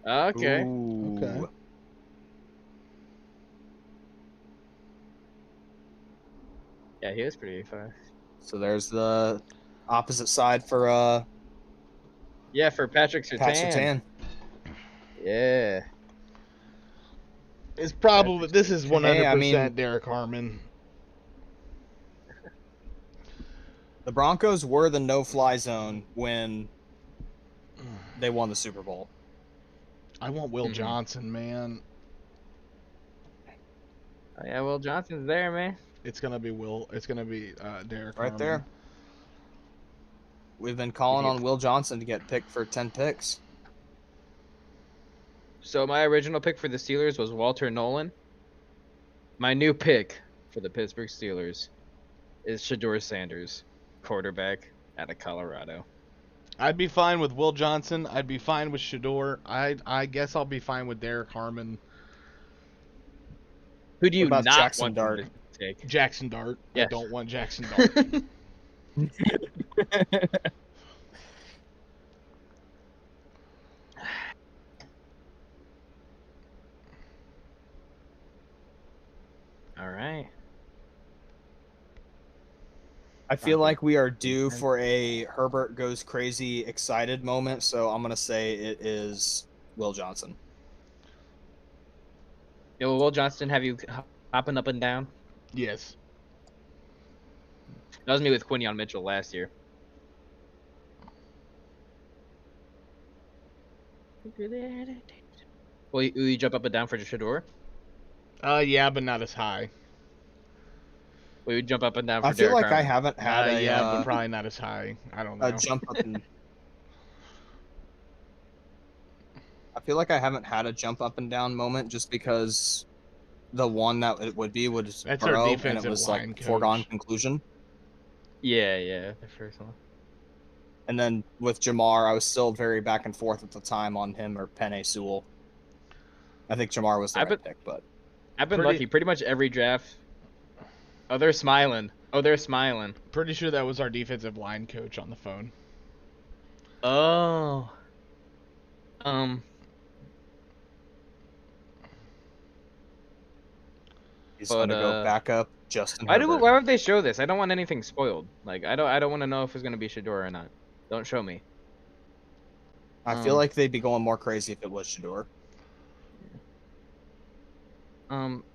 Okay. Ooh. Okay. Yeah, he was pretty fast. So there's the opposite side for Yeah, for Patrick Surtain. Pat Surtain. Yeah. It's probably this is 100% Hey, I mean- Derek Harmon. The Broncos were the no-fly zone when they won the Super Bowl. I want Will Mhm. Johnson, man. Oh, yeah, Will Johnson's there, man. It's gonna be Derek Right Harmon. there. We've been calling on Will Johnson to get picked for 10 picks. So my original pick for the Steelers was Walter Nolan. My new pick for the Pittsburgh Steelers is Shedeur Sanders, quarterback out of Colorado. I'd be fine with Will Johnson. I'd be fine with Shedeur. I guess I'll be fine with Derek Harmon. Who do you What about not Jackson want Dart? them to take? Jackson Dart. Yes. I don't want Jackson Dart. All right. I feel like we are due for a Herbert goes crazy excited moment, so I'm going to say it is Will Johnson. Yo, Will Johnson, have you hopping up and down? Yes. That was me with Quinion Mitchell last year. Will you jump up and down for Shedeur? Yeah, but not as high. Will you jump up and down for I feel Derek like I Harmon? haven't had but probably not as high. I don't know. a jump up and I feel like I haven't had a jump up and down moment just because the one that it would be was That's our Burrow, and defensive it was line like coach. foregone conclusion. Yeah, the first one. And then with Jamar, I was still very back and forth at the time on him or Penei Sewell. I think Jamar was the right pick, but I've been lucky. Pretty much every draft. Oh, they're smiling. Pretty sure that was our defensive line coach on the phone. Oh. he's gonna go back up Justin Herbert. Why would they show this? I don't want anything spoiled. Like I don't want to know if it's gonna be Shedeur or not. Don't show me. I feel like they'd be going more crazy if it was Shedeur.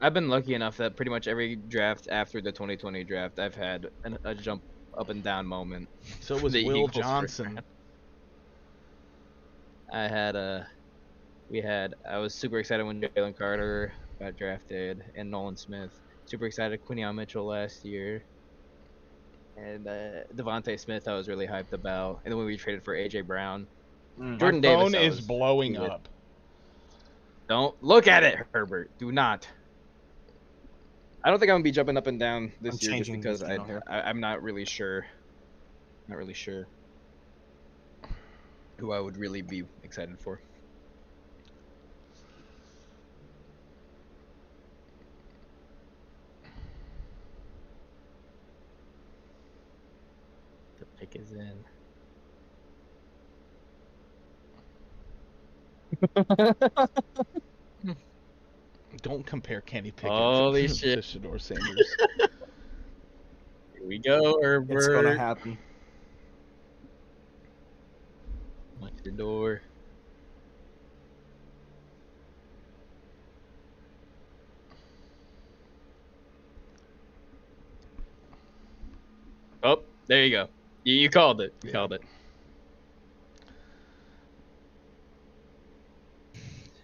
I've been lucky enough that pretty much every draft after the 2020 draft, I've had a jump up and down moment. So it was The Will Eagles Johnson. I was super excited when Jalen Carter got drafted and Nolan Smith. Super excited Quinion Mitchell last year. And Devontae Smith I was really hyped about. And then when we traded for AJ Brown. Jordan My phone Davis is blowing up. Don't look at it, Herbert. Do not. I don't think I'm gonna be jumping up and down this year just because I'm not really sure. Not really sure who I would really be excited for. The pick is in. Don't compare Kenny Pickett Holy to shit. Shedeur Sanders. Here we go, Herbert. It's gonna happen. Watch the door. Oh, there you go. You called it. You called it.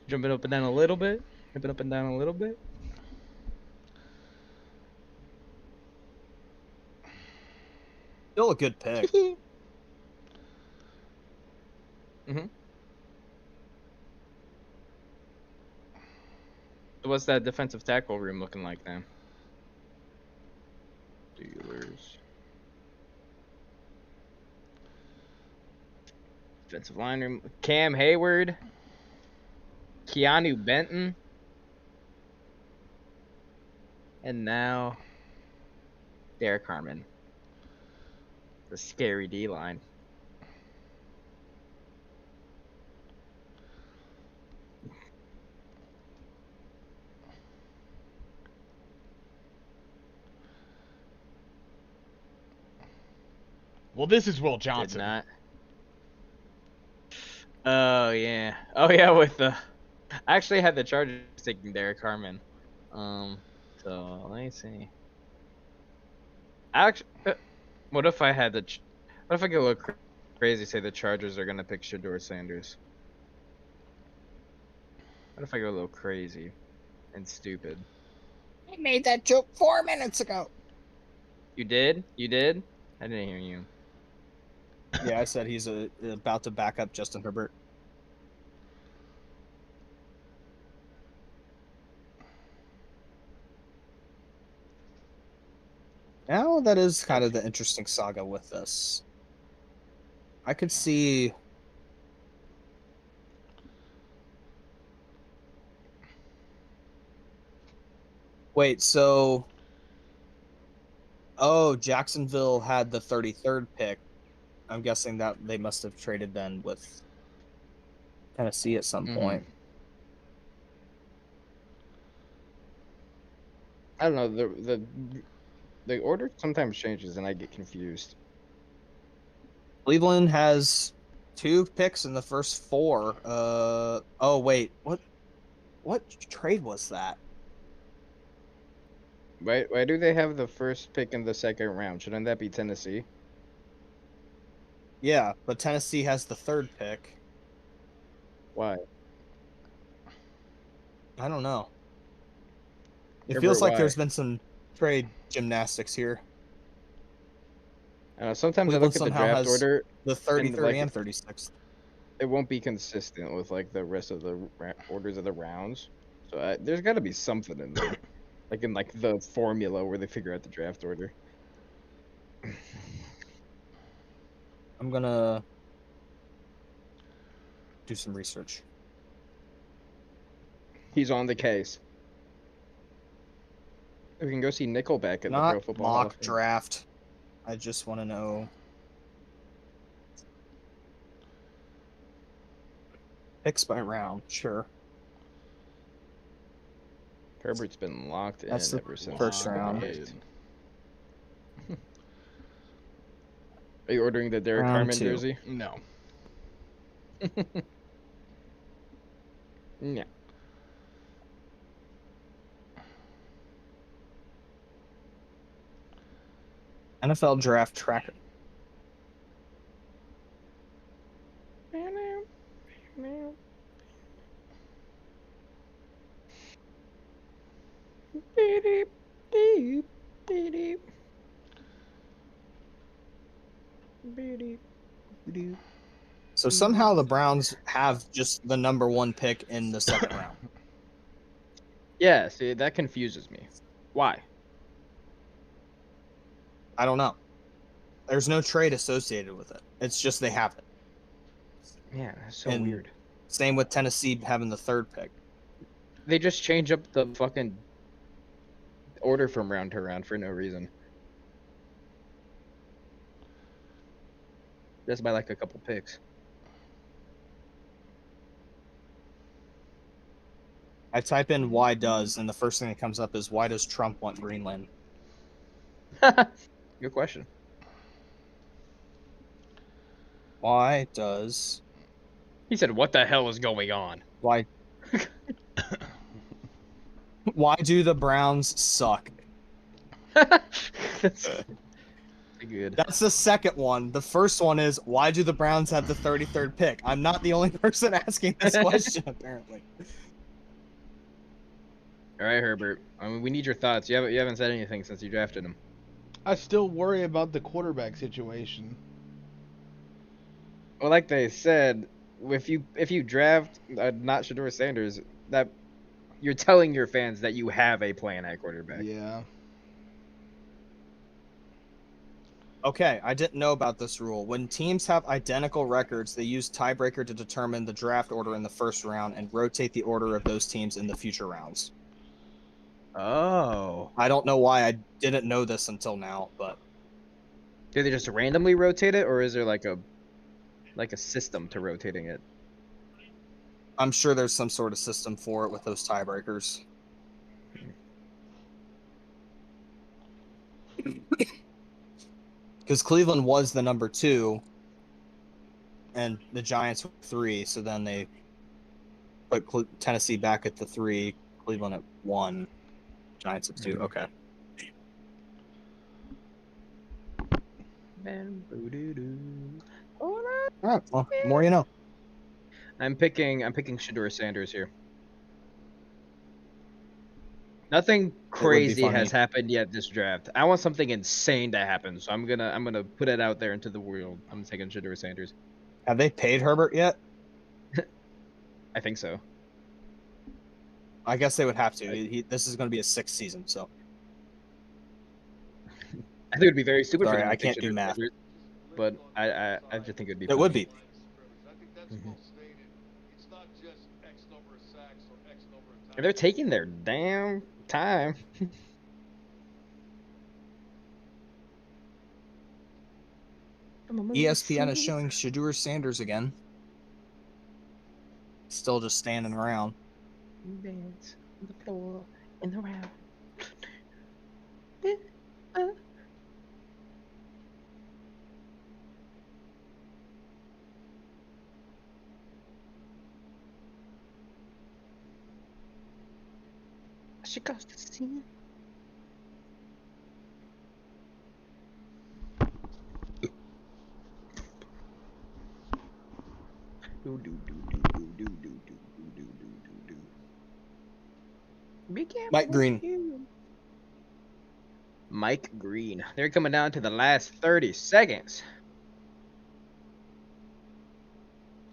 Jumping up and down a little bit. Jumping up and down a little bit. Still a good pick. Mm-hmm. So what's that defensive tackle room looking like then? Steelers. Defensive line room. Cam Hayward. Keanu Benton. And now Derek Harmon. The scary D line. Well, this is Will Did Johnson. not. Oh yeah. Oh yeah. With the, I actually had the Chargers taking Derek Harmon. So let me see. Actually, what if I had what if I go look crazy? Say the Chargers are gonna pick Shador Sanders. What if I go a little crazy and stupid? I made that joke 4 minutes ago. You did? You did? I didn't hear you. Yeah, I said he's about to back up Justin Herbert. Now that is kind of the interesting saga with this. I could see. Wait, so. Oh, Jacksonville had the 33rd pick. I'm guessing that they must have traded then with Tennessee at some point. I don't know. The order sometimes changes and I get confused. Cleveland has 2 picks in the first 4. Oh wait, what trade was that? Why do they have the first pick in the second round? Shouldn't that be Tennessee? Yeah, but Tennessee has the 3rd pick. Why? I don't know. It Herbert, feels like why? there's been some trade gymnastics here. I know, sometimes I Cleveland look at the somehow draft has order, the 33rd like, and 36th. it won't be consistent with like the rest of the orders of the rounds. So there's got to be something in there, like in like the formula where they figure out the draft order. I'm gonna do some research. He's on the case. We can go see Nickelback at the Pro Not Football Hall of mock Fame. draft. I just want to know. Picks by round, sure. Herbert's been locked in That's the ever since first the round. draft. Are you ordering the Derek Round Harmon 2. jersey? No. Yeah. NFL draft tracker. So somehow the Browns have just the number 1 pick in the second round. Yeah, see, that confuses me. Why? I don't know. There's no trade associated with it. It's just they have it. Yeah, that's so And weird. Same with Tennessee having the 3rd pick. They just change up the fucking order from round to round for no reason. Just by like a couple picks. I type in why does, and the first thing that comes up is why does Trump want Greenland? Good question. Why does He said, "What the hell is going on?" why why do the Browns suck? That's good. That's the second one. The first one is why do the Browns have the 33rd pick? I'm not the only person asking this question apparently. All right, Herbert. I mean, we need your thoughts. You haven't said anything since you drafted him. I still worry about the quarterback situation. Well, like they said, if you draft not Shador Sanders, that you're telling your fans that you have a plan at quarterback. Yeah. Okay, I didn't know about this rule. When teams have identical records, they use tiebreaker to determine the draft order in the first round and rotate the order of those teams in the future rounds. Oh. I don't know why I didn't know this until now, but Do they just randomly rotate it, or is there like a system to rotating it? I'm sure there's some sort of system for it with those tiebreakers. Because Cleveland was the number 2, and the Giants were 3, so then they put Tennessee back at the 3, Cleveland at 1, Giants at 2. Okay. All right, well, the more you know. I'm picking Shedeur Sanders here. Nothing crazy has happened yet this draft. I want something insane to happen, so I'm gonna put it out there into the world. I'm taking Shedeur Sanders. Have they paid Herbert yet? I think so. I guess they would have to. This is going to be a 6th season, so. I think it would be very stupid for Sorry, them to I pick can't do Shedeur math. Sanders, but I just think it would be. It would be. And they're taking their damn time. ESPN is showing Shedeur Sanders again. Still just standing around. Dance on the floor and around. She goes to see. Mike Green. Mike Green. They're coming down to the last 30 seconds.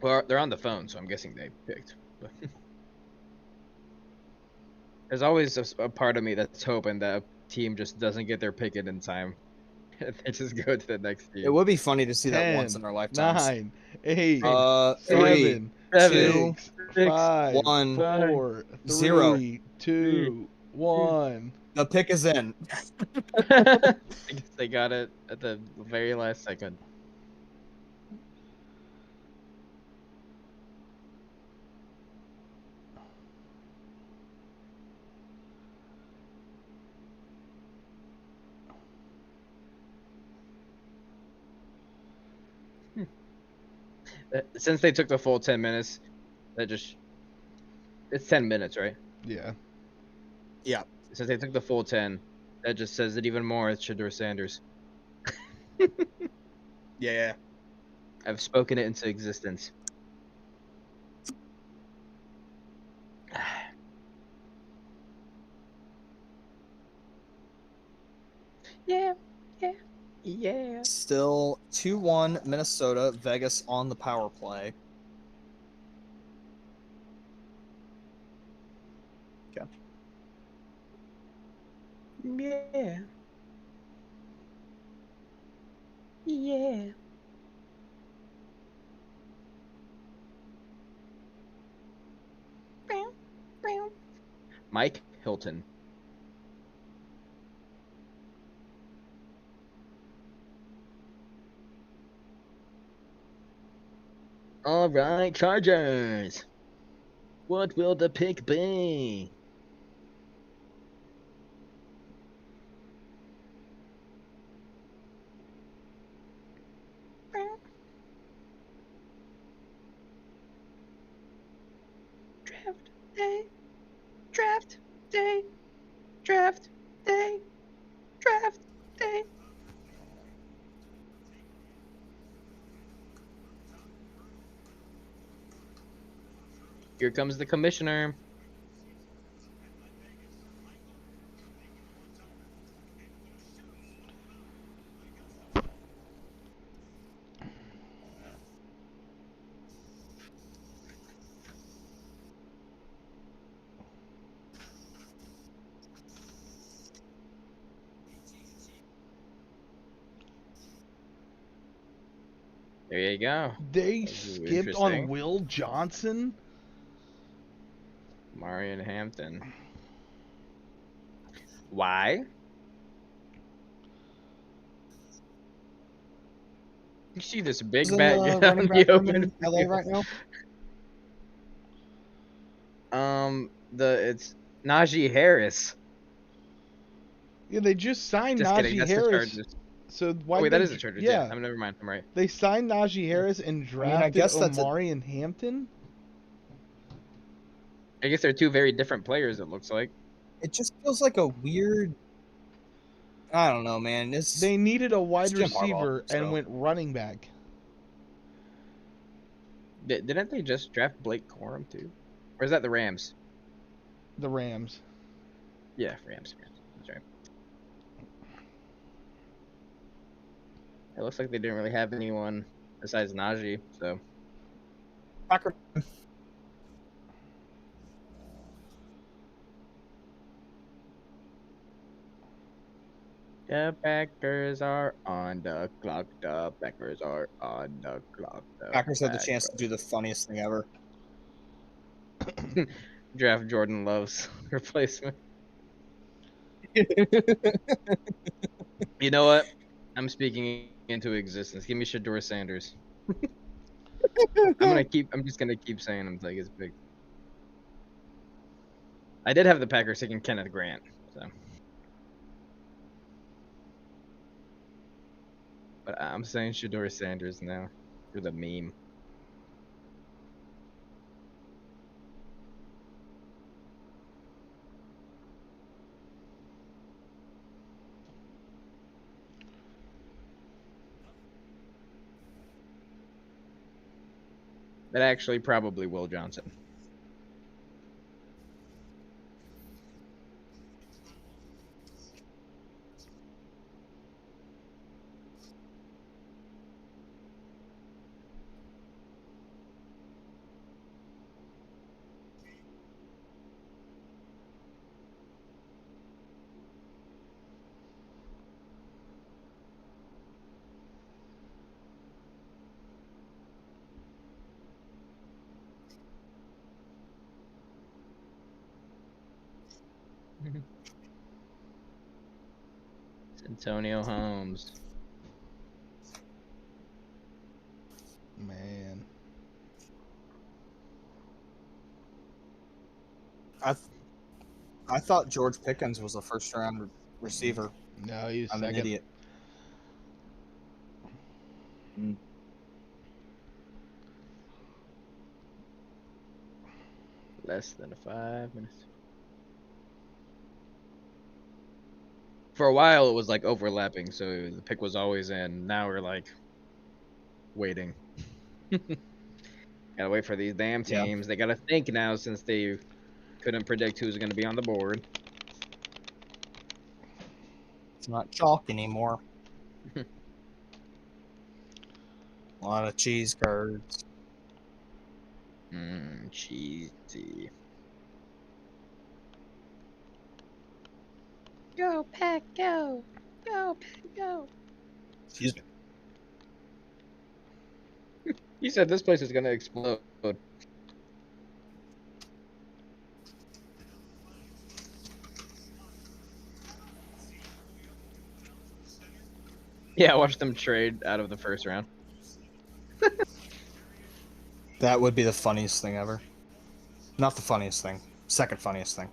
Well, they're on the phone, so I'm guessing they picked. There's always a part of me that's hoping that a team just doesn't get their pick in time. They just go to the next team. It would be funny to see 10, that once in our lifetimes. 9, 8, 3, 7, 2, 5, 1, 4, 0. 3, 2, 1. The pick is in. I guess they got it at the very last second. Since they took the full 10 minutes, it's 10 minutes, right? Yeah. Yeah. Since they took the full 10, that just says it even more. It's Shedeur Sanders. Yeah. I've spoken it into existence. Yeah. Still 2-1 Minnesota. Vegas on the power play. Okay. Yeah. Mike Hilton. All right, Chargers. What will the pick be? Draft day. Draft day. Draft day. Draft day. Here comes the commissioner. There you go. They That's skipped on interesting. Will Johnson? Marion Hampton. Why? You see this big Who's bat the get out running in back the room open in LA field. right now? It's Najee Harris. Yeah, they just signed Just kidding. Najee That's the Harris. Chargers. So Oh why wait, that they? is the Chargers. Yeah. Yeah, Never mind. I'm right. they signed Najee Harris and I mean, I drafted guess that's Omari and Hampton. I guess they're two very different players. It looks like. it just feels like a weird. I don't know, man. They needed a wide Jim Harbaugh, receiver and so. went running back. Didn't they just draft Blake Corum too? Or is that the Rams? The Rams. Yeah, Rams. That's right. It looks like they didn't really have anyone besides Najee. So Packer. the Packers are on the clock. The Packers are on the clock. Packers had the chance to do the funniest thing ever. Draft Jordan Love's replacement. You know what? I'm speaking into existence. Give me Shador Sanders. I'm just gonna keep saying him until he gets big. I did have the Packers taking Kenneth Grant, so. But I'm saying Shador Sanders now for the meme. But actually, probably Will Johnson. It's Antonio Holmes. Man. I thought George Pickens was a first round receiver. No, he's I'm second. an idiot. Less than 5 minutes. For a while, it was like overlapping, so the pick was always in. Now we're like waiting. Gotta wait for these damn Yeah. teams. They gotta think now since they couldn't predict who's gonna be on the board. It's not chalk anymore. A lot of cheese curds. Cheesy. Go, Pack, go! Go, Pack, go! Excuse me. You said this place is gonna explode. Yeah, watch them trade out of the first round. That would be the funniest thing ever. Not the funniest thing. Second funniest thing.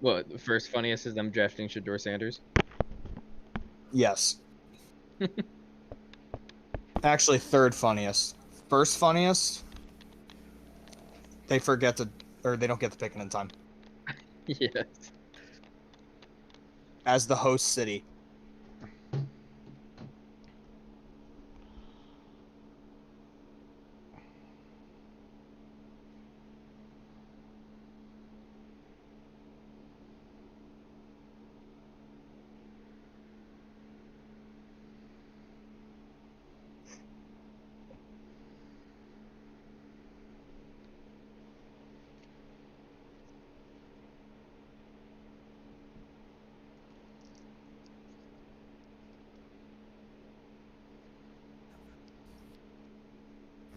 What, the first funniest is them drafting Shador Sanders? Yes. Actually, third funniest. First funniest, they forget to, or they don't get the pick in time. Yes. As the host city.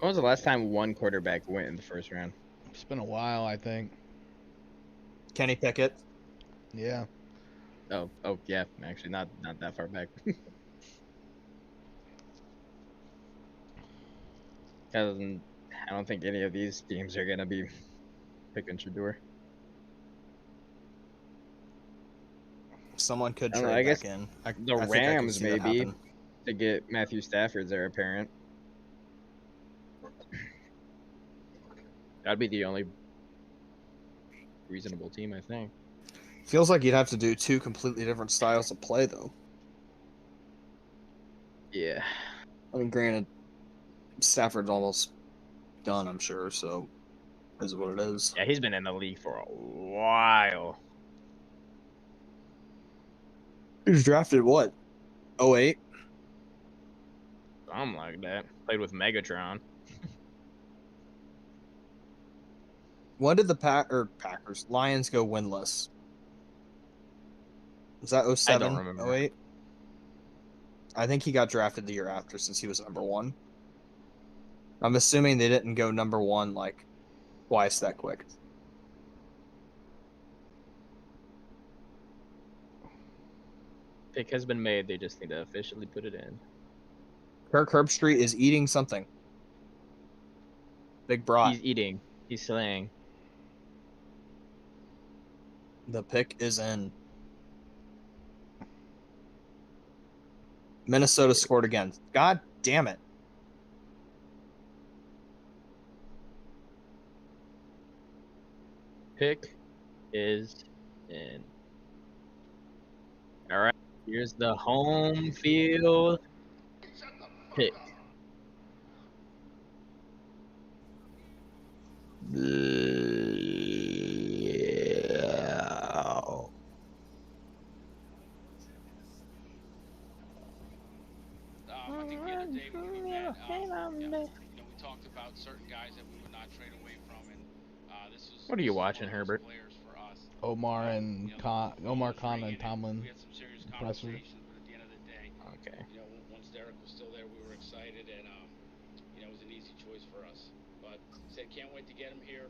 When was the last time one quarterback went in the first round? It's been a while, I think. Kenny Pickett. Yeah. Oh, yeah. Actually, not that far back. I don't think any of these teams are gonna be picking Shador. Someone could I don't know, trade I guess back in. The I think I could Rams see that maybe happen. to get Matthew Stafford's heir apparent. That'd be the only reasonable team, I think. Feels like you'd have to do two completely different styles of play, though. Yeah. I mean, granted, Stafford's almost done, I'm sure, so is what it is. Yeah, he's been in the league for a while. He was drafted, what, 08? Something like that. Played with Megatron. When did the Packers, Lions go winless? Was that I 07, don't remember. 08? I think he got drafted the year after since he was number one. I'm assuming they didn't go number one like twice that quick. Pick has been made. They just need to officially put it in. Kirk Herbstreit is eating something. Big brat. He's eating. He's slaying. The pick is in. Minnesota scored again. God damn it. Pick is in. All right. Here's the home field pick. I think the other day when we met, we talked about certain guys that we would not trade away from, and this was. What are you this is watching, one of those Herbert? players for us. Omar and Omar Khan and We Tomlin. had some serious Presser. conversations, but at the end of the day, Okay. once Derek was still there, we were excited, and it was an easy choice for us. But said can't wait to get him here.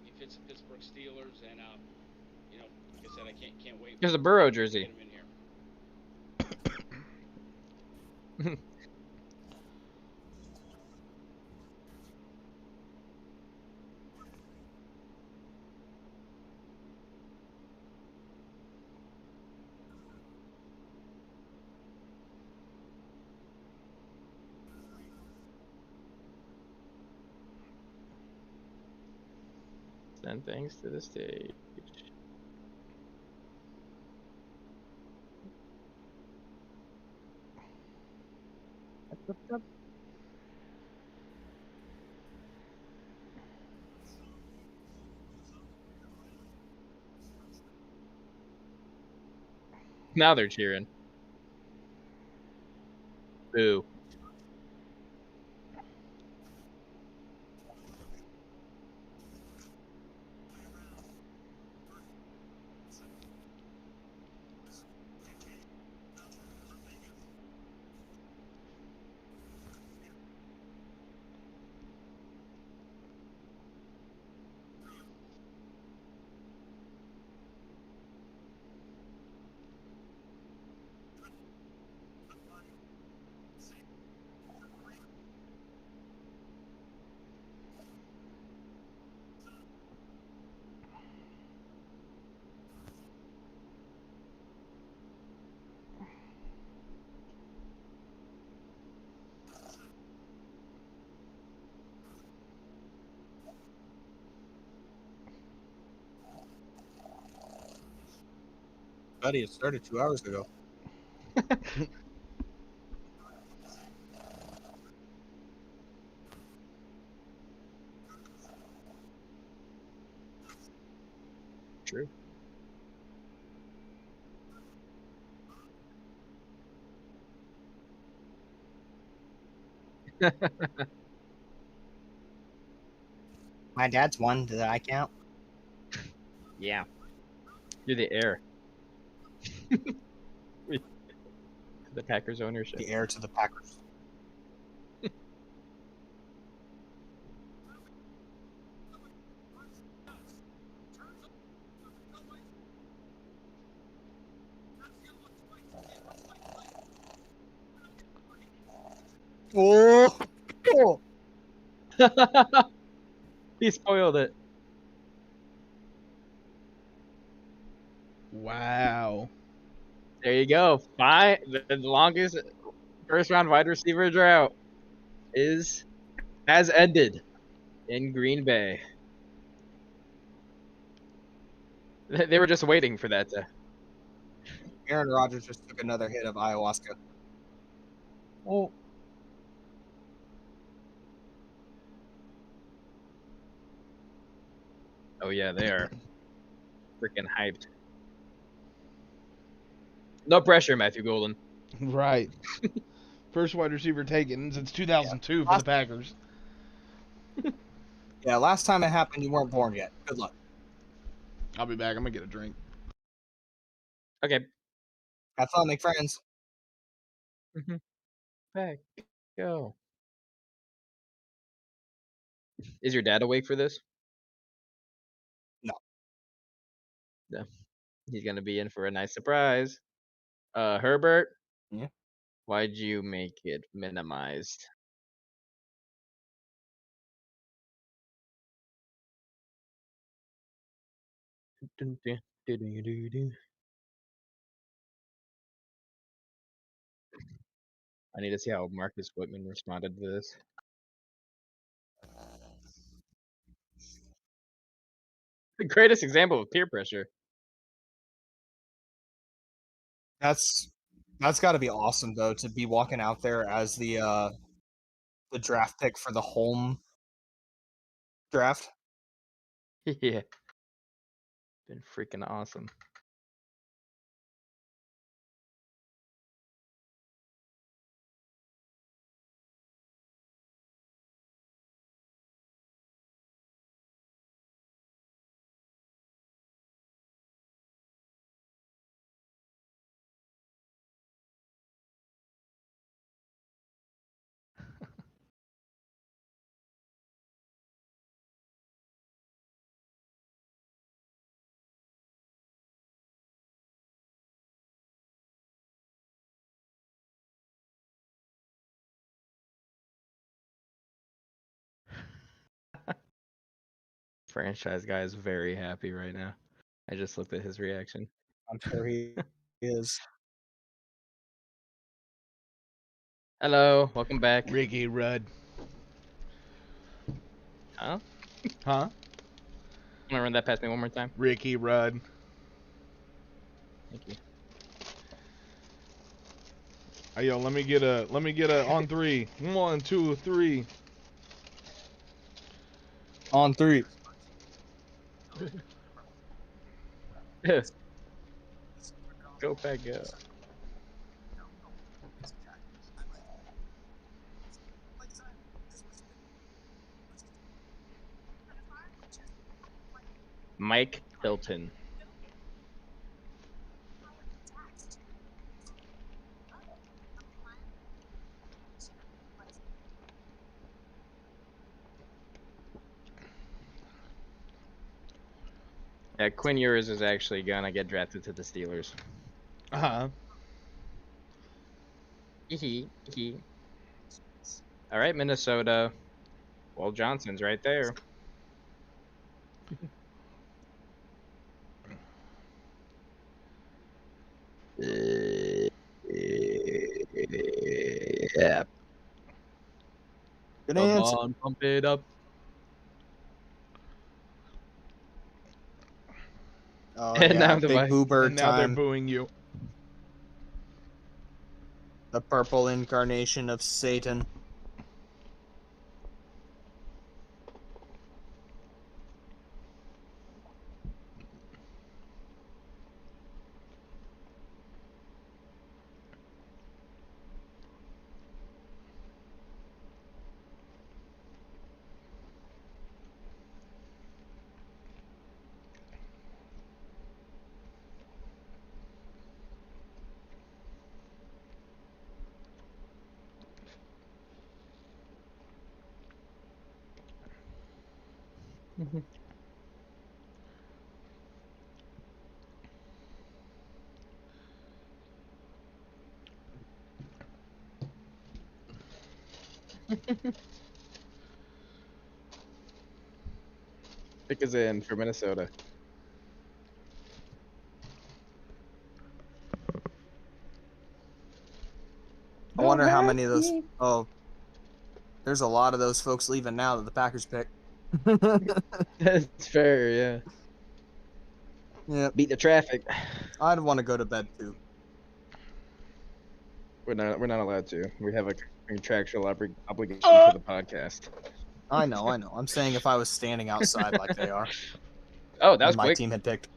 He fits the Pittsburgh Steelers, and like I said, I can't wait. There's a Burrow to jersey. get him in here. Send things to the stage. Now they're cheering. Boo. Buddy, it started 2 hours ago. True. My dad's one. Did I count? Yeah. You're the heir. The Packers ownership. The heir to the Packers. Oh, oh. He spoiled it. Wow. There you go. Fine. The longest first round wide receiver drought has ended in Green Bay. They were just waiting for that to. Aaron Rodgers just took another hit of ayahuasca. Oh. Oh yeah, they are freaking hyped. No pressure, Matthew Golden. Right. First wide receiver taken since 2002 for the Packers. Yeah, last time it happened, you weren't born yet. Good luck. I'll be back. I'm going to get a drink. Okay. Have fun, make friends. Back. Go. Is your dad awake for this? No. No. He's gonna be in for a nice surprise. Herbert. Yeah. Why'd you make it minimized? I need to see how Marcus Whitman responded to this. The greatest example of peer pressure. That's got to be awesome though, to be walking out there as the draft pick for the home draft. Yeah. Been freaking awesome. Franchise guy is very happy right now. I just looked at his reaction. I'm sure he is. Hello, welcome back. Ricky Rudd. Huh? Huh? Wanna run that past me one more time? Ricky Rudd. Thank you. Hey, yo, let me get a on three. 1, 2, 3. On 3. Go back up. Mike Hilton. Yeah, Quinn Ewers is actually gonna get drafted to the Steelers. Uh-huh. All right, Minnesota. Well, Johnson's right there. Yeah. Good Come answer. on, pump it up. Oh And yeah, now the big mic. boo bird And now they're time. booing you. The purple incarnation of Satan. Pick is in for Minnesota. I wonder how many of those. Oh, there's a lot of those folks leaving now that the Packers pick. That's fair, yeah. Yeah, Beat the traffic. I'd want to go to bed too. We're not allowed to. We have a contractual obligation for the podcast. I know. I'm saying if I was standing outside like they are, Oh, that and was my quick. team had picked.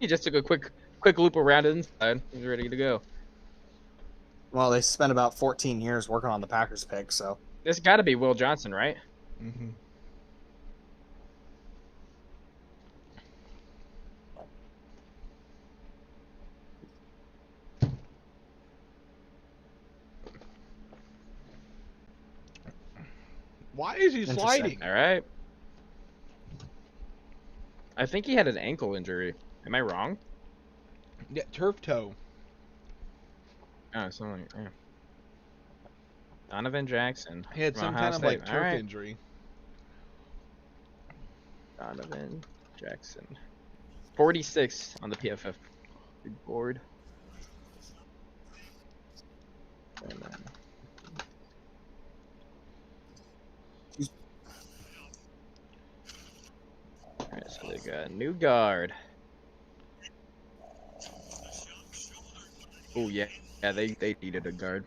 He just took a quick loop around inside. He's ready to go. Well, they spent about 14 years working on the Packers pick, so. This got to be Will Johnson, right? Mm-hmm. Why is he sliding? All right. I think he had an ankle injury. Am I wrong? Yeah, turf toe. Oh, something like yeah. Donovan Jackson. He had from some Ohio kind of State. like All turf right. injury. Donovan Jackson. 46 on the PFF big board. And then all right, so they got a new guard. Oh yeah, they needed a guard.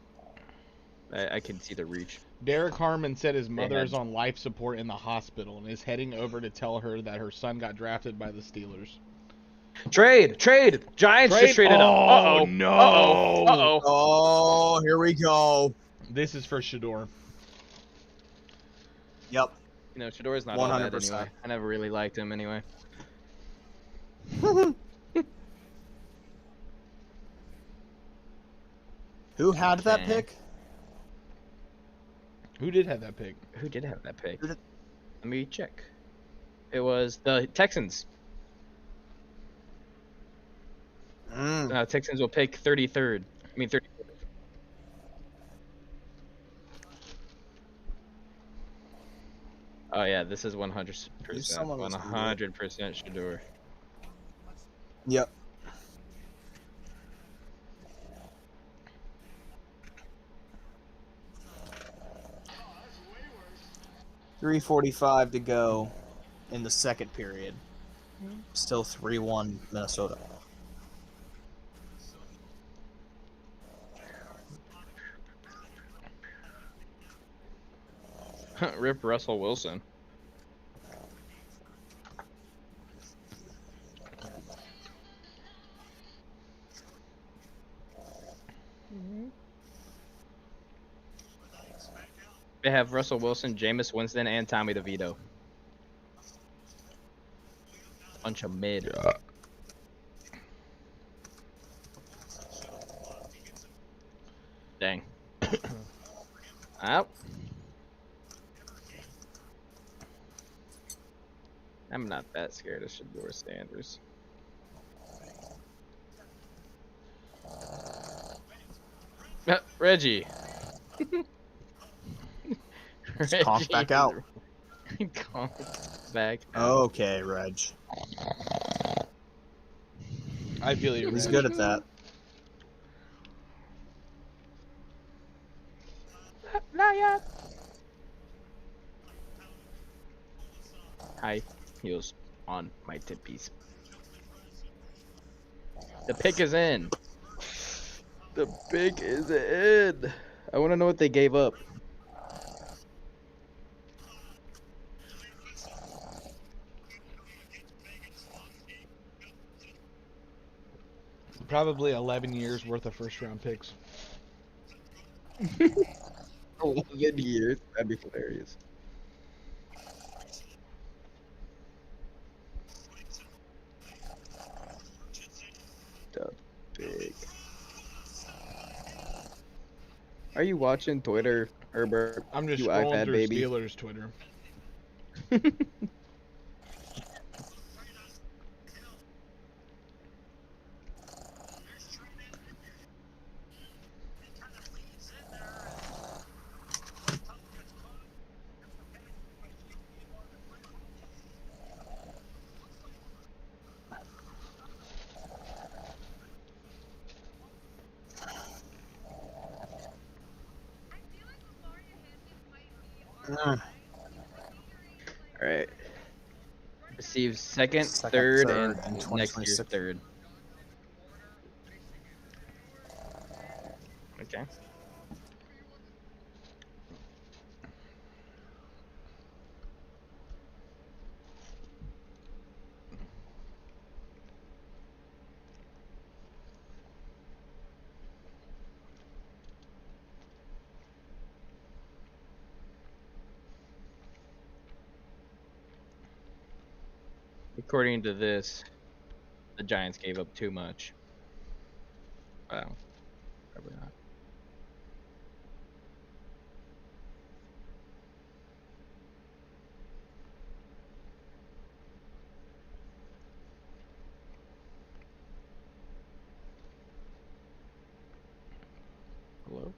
I can see the reach. Derek Harmon said his They mother had- is on life support in the hospital and is heading over to tell her that her son got drafted by the Steelers. Trade. Giants Trade? just traded Oh, up. Uh-oh. no. Uh-oh. Oh, here we go. This is for Shador. Yep. You know, Shador's not all that 100%. anyway. I never really liked him anyway. Who had that Okay. pick? Who did have that pick? Who did have that pick? Who did- Let me check. It was the Texans. Texans will pick 33rd. I mean 30. Oh yeah, this is 100%. Someone was 100% Shador. Yep. .345 to go in the second period. Still 3-1 Minnesota. Rip Russell Wilson. They have Russell Wilson, Jameis Winston, and Tommy DeVito. Bunch of mid. Dang. Out. I'm not that scared of Shador Sanders. Reggie. Just conk back out. Conk back out. Okay, Reg. I feel you. He's Reg. good at that. Not yet. High heels on my tippies. The pick is in. The pick is in. I want to know what they gave up. Probably 11 years worth of first round picks. 11 years. That'd be hilarious. The big. Are you watching Twitter, Herbert? I'm just You scrolling iPad through baby. Steelers Twitter. All right. Receives second, Second, third, third, and and next year's 2026. third. Okay. According to this, the Giants gave up too much. Wow. Probably not. Hello?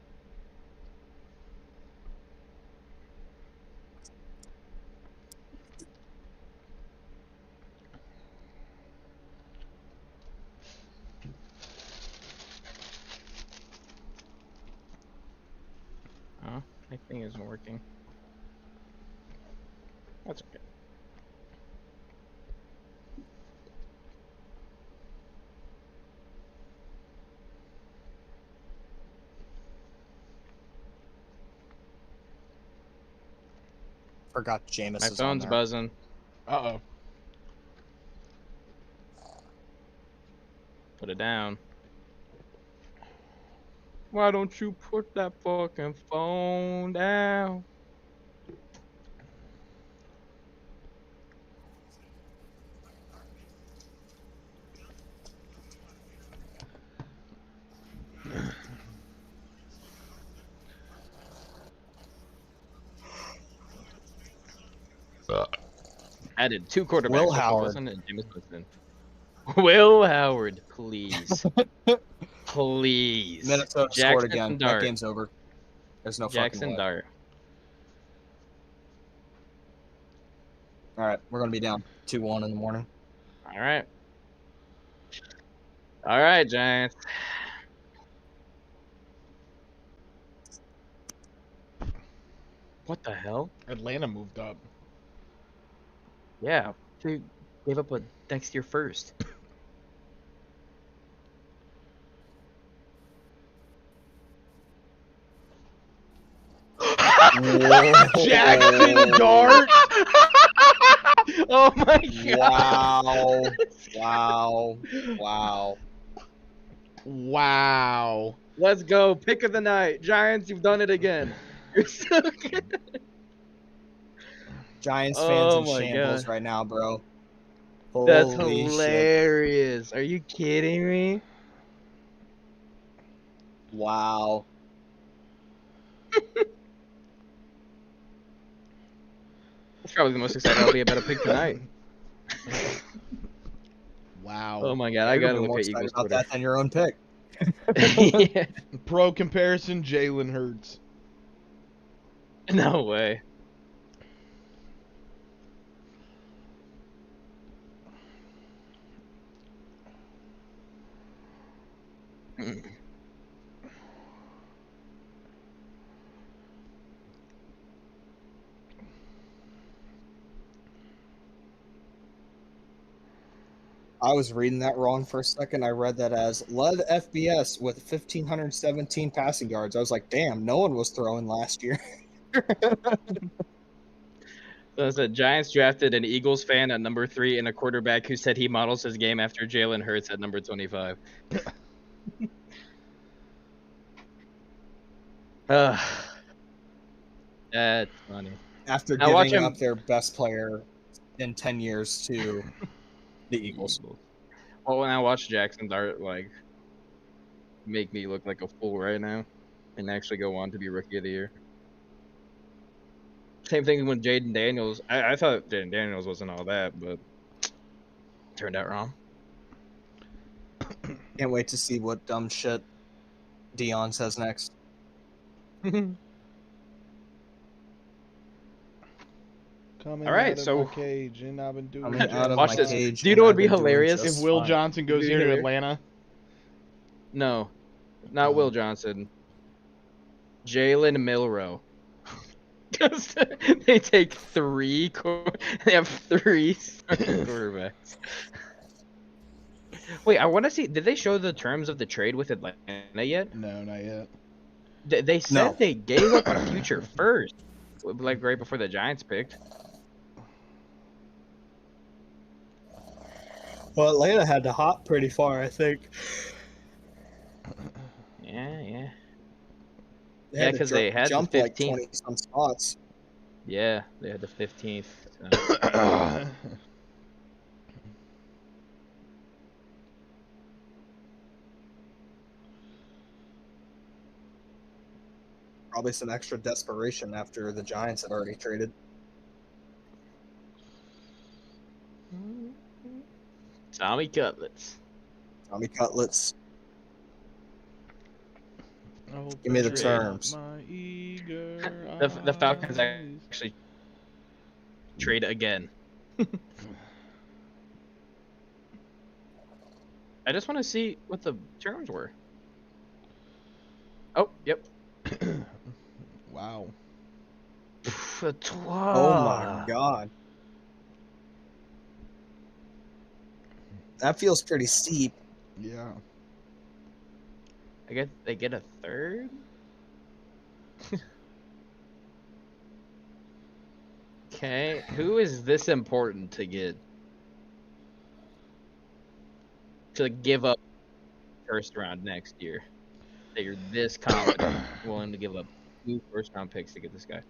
Oh, my thing isn't working. That's okay. Forgot Jameis My is on phone's there. buzzing. Uh-oh. Put it down. Why don't you put that fucking phone down? Added 2 quarterbacks. Will Russell Howard. Wilson and Jameis Winston. Will Howard, please. Please. Minnesota Jackson scored again. That Dart. game's over. There's no fucking Jackson way. Dart. All right, we're gonna be down 2-1 in the morning. All right. All right, Giants. What the hell? Atlanta moved up. Yeah, they gave up a next year first. Jackson Dart. Oh my god! Wow! Wow! Wow. Let's go! Pick of the night, Giants. You've done it again. You're so good. Giants Oh fans in my shambles God. right now, bro. That's Holy shit! hilarious. Are you kidding me? Wow! That's probably the most excited I'll be about a pick tonight. Wow. Oh my god, I You're gotta gonna be look more at excited Eagles about Twitter. that than your own pick. Yeah. Pro comparison, Jalen Hurts. No way. I was reading that wrong for a second. I read that as led FBS with 1,517 passing yards. I was like, damn, no one was throwing last year. So it said Giants drafted an Eagles fan at number 3 and a quarterback who said he models his game after Jalen Hurts at number 25. That's funny. After Now watch giving him- up their best player in 10 years to the Eagles. Well, when I watch Jackson Dart like make me look like a fool right now, and actually go on to be Rookie of the Year. Same thing with Jaden Daniels. I thought Jaden Daniels wasn't all that, but turned out wrong. Can't wait to see what dumb shit Dion says next. Coming All right, out of so- my cage, and I've been doing Coming it. out of Watch my this. cage. Do you and know I've what'd be been doing hilarious? If just Will fine. Johnson goes Do you here to hear? Atlanta, No, not Oh. Will Johnson. Jalen Milrow. Because they take they have 3 starting quarterbacks. Wait, I want to see. Did they show the terms of the trade with Atlanta yet? No, not yet. They said No. they gave up a future first, like right before the Giants picked. Well, Atlanta had to hop pretty far, I think. Yeah. They Yeah, had to because they had the jump like 15th. 20 some spots. Yeah, they had the 15th. Probably some extra desperation after the Giants had already traded. Tommy Cutlets. Tommy Cutlets. Oh, Give me the open terms. up my eager The Falcons eyes. actually trade again. I just want to see what the terms were. Oh, yep. Wow. Oh my god. That feels pretty steep. Yeah. I guess they get a third? Okay, who is this important to get? To give up first round next year? That you're this confident willing to give up 2 first round picks to get this guy?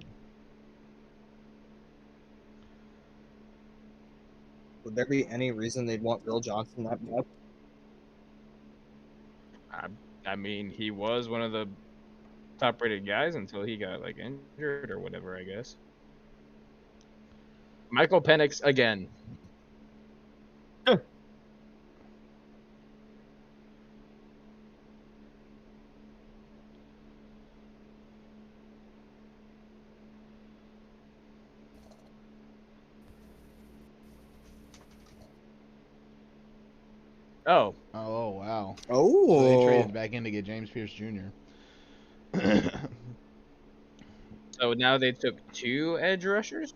Would there be any reason they'd want Will Johnson that bad? I mean, he was one of the top rated guys until he got like injured or whatever, I guess. Michael Penix again. Oh, Oh, wow. Oh. So they traded back in to get James Pierce Jr. so now they took 2 edge rushers?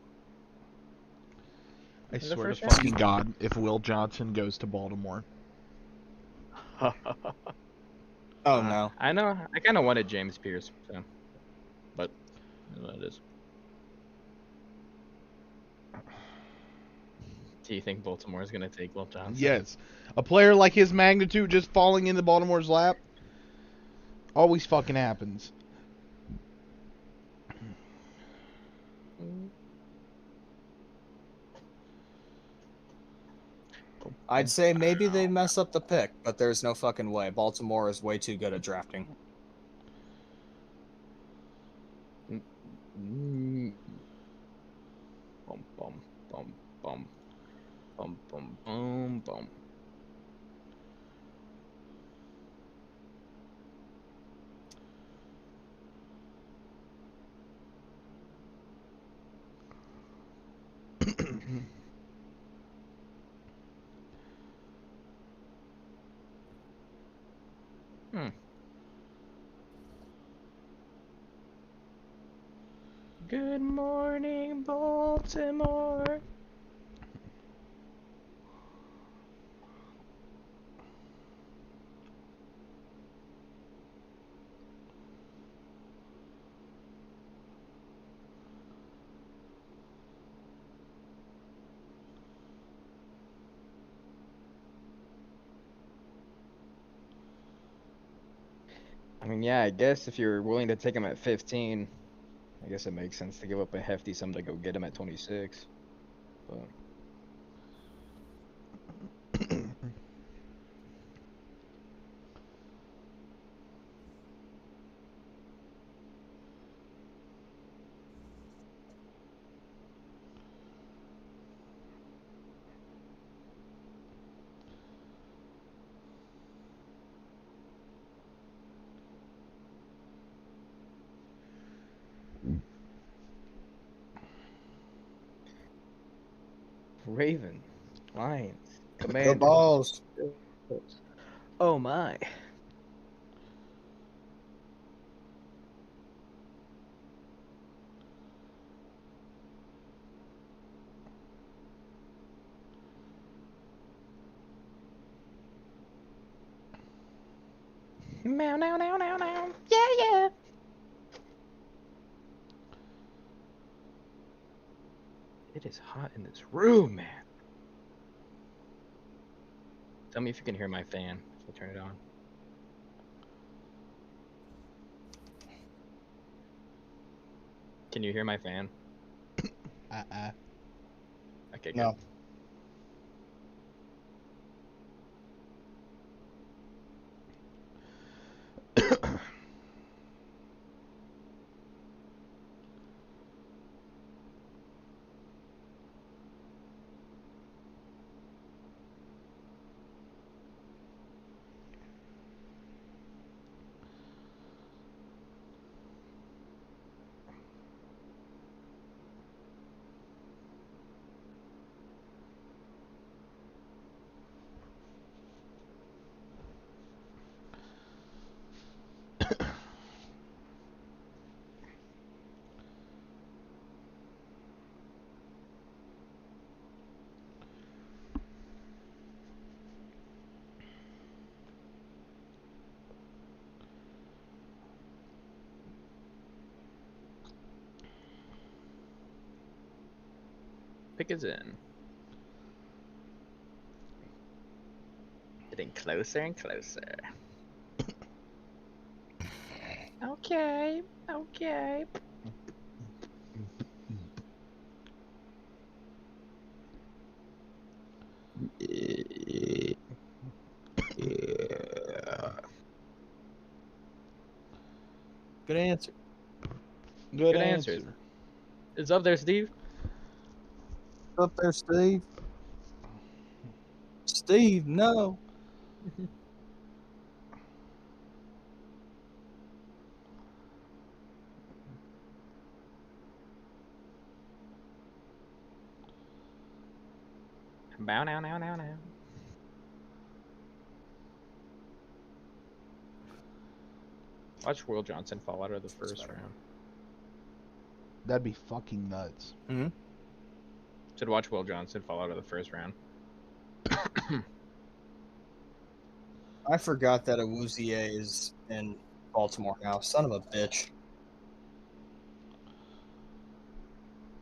I In the swear to first round? fucking God, if Will Johnson goes to Baltimore. Oh no. I know. I kind of wanted James Pierce, so. But that's what it is. Do you think Baltimore is going to take Will Johnson? Yes. A player like his magnitude just falling into Baltimore's lap always fucking happens. I'd say maybe they mess up the pick, but there's no fucking way. Baltimore is way too good at drafting. Bum, bum, bum, bum. Bum, bum, bum, bum. Good morning, Baltimore. I mean, yeah, I guess if you're willing to take him at 15, I guess it makes sense to give up a hefty sum to go get him at 26. But Raven, Lions, The Commanders. balls. Oh my. Meow, now, now, now, now. Yeah, yeah. It is hot in this room, man. Tell me if you can hear my fan. If I turn it on. Can you hear my fan? Okay, good. No. Pick is in. Getting closer and closer. Okay, okay. Good answer. Good answers. answer. It's up there, Steve. Up there, Steve. Steve, no. Bow now, now, now, now. Watch Will Johnson fall out of the first round. That'd be fucking nuts. Mm-hmm. Should watch Will Johnson fall out of the first round. I forgot that Awuzie is in Baltimore now. Son of a bitch.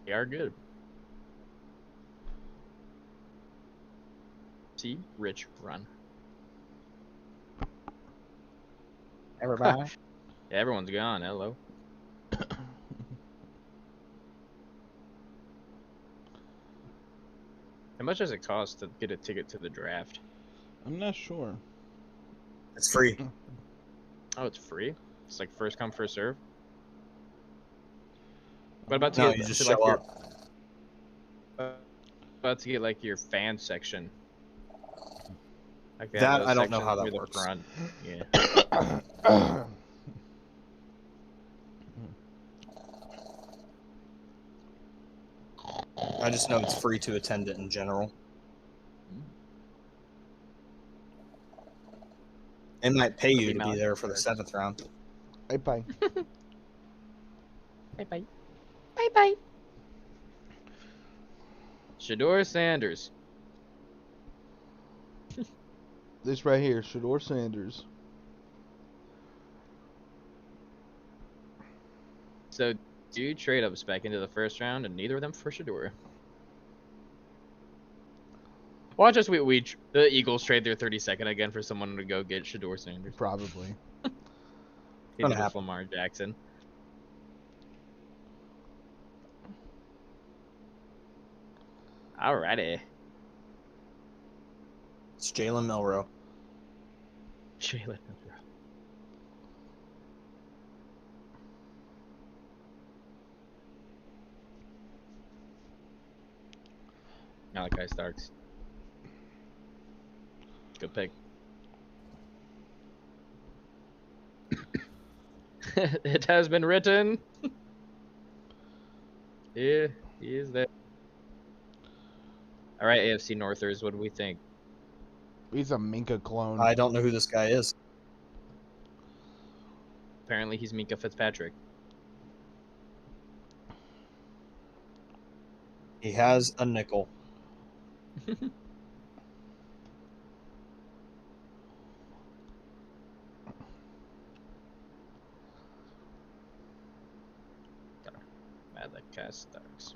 They are good. See, Rich, run. Everybody. Yeah, everyone's gone. Hello. How much does it cost to get a ticket to the draft? I'm not sure. It's free. Oh, it's free? It's like first come, first serve? What about to No, get you just to, show like, up. about to get like your fan section? Like they That, have those I don't know sections how that near the works. front. Yeah. I just know it's free to attend it in general. They might pay you to be there for the 7th round. Hey, bye. Bye bye. Bye bye. Shador Sanders. This right here, Shador Sanders. So, two trade ups back into the first round, and neither of them for Shador. Watch us. The Eagles trade their 32nd again for someone to go get Shador Sanders. Probably. He Gonna just happen. Lamar Jackson. Alrighty. It's Jalen Milroe. Jalen. Malachi Starks. Good pick. It has been written. Yeah, he is there. All right, AFC Northers, what do we think? He's a Minka clone. I don't know who this guy is. Apparently, he's Minka Fitzpatrick. He has a nickel. Metallica Starks.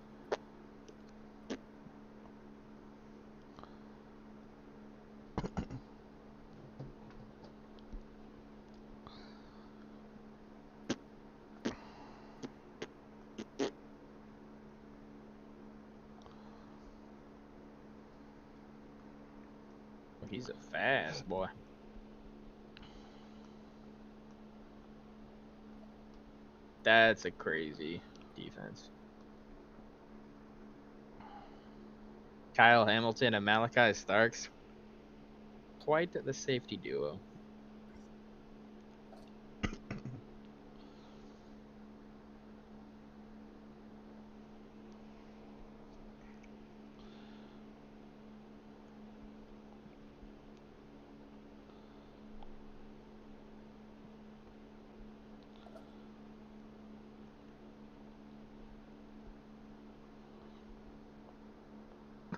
He's a fast boy. That's a crazy defense. Kyle Hamilton and Malachi Starks. Quite the safety duo.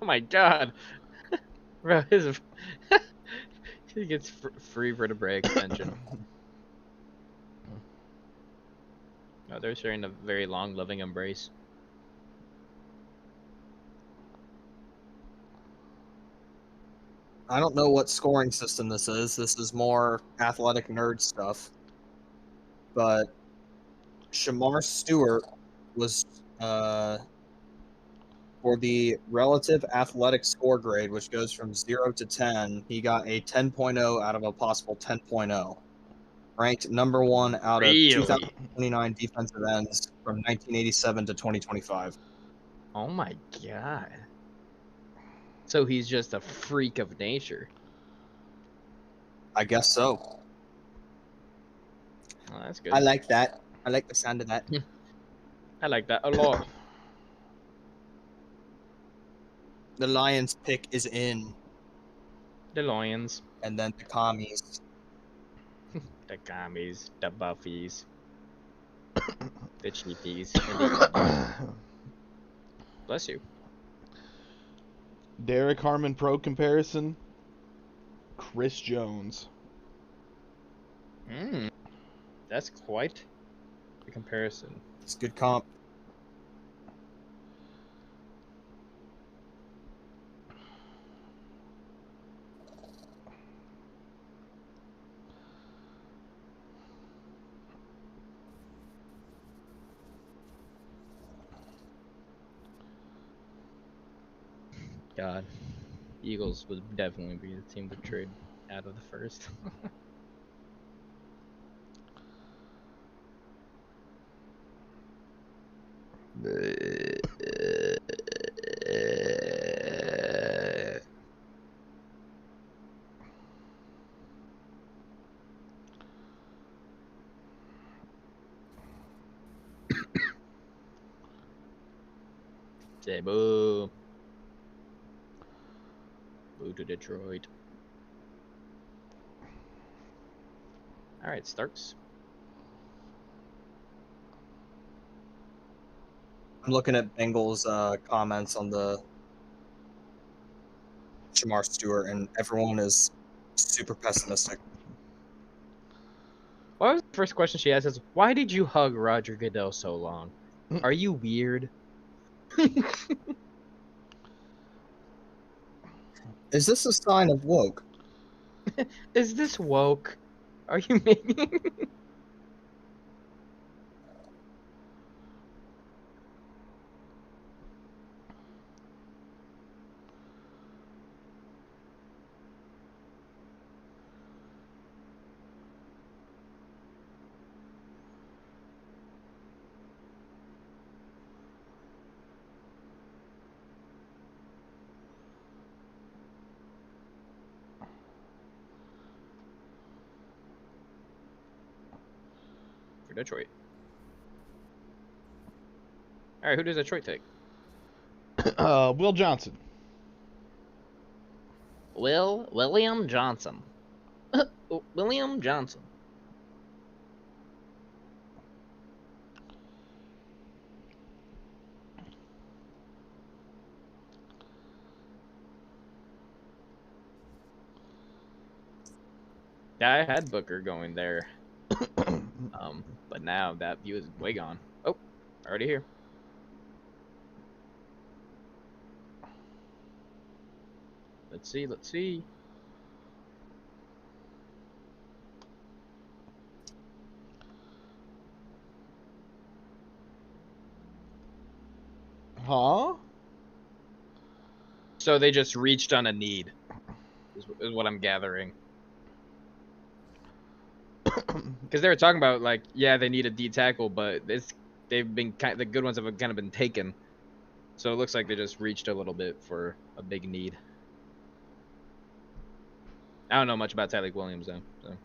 Oh my god. Bro, he gets free vertebrae extension. No, they're sharing a very long, loving embrace. I don't know what scoring system this is. This is more athletic nerd stuff. But Shamar Stewart was for the relative athletic score grade, which goes from 0 to 10, he got a 10.0 out of a possible 10.0. Ranked number 1 out of Really? 2,029 defensive ends from 1987 to 2025. Oh my god. So he's just a freak of nature. I guess so. Oh, that's good. I like that. I like the sound of that. I like that a lot. The Lions pick is in, The Lions, and then the commies. the commies, the buffies, the cheapies, and the bless you. Derek Harmon Pro comparison. Chris Jones. That's quite the comparison. It's a good comp. God, Eagles would definitely be the team to trade out of the first. Say boo. Boo to Detroit. All right, Starks. I'm looking at Bengals comments on the Shamar Stewart, and everyone is super pessimistic. What was the first question she asked? Is why did you hug Roger Goodell so long? Are you weird? Is this a sign of woke? Is this woke? Are you making? For Detroit. All right, who does Detroit take? Will Johnson. William Johnson. William Johnson. Yeah, I had Booker going there. But now that view is way gone. Oh, already here. Let's see. Let's see. Huh? So they just reached on a need, is what I'm gathering. Because they were talking about like, yeah, they need a D tackle, but the good ones have kind of been taken. So it looks like they just reached a little bit for a big need. I don't know much about Tyleek Williams though. So.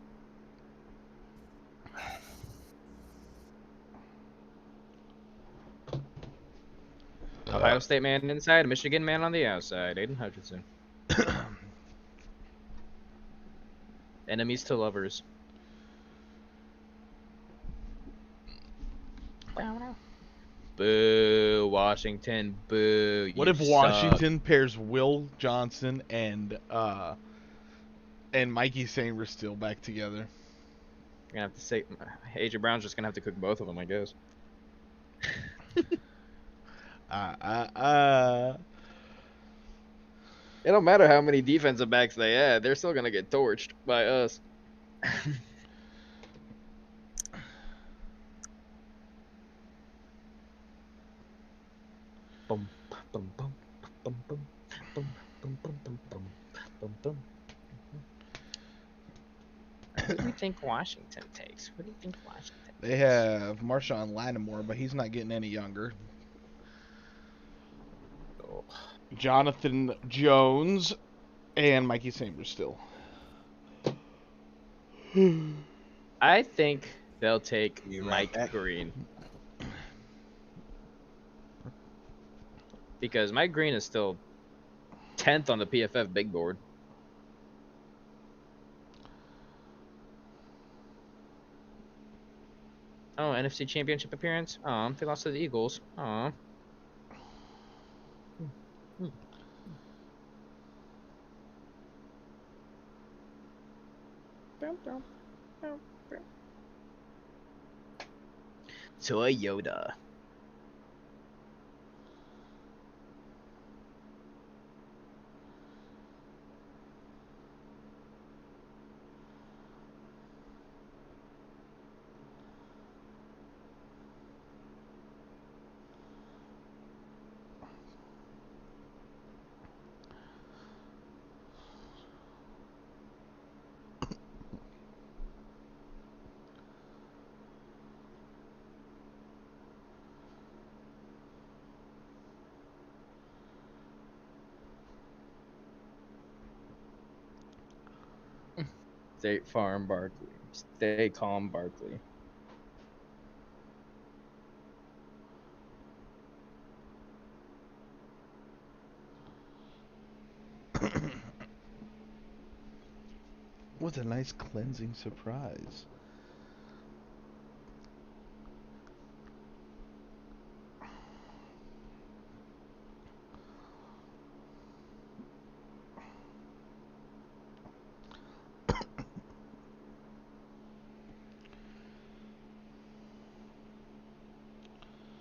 Ohio State man inside, Michigan man on the outside. Aiden Hutchinson. Enemies to lovers. Boo, Washington. Boo. What You if suck. Washington pairs Will Johnson and Mikey Samer still back together? You're gonna have to say AJ Brown's just gonna have to cook both of them, I guess. It don't matter how many defensive backs they add, they're still gonna get torched by us. Boom, boom, boom, boom, boom, boom, boom, boom, boom, boom, boom, boom. Who do you think Washington takes? Who do you think Washington takes? They have Marshawn Lattimore, but he's not getting any younger. Oh. Jonathan Jones and Mikey Samer still. I think they'll take You right Mike back. Green. Because Mike Green is still 10th on the PFF big board. Oh, NFC Championship appearance? They lost to the Eagles. Aw. Toyota. State Farm Barkley. Stay calm, Barkley. What a nice cleansing surprise.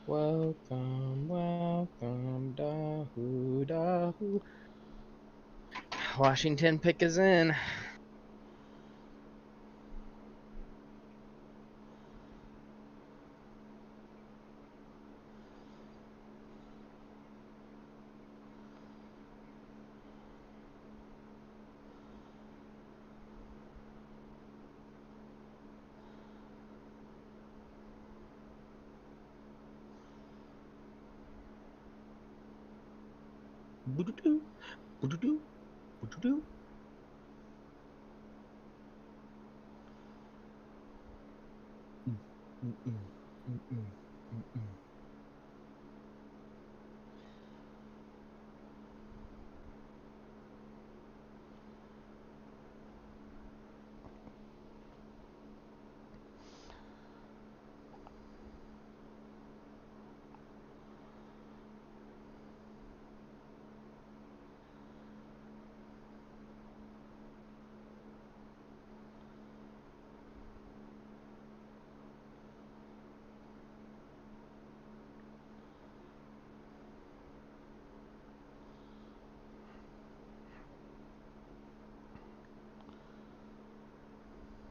Welcome, welcome, Dahoo, Dahoo. Washington pick is in. Boo-doo-doo, boo-doo-doo, boo-doo-doo. Mm-mm, mm-mm, mm-mm.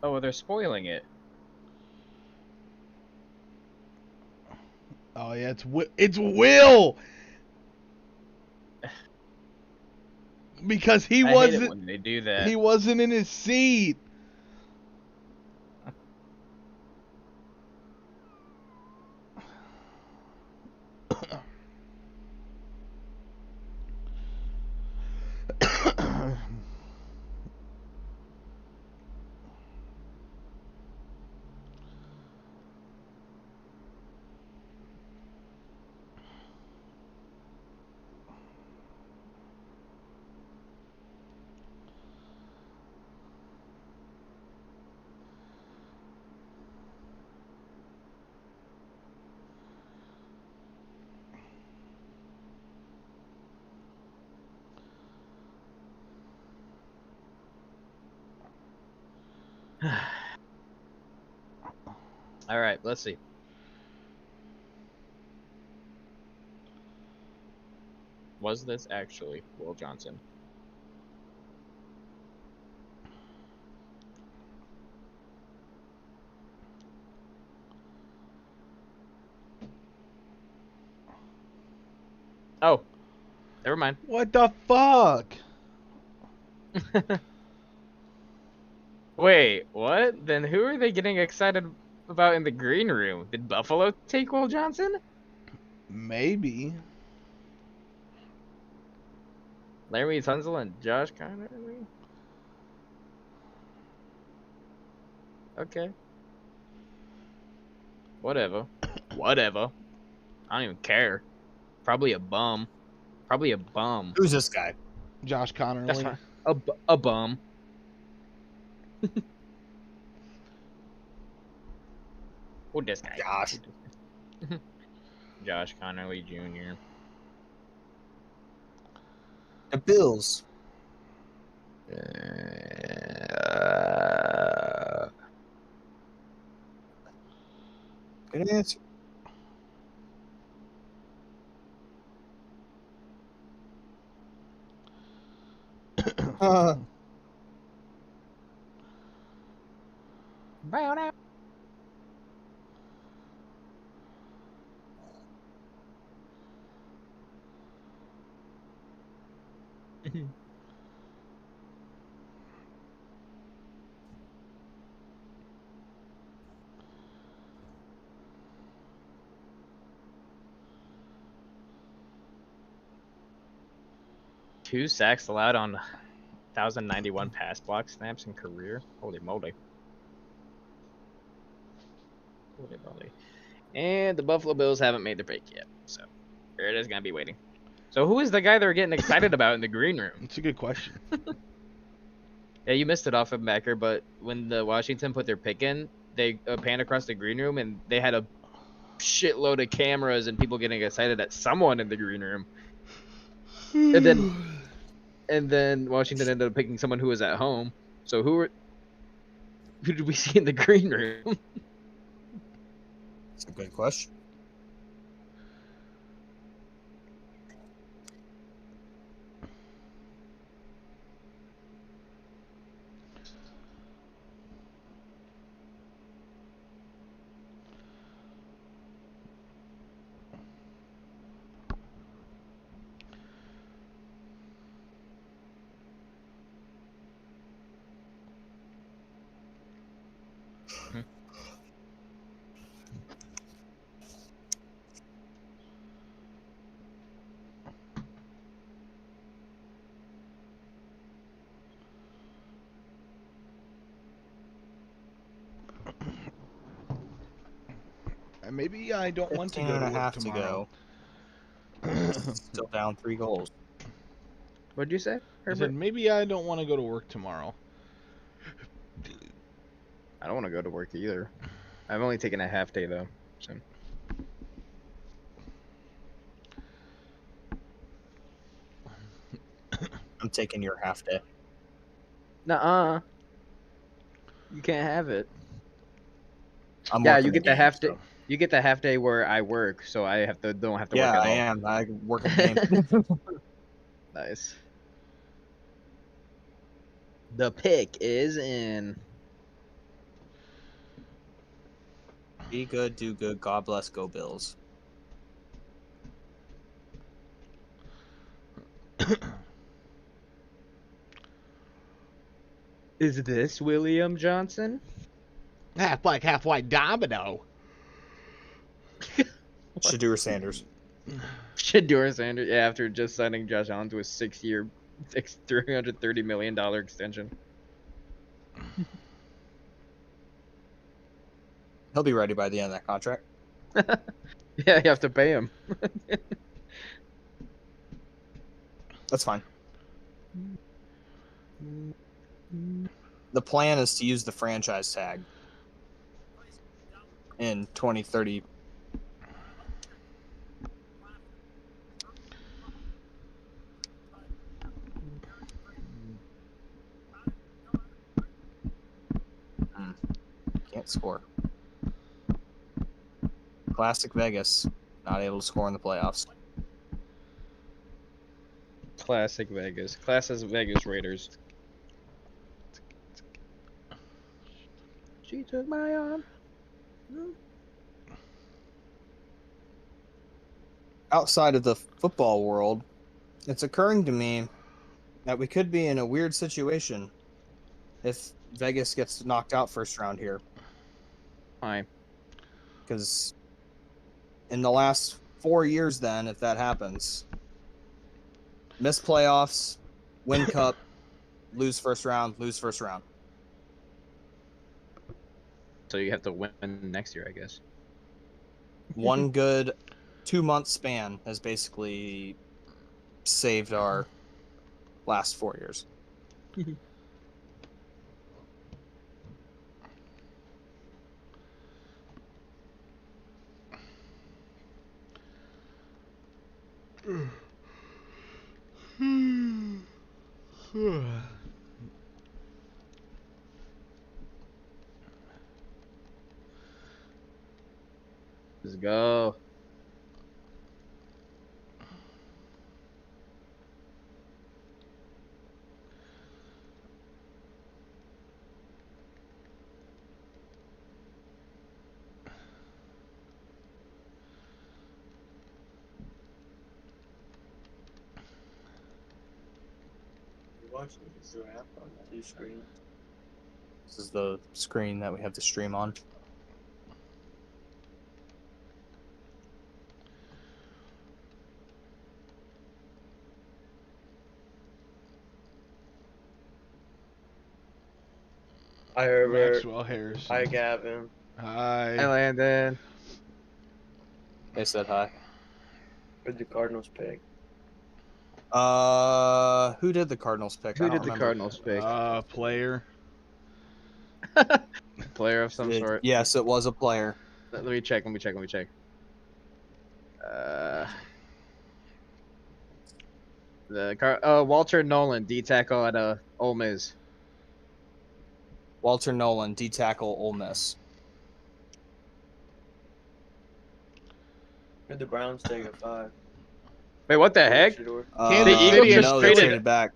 Oh, they're spoiling it. Oh yeah, it's Will. Because I hate it when they do that. he wasn't in his seat. All right, let's see. Was this actually Will Johnson? Oh, never mind. What the fuck? Wait, what? Then who are they getting excited about in the green room? Did Buffalo take Will Johnson? Maybe. Larry Tunsil and Josh Conner? Okay. Whatever. Whatever. I don't even care. Probably a bum. Probably a bum. Who's this guy? Josh Connerly. That's fine. A bum. Who this guy? Josh. Josh Connerly Jr. The Bills. Good answer. Two sacks allowed on 1,091 pass block snaps in career. Holy moly. Holy moly. And the Buffalo Bills haven't made their pick yet. So here it is going to be waiting. So who is the guy they're getting excited about in the green room? It's a good question. Yeah, you missed it off of Becker, but when the Washington put their pick in, they panned across the green room and they had a shitload of cameras and people getting excited at someone in the green room. And then Washington ended up picking someone who was at home. So who did we see in the green room? That's a good question. Maybe I don't want to 15 go and to a work half to tomorrow. Still down 3 goals. What'd you say, I Herbert? said maybe I don't want to go to work tomorrow. I don't want to go to work either. I've only taken a half day though. So. I'm taking your half day. Nuh-uh. You can't have it. I'm Yeah, working you the get the game, half day. so- You get the half day where I work, so I don't have to Yeah, work at I all. am. I work at the game. Nice. The pick is in. Be good, do good. God bless. Go Bills. Is this William Johnson? Half black, half white domino. Shadeur Sanders. Shadeur Sanders, yeah, after just signing Josh Allen to a 6-year, $330 million extension. He'll be ready by the end of that contract. Yeah, you have to pay him. That's fine. The plan is to use the franchise tag in 2030. Can't score. Classic Vegas, not able to score in the playoffs. Classic Vegas. Classic Vegas Raiders. She took my arm. Outside of the football world, it's occurring to me that we could be in a weird situation if Vegas gets knocked out first round here. Fine. Because in the last 4 years, then, if that happens, miss playoffs, win cup, lose first round, lose first round. So you have to win next year, I guess. One good 2-month span has basically saved our last 4 years. Let's go. This is the screen that we have to stream on. Hi, Herbert. Maxwell Harrison. Hi, Gavin. Hi. Hi, Landon. They said hi. Who'd the Cardinals pick? Who did the Cardinals pick? Who I don't did the remember. Cardinals pick? Player. Player of some sort. Yes, it was a player. Let me check. Walter Nolan, D tackle at Ole Miss. Walter Nolan, D tackle, Ole Miss. Who'd the Browns take at 5? Wait, what the heck? Kansas Eagles City just no, traded- they traded back.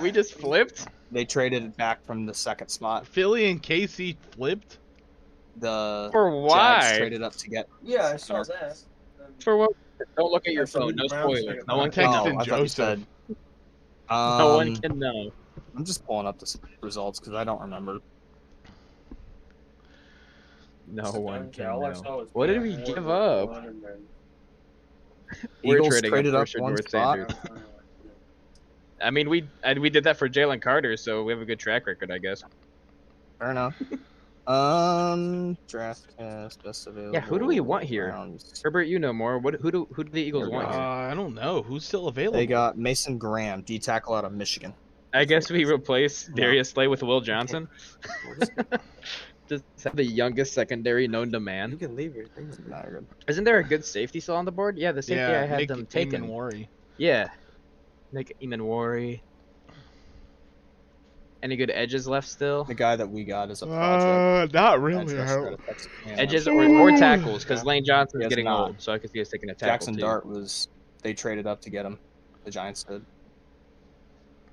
We just flipped. They traded it back from the second spot. Philly and KC flipped. The For why? Jags traded up to get. Yeah, I saw that. For what? Don't look at your Yeah, so phone. who No the Browns spoilers. take No one it can Texan know. I thought you Joseph. said- No one can know. I'm just pulling up the results because I don't remember. No one can all I know. saw was What did Cam we Ward give with up? 100. We're Eagles trading traded up up for one Shador spot. Sanders. I mean, we did that for Jalen Carter, so we have a good track record, I guess. Fair enough. Draft cast, best available. Yeah, who do we want here? rounds. Herbert, you know more. Who do the Eagles Here we want go. here? I don't know who's still available. They got Mason Graham, D tackle out of Michigan. I guess we replace No. Darius Slay with Will Johnson. Just have the youngest secondary known to You man. can leave your things. Not good. Isn't there a good safety still on the board? Yeah, the safety I had Nick them taken. Emanwari. Yeah, Nick Emanwari. Any good edges left still? The guy that we got is a project. Not really. Edge rusher out of Texas A&M. Edges or tackles, because Lane He Johnson's has getting not. old, so I could see us taking a tackle Jackson too. Dart was. They traded up to get him. The Giants did.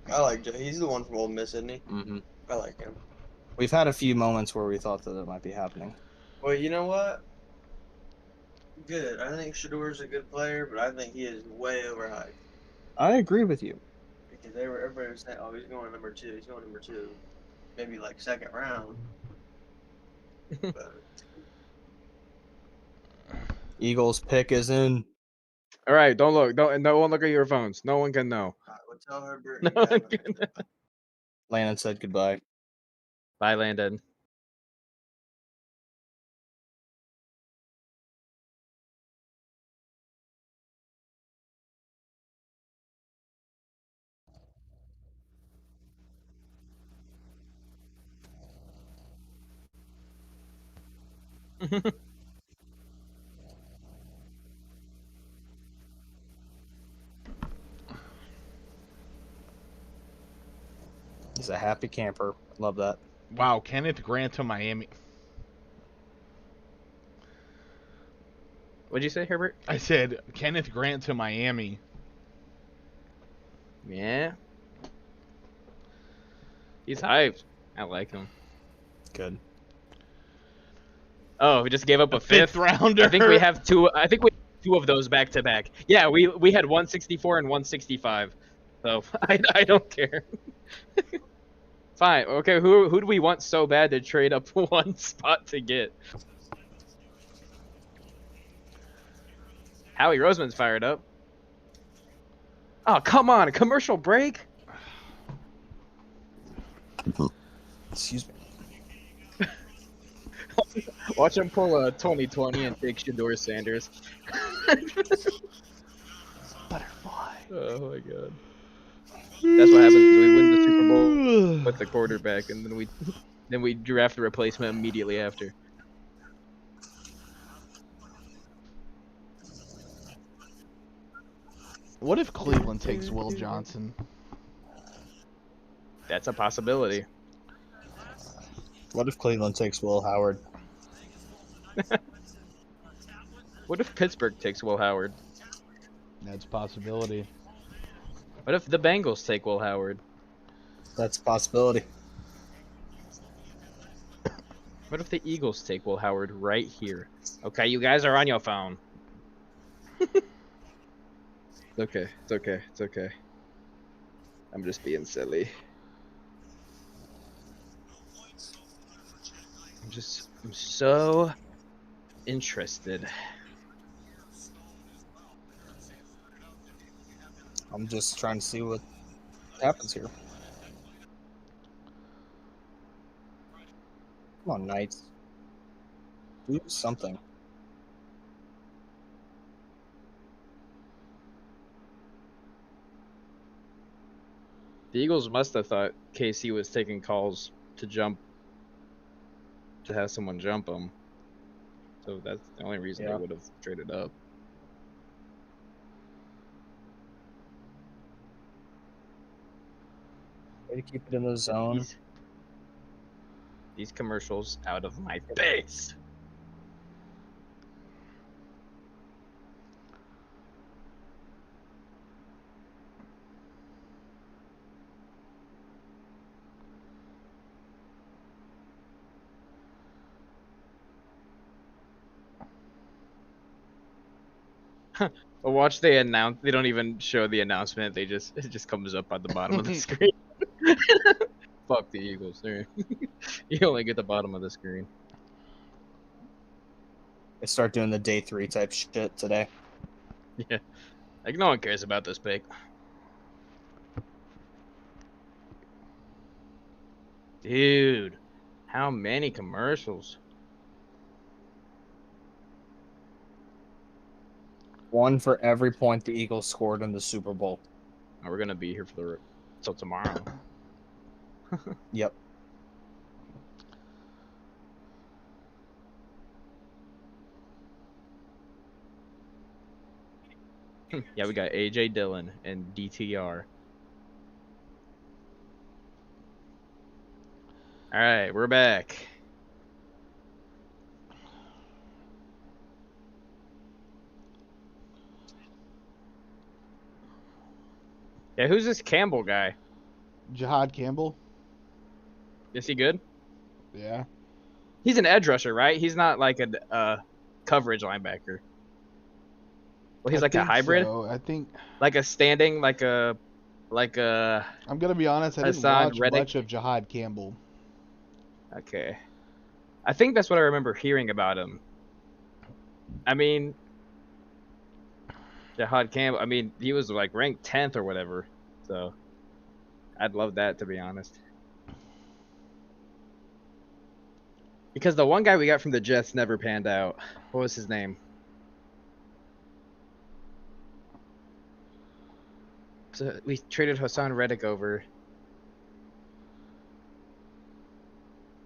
I like Jay. He's the one from Ole Miss, isn't he? Mm-hmm. I like him. We've had a few moments where we thought that it might be happening. Well, you know what? Good. I think Shador's a good player, but I think he is way overhyped. I agree with you. Because everybody was saying, oh, he's going number 2. He's going number 2. Maybe like second round. But Eagles pick is in. All right, don't look. Don't. No one look at your phones. No one can know. we'll tell her No Brittany one that. can know. Landon said goodbye. Bye, Landon. He's a happy camper. Love that. Wow, Kenneth Grant to Miami. What'd you say, Herbert? I said Kenneth Grant to Miami. Yeah. He's hyped. I like him. Good. Oh, we just gave up a Fifth rounder. I think we have two. I think we have 2 of those back to back. Yeah, we had 164 and 165. So I don't care. Fine. Okay. Who do we want so bad to trade up 1 spot to get? Howie Roseman's fired up. Oh, come on. A commercial break? Excuse me. Watch him pull a 2020 and take Shador Sanders. Butterfly. Oh my god. That's what happens. We win the Super Bowl with the quarterback, and then we draft the replacement immediately after. What if Cleveland takes Will Johnson? That's a possibility. What if Cleveland takes Will Howard? What if Pittsburgh takes Will Howard? That's a possibility. What if the Bengals take Will Howard? That's a possibility. What if the Eagles take Will Howard right here? Okay, you guys are on your phone. Okay, it's okay, it's okay. I'm just being silly. I'm so interested. I'm just trying to see what happens here. Come on, Knights. Do something. The Eagles must have thought KC was taking calls to have someone jump them. So that's the only reason they would have traded up. Way to keep it in the zone. These commercials out of my face. But watch they announce. They don't even show the announcement. It just comes up at the bottom of the screen. Fuck the Eagles. You only get the bottom of the screen. They start doing the day 3 type shit today. Yeah, like no one cares about this pick. Dude, how many commercials? 1 for every point the Eagles scored in the Super Bowl. Oh, we're gonna be here for till tomorrow. Yep. Yeah, we got AJ Dillon and DTR. All right, we're back. Yeah, who's this Campbell guy? Jahad Campbell. Is he good? Yeah. He's an edge rusher, right? He's not like a coverage linebacker. Well, he's I like a think hybrid, So. I think like a standing, like a I'm gonna be honest. I didn't Hassan watch Reddick. much of Jihad Campbell. Okay, I think that's what I remember hearing about him. I mean, Jihad Campbell. I mean, he was like ranked 10th or whatever. So, I'd love that, to be honest. Because the one guy we got from the Jets never panned out. What was his name? So we traded Hassan Reddick over,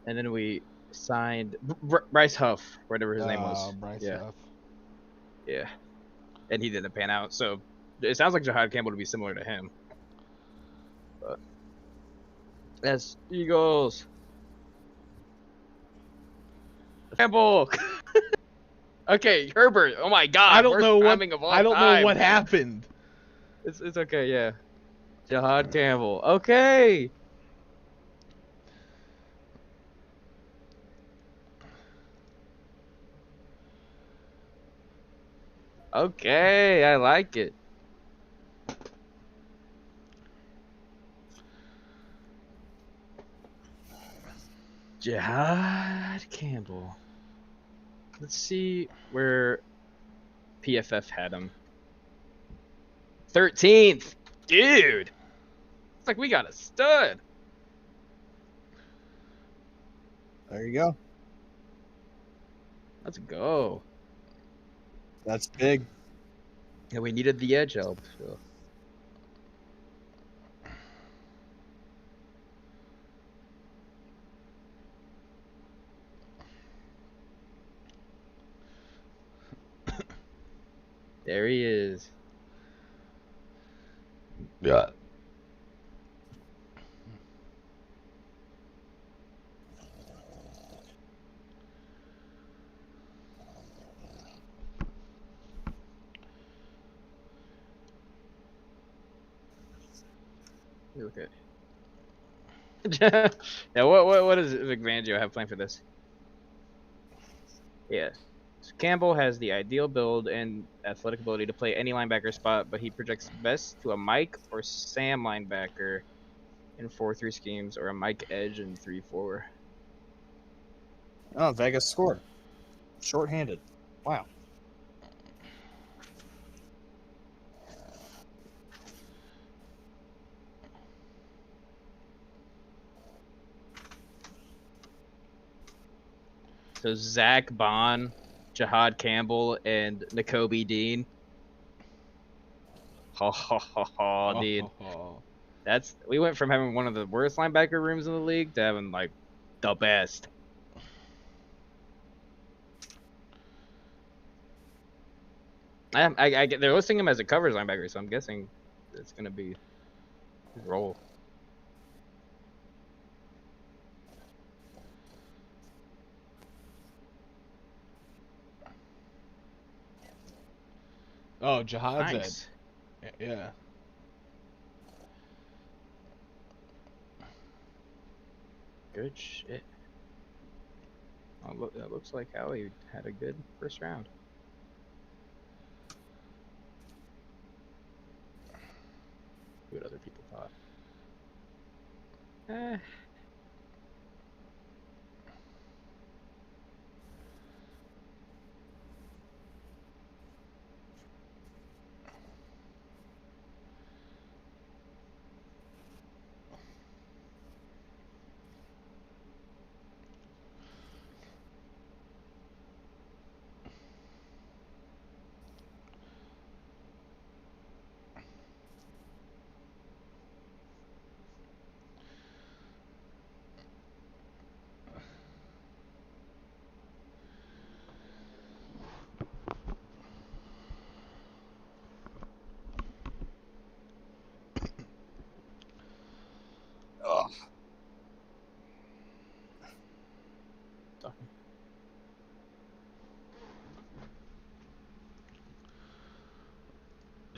and then we signed Bryce Huff, whatever his name was. Bryce Yeah, Huff. yeah, and he didn't pan out. So it sounds like Jihad Campbell to be similar to him. But that's Eagles. Campbell. Okay, Herbert. Oh my God. I don't worst know what. timing of all I don't time. know what happened. It's okay. Yeah. Jihad Campbell. Okay. Okay, I like it. Jihad Campbell. Let's see where PFF had him. 13th. Dude. It's like we got a stud. There you go. Let's go. That's big. Yeah, we needed the edge help. So. There he is. Yeah. Okay. Yeah, what does Vic Fangio have planned for this? Yeah. So Campbell has the ideal build and athletic ability to play any linebacker spot, but he projects best to a Mike or Sam linebacker in 4-3 schemes or a Mike edge in 3-4. Oh, Vegas scored. Short-handed. Wow. So Zach Bond, Jihad Campbell, and N'Kobe Dean. Dude. We went from having one of the worst linebacker rooms in the league to having like the best. They're listing him as a coverage linebacker, so I'm guessing it's gonna be his role. Oh, Jihad's Nice. Yeah. Good shit. Oh, look, that looks like Howie had a good first round. See what other people thought. Oh,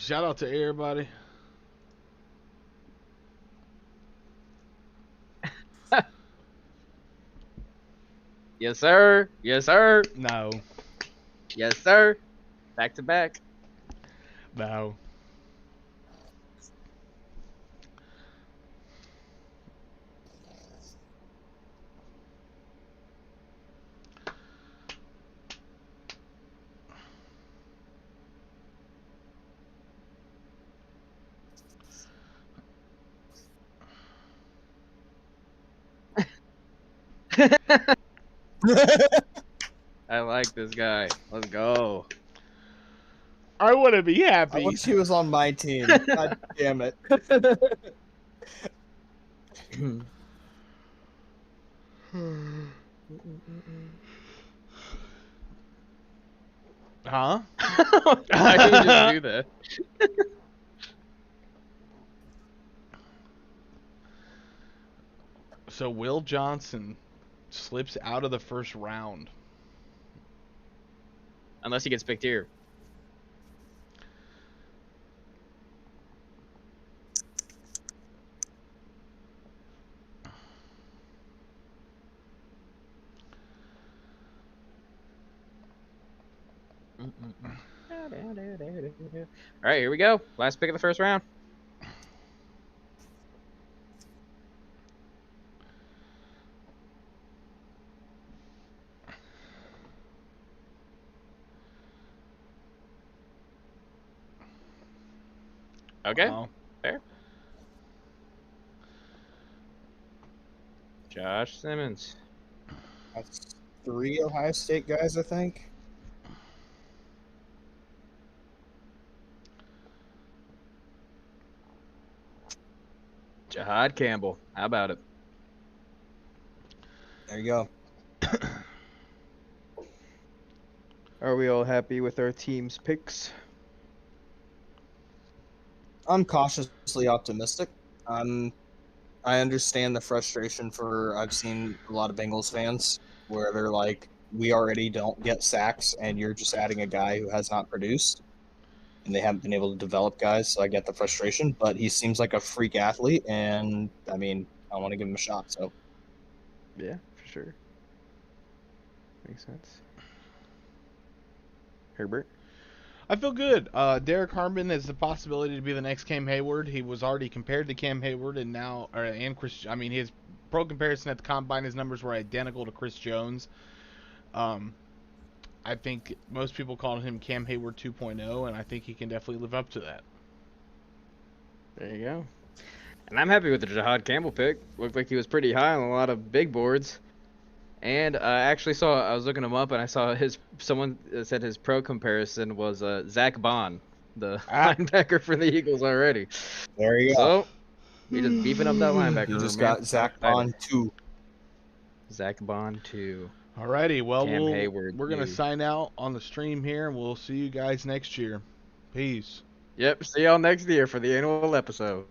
Shout out to everybody. Yes, sir. Yes, sir. No. Yes, sir. Back to back. No. I like this guy. Let's go. I want to be I happy. wish he was on my team. God damn it. Huh? Why did you just do that? So Will Johnson slips out of the first round. Unless he gets picked here. All right, here we go. Last pick of the first round. Okay, Wow. fair. Josh Simmons. That's 3 Ohio State guys, I think. Jahad Campbell. How about it? There you go. Are we all happy with our team's picks? I'm cautiously optimistic. I understand the frustration for I've seen a lot of Bengals fans where they're like, we already don't get sacks, and you're just adding a guy who has not produced, and they haven't been able to develop guys. So I get the frustration, but he seems like a freak athlete, and I mean, I want to give him a shot. So Yeah, for sure. Makes sense. Herbert. I feel good. Derek Harmon has the possibility to be the next Cam Hayward. He was already compared to Cam Hayward, and now, and Chris. I mean, his pro comparison at the combine, his numbers were identical to Chris Jones. I think most people called him Cam Hayward 2.0, and I think he can definitely live up to that. There you go. And I'm happy with the Jahad Campbell pick. Looked like he was pretty high on a lot of big boards. And I actually saw, I was looking him up, and I saw someone said his pro comparison was Zach Bond, the linebacker for the Eagles already. there you go. So, we just beefing up that linebacker You room, just man. got Zach I'm excited. Bond 2. Zach Bond 2. Alrighty, well, Cam Hayward, we're going to dude. sign out on the stream here, and we'll see you guys next year. Peace. Yep, see y'all next year for the annual episode.